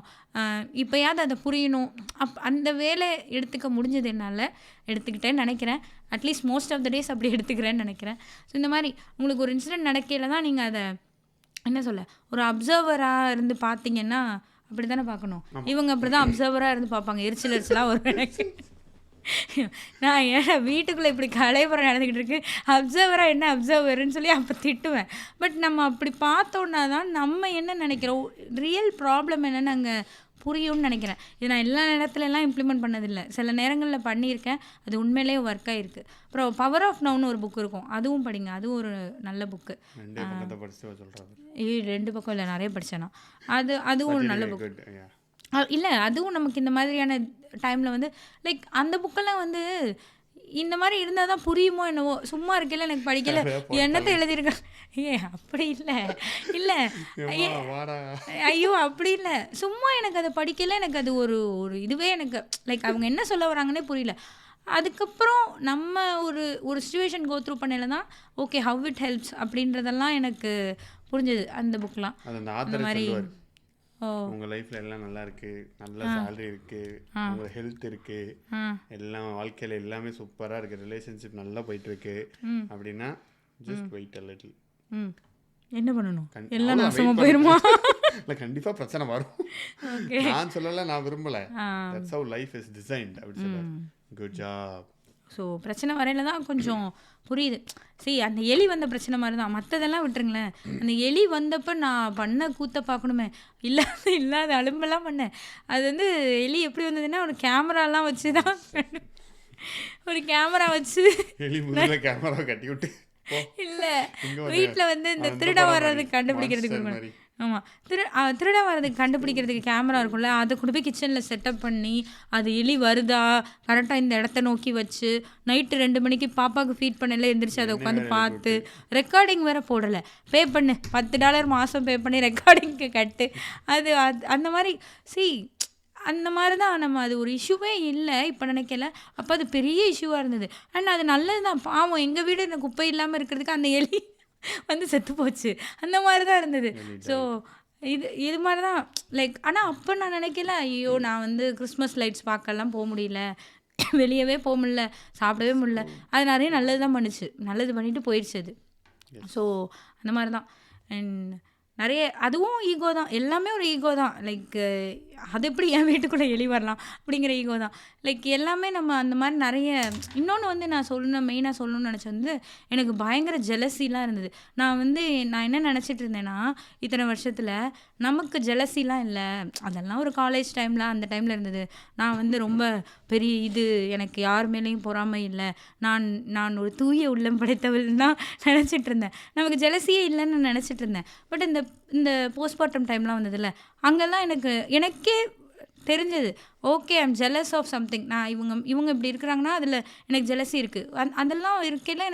இப்போயாவது அதை புரியணும். அந்த வேலை எடுத்துக்க முடிஞ்சது, என்னால் எடுத்துக்கிட்டேன்னு நினைக்கிறேன். At least most of the days அப்படி எடுத்துக்கிறேன்னு நினைக்கிறேன். ஸோ இந்த மாதிரி உங்களுக்கு ஒரு இன்சிடென்ட் நடக்கையில் தான் நீங்கள் அதை என்ன சொல்ல, ஒரு அப்சர்வராக இருந்து பார்த்தீங்கன்னா அப்படி தானே பார்க்கணும். இவங்க அப்படி தான் அப்சர்வராக இருந்து பார்ப்பாங்க, எரிச்சலாக ஒரு எனக்கு. நான் ஏன் வீட்டுக்குள்ளே இப்படி கலைபுரம் நடந்துக்கிட்டு இருக்கு, அப்சர்வராக என்ன அப்சர்வருன்னு சொல்லி அப்போ திட்டுவேன். பட் நம்ம அப்படி பார்த்தோன்னா தான் நம்ம என்ன நினைக்கிறோம், ரியல் ப்ராப்ளம் என்னன்னு அங்கே புரியும்னு நினைக்கிறேன். இது நான் எல்லா நேரத்துலலாம் இம்ப்ளிமெண்ட் பண்ணதில்லை, சில நேரங்களில் பண்ணியிருக்கேன், அது உண்மையிலேயே ஒர்க் ஆகிருக்கு. அப்புறம் பவர் ஆஃப் நவுன்னு ஒரு புக் இருக்கும், அதுவும் படிங்க, அதுவும் ஒரு நல்ல புக்கு. 2 பக்கம் இல்லை, நிறைய படித்தேன் நான். அதுவும் ஒரு நல்ல புக் இல்லை. அதுவும் நமக்கு இந்த மாதிரியான டைமில் வந்து லைக் அந்த புக்கெல்லாம் வந்து இந்த மாதிரி இருந்தால் தான் புரியுமோ என்னவோ. சும்மா இருக்கல எனக்கு படிக்கலை என்னத்தை எழுதியிருக்கேன், அப்படி இல்லை ஐயோ அப்படி இல்லை, சும்மா எனக்கு அதை படிக்கலை, எனக்கு அது ஒரு இதுவே எனக்கு லைக் அவங்க என்ன சொல்ல வராங்கன்னே புரியல. அதுக்கப்புறம் நம்ம ஒரு சிச்சுவேஷன் கோ த்ரூ பண்ணல தான் ஓகே ஹவ் இட் ஹெல்ப்ஸ் அப்படின்றதெல்லாம் எனக்கு புரிஞ்சது அந்த புக்லாம். அந்த மாதிரி உங்கள் லைஃப்பில் எல்லாம் நல்லா இருக்குது, நல்ல சேலரி இருக்குது, உங்கள் ஹெல்த் இருக்குது, எல்லாம் வாழ்க்கையில் எல்லாமே சூப்பராக இருக்குது, ரிலேஷன்ஷிப் நல்லா போயிட்டுருக்கு அப்படின்னா ஜஸ்ட் வெயிட் அ லிட்டில். என்ன பண்ணணும், எல்லாம் நாசமாக போயிருமா? இல்லை கண்டிப்பாக பிரச்சனை வரும். நான் சொல்லலை, நான் விரும்பலை, that's how life is designed அப்படி சொல்ல. Good job. ஸோ பிரச்சனை வரையில தான் கொஞ்சம் புரியுது. சரி அந்த எலி வந்த பிரச்சனை மாதிரி தான், மற்றதெல்லாம் விட்டுருங்களேன். அந்த எலி வந்தப்போ நான் பண்ண கூத்த பார்க்கணுமே, இல்லாத அலும்பெல்லாம் பண்ணேன். அது வந்து எலி எப்படி வந்ததுன்னா ஒரு கேமராலாம் வச்சு தான், ஒரு கேமரா வச்சு கேமரா கட்டி விட்டு இல்லை வீட்டில் வந்து இந்த திருட வர்றதுக்கு கண்டுபிடிக்கிறதுக்கு, ஆமாம் திருட வர்றதுக்கு கண்டுபிடிக்கிறதுக்கு கேமரா இருக்கும்ல, அதை கொண்டு போய் கிச்சனில் செட்டப் பண்ணி அது எலி வருதா கரெக்டாக இந்த இடத்த நோக்கி வச்சு நைட்டு 2 மணிக்கு பாப்பாவுக்கு ஃபீட் பண்ணல எந்திரிச்சு அதை உட்காந்து பார்த்து ரெக்கார்டிங் வேறு போடலை, பே பண்ணு $10 மாதம் பே பண்ணி ரெக்கார்டிங்க்கு கட்டு. அது அந்த மாதிரி அந்த மாதிரி தான் நம்ம, அது ஒரு இஷ்யூவே இல்லை இப்போ நினைக்கல, அப்போ அது பெரிய இஷ்யூவாக இருந்தது. அண்ட் அது நல்லது தான், பாவம் எங்கள் வீடு இந்த குப்பை இல்லாமல் இருக்கிறதுக்கு அந்த எலி வந்து செத்து போச்சு, அந்த மாதிரி தான் இருந்தது. ஸோ இது இது மாதிரி தான் லைக். ஆனால் அப்போ நான் நினைக்கல, ஐயோ நான் வந்து கிறிஸ்மஸ் லைட்ஸ் பார்க்கலாம் போக முடியல, வெளியவே போக முடியல, சாப்பிடவே முடியல. அது நிறைய நல்லது தான் பண்ணுச்சு, நல்லது பண்ணிட்டு போயிடுச்சு அது. ஸோ அந்த மாதிரி தான். அண்ட் நிறைய அதுவும் ஈகோ தான், எல்லாமே ஒரு ஈகோ தான். லைக் அது எப்படி என் வீட்டுக்குள்ளே எலி வரலாம் அப்படிங்கிற ஈகோ தான். லைக் எல்லாமே நம்ம அந்த மாதிரி நிறைய. இன்னொன்று வந்து நான் மெயினாக சொல்லணும்னு நினச்சது வந்து, எனக்கு பயங்கர ஜெலசிலாம் இருந்தது. நான் என்ன நினச்சிட்டு இருந்தேன்னா, இத்தனை வருஷத்தில் நமக்கு ஜெலசிலாம் இல்லை, அதெல்லாம் ஒரு காலேஜ் டைமில் அந்த டைமில் இருந்தது. நான் வந்து ரொம்ப பெரிய எனக்கு யார் மேலேயும் பொறாமை இல்லை, நான் ஒரு தூய உள்ளம் படைத்தவள் தான் நினச்சிட்டு இருந்தேன். நமக்கு ஜெலசியே இல்லைன்னு நினச்சிட்டு இருந்தேன். பட் இந்த போஸ்ட்மார்ட்டம் டைம்லாம் வந்ததில்ல, அங்கெல்லாம் எனக்கே தெரிஞ்சது, okay I'm jealous of something. நான் இவங்க இப்படி இருக்கிறாங்கன்னா அதில் எனக்கு ஜெலசி இருக்குது. அதெல்லாம் இருக்கையில்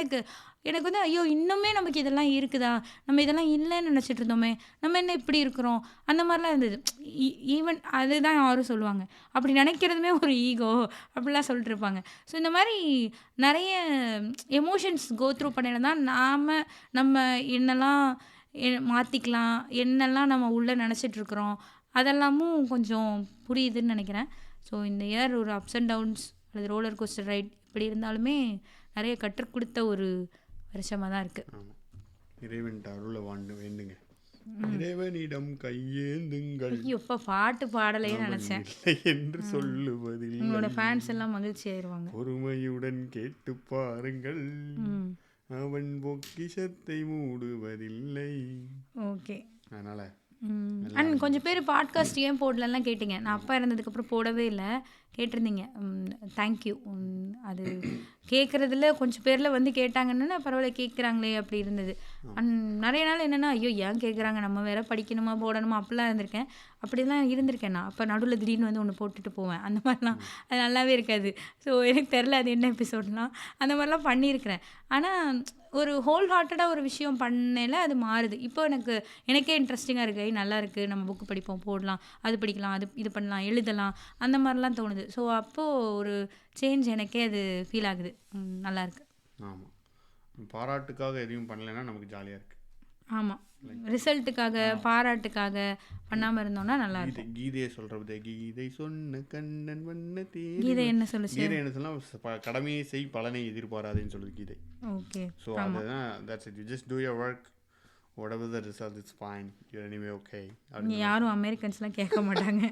எனக்கு வந்து ஐயோ இன்னுமே நமக்கு இதெல்லாம் இருக்குதா, நம்ம இதெல்லாம் இல்லைன்னு நினச்சிட்டு இருந்தோமே, நம்ம என்ன இப்படி இருக்கிறோம், அந்த மாதிரிலாம் இருந்தது. ஈவன் அதுதான் யாரும் சொல்லுவாங்க, அப்படி நினைக்கிறதுமே ஒரு ஈகோ அப்படிலாம் சொல்லிட்டு இருப்பாங்க. ஸோ இந்த மாதிரி நிறைய எமோஷன்ஸ் கோ த்ரூ பண்ணிட்டு தான் நம்ம என்னெல்லாம் மாற்றிக்கலாம், என்னெல்லாம் நம்ம உள்ளே நினச்சிட்ருக்குறோம், அதெல்லாமும் கொஞ்சம் புரியுதுன்னு நினைக்கிறேன். ஸோ இந்த இயர் ஒரு அப்ஸ் அண்ட் டவுன்ஸ் அல்லது ரோலர் கோஸ்டர் ரைட் இப்படி இருந்தாலுமே நிறைய கற்றுக் கொடுத்த ஒரு வருஷமாக தான் இருக்குது. இறைவன்ட்ட அருளை வேண்டுங்க, இறைவனிடம் கையேந்துங்கள். இப்போ பாட்டு பாடலையே நினச்சேன் என்று சொல்லுவதில் உங்களோட ஃபேன்ஸ் எல்லாம் மகிழ்ச்சி ஆயிடுவாங்க. பொறுமையுடன் கேட்டு பாருங்கள், அவன் பொக்கிஷத்தை மூடுவதில்லை. ஓகே. அதனால அண்ட் கொஞ்சம் பேர் பாட்காஸ்ட் ஏன் போடலலாம் கேட்டிங்க. நான் அப்பா இறந்ததுக்கப்புறம் போடவே இல்லை, கேட்டிருந்தீங்க. தேங்க்யூ. அது கேட்குறதுல கொஞ்சம் பேரில் வந்து கேட்டாங்கன்னா பரவாயில்ல கேட்குறாங்களே அப்படி இருந்தது. அண்ட் நிறைய நாள் என்னென்னா ஐயோ ஏன் கேட்குறாங்க, நம்ம வேற படிக்கணுமா போடணுமா அப்படிலாம் இருந்திருக்கேன். அப்படிலாம் இருந்திருக்கேன் நான். அப்போ நடுவில் திடீர்னு வந்து ஒன்று போட்டுட்டு போவேன், அந்த மாதிரிலாம் அது நல்லாவே இருக்காது. ஸோ எனக்கு தெரில அது என்ன எபிசோட்லாம், அந்த மாதிரிலாம் பண்ணியிருக்கிறேன். ஆனால் ஒரு ஹோல் ஹார்ட்டடாக ஒரு விஷயம் பண்ணல அது மாறுது. இப்போ எனக்கே இன்ட்ரெஸ்டிங்காக இருக்குது, நல்லா இருக்குது, நம்ம புக்கு படிப்போம், போடலாம், அது படிக்கலாம், இது பண்ணலாம், எழுதலாம், அந்த மாதிரிலாம் தோணுது. ஸோ அப்போது ஒரு சேஞ்ச் எனக்கே அது ஃபீல் ஆகுது, நல்லாயிருக்கு. ஆமாம், பாராட்டுக்காக எதையும் பண்ணலைன்னா நமக்கு ஜாலியாக இருக்குது. ஆமாம், ரிசல்ட்டுக்காக பாராட்டுக்காக பண்ணாமல் இருந்தோம்னா நல்லா இருக்கும். கீதையை சொல்கிறது, கீதை சொன்ன கண்ணன் வண்ண தேன். கீதை என்ன சொல்லுச்சு? கீதை என்ன சொன்னால் கடமையை செய் பலனை எதிர்பாராதுன்னு சொல்லுது கீதை. ஓகே. ஸோ அதுதான், that's it, you just two your work, whatever the result, it's fine, you're anyway okay. யாரும் அமெரிக்கன்ஸ்லாம் கேட்க மாட்டாங்க,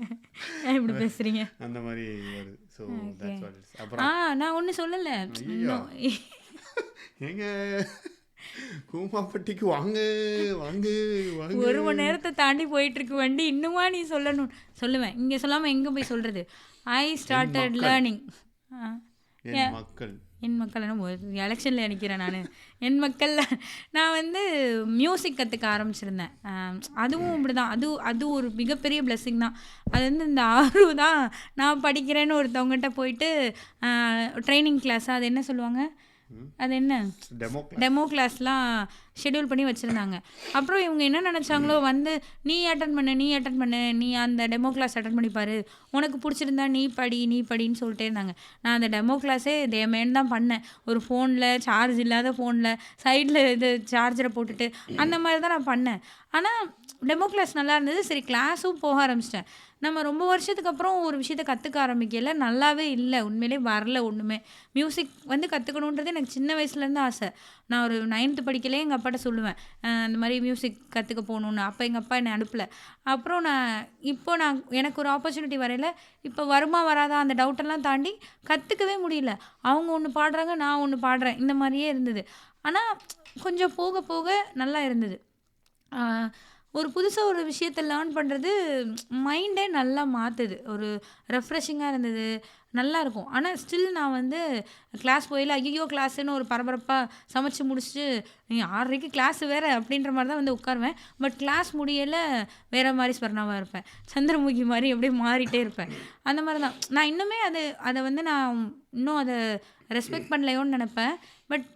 இப்படி பேசுறீங்க அந்த மாதிரி வருது. So that's what it's. அப்புறம் நான் ஒன்றும் சொல்லலை. எங்க கூமாப்பட்டிக்கு வாங்க வாங்க வாங்க, 1 மணி நேரத்தை தாண்டி போயிட்டுருக்கு வண்டி, இன்னுமா நீ சொல்லுவேன். இங்கே சொல்லாமல் எங்கே போய் சொல்கிறது? I started learning. என் மக்கள் என்ன எலெக்ஷனில் நினைக்கிறேன் நான். என் மக்கள் நான் வந்து மியூசிக் கற்றுக்க ஆரம்பிச்சிருந்தேன். அதுவும் இப்படி தான், அது ஒரு மிகப்பெரிய பிளெஸ்ஸிங் தான். அது வந்து இந்த 6 தான் நான் படிக்கிறேன்னு ஒருத்தவங்ககிட்ட போயிட்டு ட்ரைனிங் கிளாஸ், அது என்ன சொல்லுவாங்க, அது என்ன டெமோ கிளாஸ்லாம் ஷெட்யூல் பண்ணி வச்சுருந்தாங்க. அப்புறம் இவங்க என்ன நினச்சாங்களோ, வந்து நீ அட்டன் பண்ணு, நீ அந்த டெமோ கிளாஸ் அட்டன் பண்ணிப்பாரு, உனக்கு பிடிச்சிருந்தா நீ படின்னு சொல்லிட்டே இருந்தாங்க. நான் அந்த டெமோ கிளாஸே தேமேன்னு தான் பண்ணேன். ஒரு ஃபோனில் சார்ஜ் இல்லாத ஃபோனில் சைடில் இது சார்ஜரை போட்டுட்டு அந்த மாதிரி தான் நான் பண்ணேன். ஆனால் டெமோ கிளாஸ் நல்லா இருந்தது. சரி கிளாஸும் போக ஆரம்பிச்சிட்டேன். நம்ம ரொம்ப வருஷத்துக்கு அப்புறம் ஒரு விஷயத்தை கற்றுக்க ஆரம்பிக்கல, நல்லாவே இல்லை, உண்மையிலே வரல ஒன்றுமே. மியூசிக் வந்து கற்றுக்கணுன்றது எனக்கு சின்ன வயசுலேருந்து ஆசை. நான் ஒரு 9th படிக்கலே எங்கள் அப்பாட்ட சொல்லுவேன், அந்த மாதிரி மியூசிக் கற்றுக்க போகணுன்னு. அப்போ எங்கள் அப்பா என்னை அனுப்பலை. அப்புறம் எனக்கு ஒரு ஆப்பர்ச்சுனிட்டி வரையில, இப்போ வருமா வராதா அந்த டவுட்டெல்லாம் தாண்டி கற்றுக்கவே முடியல. அவங்க ஒன்று பாடுறாங்க, நான் ஒன்று பாடுறேன், இந்த மாதிரியே இருந்தது. ஆனால் கொஞ்சம் போக போக நல்லா இருந்தது. ஒரு புதுசாக ஒரு விஷயத்தை லேர்ன் பண்ணுறது மைண்டே நல்லா மாற்றுது, ஒரு ரெஃப்ரெஷிங்காக இருந்தது, நல்லாயிருக்கும். ஆனால் ஸ்டில் நான் வந்து கிளாஸ் போயில ஐயோ கிளாஸுன்னு ஒரு பரபரப்பாக சமைச்சு முடிச்சுட்டு 6:30 கிளாஸ் வேறு அப்படின்ற மாதிரி தான் வந்து உட்காருவேன். பட் கிளாஸ் முடியலை வேறு மாதிரி ஸ்வர்ணாவாக இருப்பேன், சந்திரமுகி மாதிரி அப்படியே மாறிட்டே இருப்பேன். அந்த மாதிரி தான் நான் இன்னுமே அதை வந்து நான் இன்னும் அதை ரெஸ்பெக்ட் பண்ணலையோன்னு நினப்பேன். பட்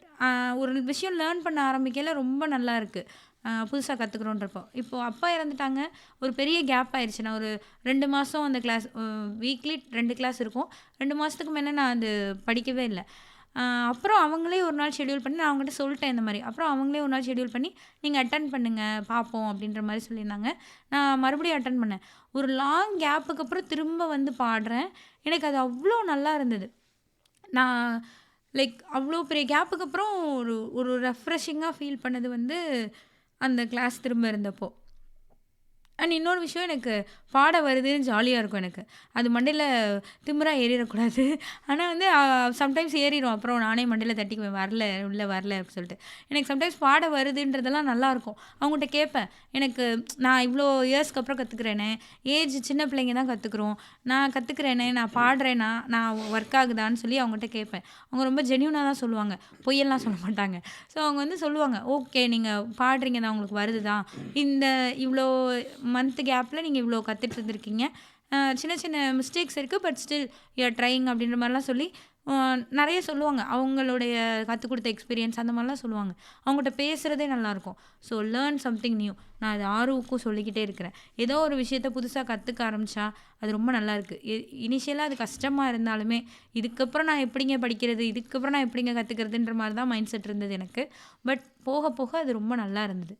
ஒரு விஷயம் லேர்ன் பண்ண ஆரம்பிக்கல ரொம்ப நல்லா இருக்குது, புதுசாக கற்றுக்குறோன்றப்போ. இப்போது அப்பா இறந்துட்டாங்க, ஒரு பெரிய கேப் ஆயிடுச்சு. நான் ஒரு 2 மாதம் அந்த கிளாஸ், வீக்லி 2 கிளாஸ் இருக்கும், 2 மாதத்துக்கு மேலே நான் அது படிக்கவே இல்லை. அப்புறம் அவங்களே ஒரு நாள் ஷெட்யூல் பண்ணி நான் அவங்ககிட்ட சொல்லிட்டேன் இந்த மாதிரி. அப்புறம் அவங்களே ஒரு நாள் ஷெட்யூல் பண்ணி நீங்கள் அட்டன் பண்ணுங்கள் பார்ப்போம் அப்படின்ற மாதிரி சொல்லியிருந்தாங்க. நான் மறுபடியும் அட்டன் பண்ணேன். ஒரு லாங் கேப்புக்கு அப்புறம் திரும்ப வந்து பாடுறேன். எனக்கு அது அவ்வளோ நல்லா இருந்தது. நான் லைக் அவ்வளோ பெரிய கேப்புக்கு அப்புறம் ஒரு ஒரு ரெஃப்ரெஷிங்காக ஃபீல் பண்ணது வந்து அந்த கிளாஸ் திரும்ப இருந்தப்போ. அண்ட் இன்னொரு விஷயம், எனக்கு பாட வருதுன்னு ஜாலியாக இருக்கும் எனக்கு. அது மண்டையில் திமிரா ஏறிடக்கூடாது. ஆனால் வந்து சம்டைம்ஸ் ஏறிடும். அப்புறம் நானே மண்டையில் தட்டிக்குவேன், வரல உள்ள வரல அப்படின்னு சொல்லிட்டு. எனக்கு சம்டைம்ஸ் பாட வருதுன்றதெல்லாம் நல்லாயிருக்கும். அவங்ககிட்ட கேட்பேன், எனக்கு நான் இவ்வளோ இயர்ஸ்க்கு அப்புறம் கற்றுக்குறேனே, ஏஜ் சின்ன பிள்ளைங்க தான் கற்றுக்குறோம், நான் கற்றுக்குறேனே, நான் பாடுறேன்னா நான் ஒர்க் ஆகுதான்னு சொல்லி அவங்ககிட்ட கேட்பேன். அவங்க ரொம்ப ஜென்யூனாக தான் சொல்லுவாங்க, பொய்யெல்லாம் சொல்ல மாட்டாங்க. ஸோ அவங்க வந்து சொல்லுவாங்க, ஓகே நீங்கள் பாடுறீங்க தான், உங்களுக்கு வருது தான், இந்த இவ்வளோ மந்த் கேப்பில் நீங்கள் இவ்வளோ கற்றுட்டு இருந்திருக்கீங்க, சின்ன சின்ன மிஸ்டேக்ஸ் இருக்குது, பட் ஸ்டில் யூஆர் ட்ரைங் அப்படின்ற மாதிரிலாம் சொல்லி நிறைய சொல்லுவாங்க. அவங்களுடைய கற்றுக் கொடுத்த எக்ஸ்பீரியன்ஸ் அந்த மாதிரிலாம் சொல்லுவாங்க. அவங்ககிட்ட பேசுகிறதே நல்லாயிருக்கும். So learn something new. நான் அது ஆர்வக்கும் சொல்லிக்கிட்டே இருக்கிறேன். ஏதோ ஒரு விஷயத்த புதுசாக கற்றுக்க ஆரம்பித்தா அது ரொம்ப நல்லாயிருக்கு. இனிஷியலாக அது கஷ்டமாக இருந்தாலுமே, இதுக்கப்புறம் நான் எப்படிங்க படிக்கிறது, இதுக்கப்புறம் நான் எப்படிங்க கற்றுக்கிறதுன்ற மாதிரி தான் மைண்ட் செட் இருந்தது எனக்கு. பட் போக போக அது ரொம்ப நல்லா இருந்தது.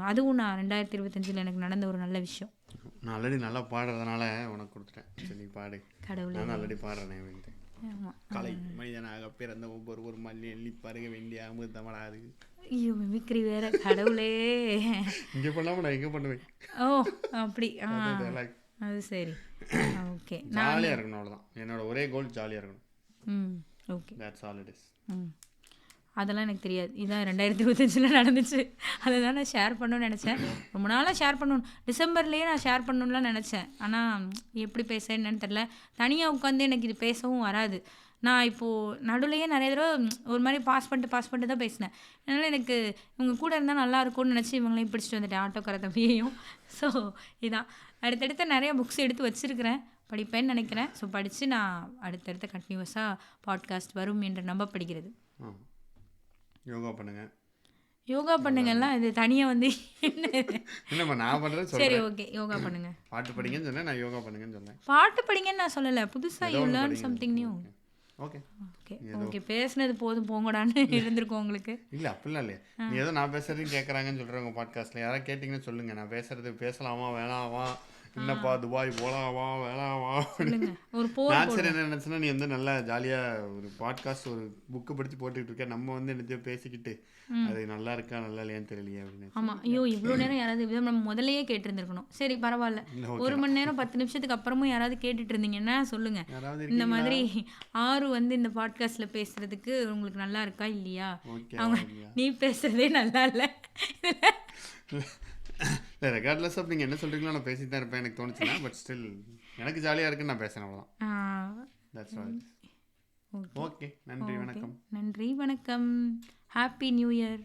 அதுவும் நான் 2025 எனக்கு நடந்த ஒரு நல்ல விஷயம். நான் ஆல்ரெடி நல்லா பாடுறதுனால உனக்கு கொடுத்துட்டேன். சரி நீ பாடு. கடவுளே. நான் ஆல்ரெடி பாடுறேன் அப்படின்ட்டு. ஆமாம். கலை மனிதனாக பிறந்த ஒவ்வொரு ஒரு மல்லி எள்ளி பருக வேண்டிய அமிர்தமடாது. ஐயோ மிமிக்ரி வேற, கடவுளே. இங்கே பண்ணாமல் நான் எங்கே பண்ணுவேன். ஓ அப்படி. அது சரி. ஓகே. ஜாலியாக இருக்கணும், அவ்வளோதான் என்னோட ஒரே கோல். ஜாலியாக இருக்கணும். Okay. That's all it is. அதெல்லாம் எனக்கு தெரியாது. இதான் 2025 நடந்துச்சு. அதை தான் நான் ஷேர் பண்ணணும்னு நினச்சேன். ரொம்ப நாளாக ஷேர் பண்ணணும், டிசம்பர்லேயே நான் ஷேர் பண்ணணும்லாம் நினச்சேன். ஆனால் எப்படி பேச என்னன்னு தெரில. தனியாக உட்காந்து எனக்கு இது பேசவும் வராது. நான் இப்போது நடுவுலையே நிறைய தடவை ஒரு மாதிரி பாஸ் பண்ணிட்டு தான் பேசினேன். அதனால் எனக்கு இவங்க கூட இருந்தால் நல்லா இருக்கும்னு நினச்சி இவங்களையும் பிடிச்சிட்டு வந்துட்டேன், ஆட்டோக்கார தம்பியையும். ஸோ இதான் அடுத்தடுத்த நிறைய புக்ஸ் எடுத்து வச்சுருக்கிறேன், படிப்பேன்னு நினைக்கிறேன். ஸோ படித்து நான் அடுத்தடுத்த கண்டினியூஸாக பாட்காஸ்ட் வரும் என்று நம்பப்படுகிறது. யோகா பண்ணுங்க. யோகா பண்ணுங்கலாம் இது தனியாக வந்து என்னம்மா நான் பண்ணுறேன். சரி ஓகே, யோகா பண்ணுங்க. பாட்டு படிங்கன்னு சொன்னேன், நான் யோகா பண்ணுங்கன்னு சொன்னேன். பாட்டு படிங்கன்னு நான் சொல்லலை, புதுசாக you learn something new. Okay okay okay, பேசுனது போதும் போங்கடான்னு இருந்திருக்கும் உங்களுக்கு. இல்லை அப்படிலாம் இல்லையா, நீ ஏதோ நான் பேசுறதையும் கேட்குறாங்கன்னு சொல்கிறேன் பாட்காஸ்ட்டில். யாராவது கேட்டிங்கன்னு சொல்லுங்கள், நான் பேசுறது பேசலாமா வேணாமா, என்னப்பா துபாய் போகலாமா வேணாமா. ஒரு போர் நான் சரி என்ன நினச்சேன்னா, நீ வந்து நல்லா ஜாலியாக ஒரு பாட்காஸ்ட் ஒரு புக்கு படித்து போட்டுக்கிட்டு இருக்க, நம்ம வந்து என்னத்தையோ பேசிக்கிட்டு அது நல்லா இருக்கா நல்லா இல்லையான்னு தெரியலையே அப்படின்னு. ஆமாம். ஐயோ இவ்வளோ நேரம் யாராவது நம்ம முதல்லையே கேட்டிருந்துருக்கணும். சரி பரவாயில்ல, 1 மணி நேரம் 10 நிமிஷத்துக்கு அப்புறமும் யாராவது கேட்டுட்டு இருந்தீங்கன்னா சொல்லுங்கள். இந்த மாதிரி ஆறு வந்து இந்த பாட்காஸ்ட்டில் பேசுகிறதுக்கு உங்களுக்கு நல்லா இருக்கா இல்லையா, அவங்க நீ பேசுகிறதே நல்லா இல்லை. ரெகார்ட்லெஸ் ஆஃப் நீங்கள் என்ன சொல்கிறீங்களோ நான் பேசி தான் இருப்பேன் எனக்கு தோணுச்சுன்னா. பட் ஸ்டில் எனக்கு ஜாலியாக இருக்குன்னு நான் பேசுகிறேன், அவ்வளோதான். That's all. ஓகே, நன்றி வணக்கம். நன்றி வணக்கம். Happy new year.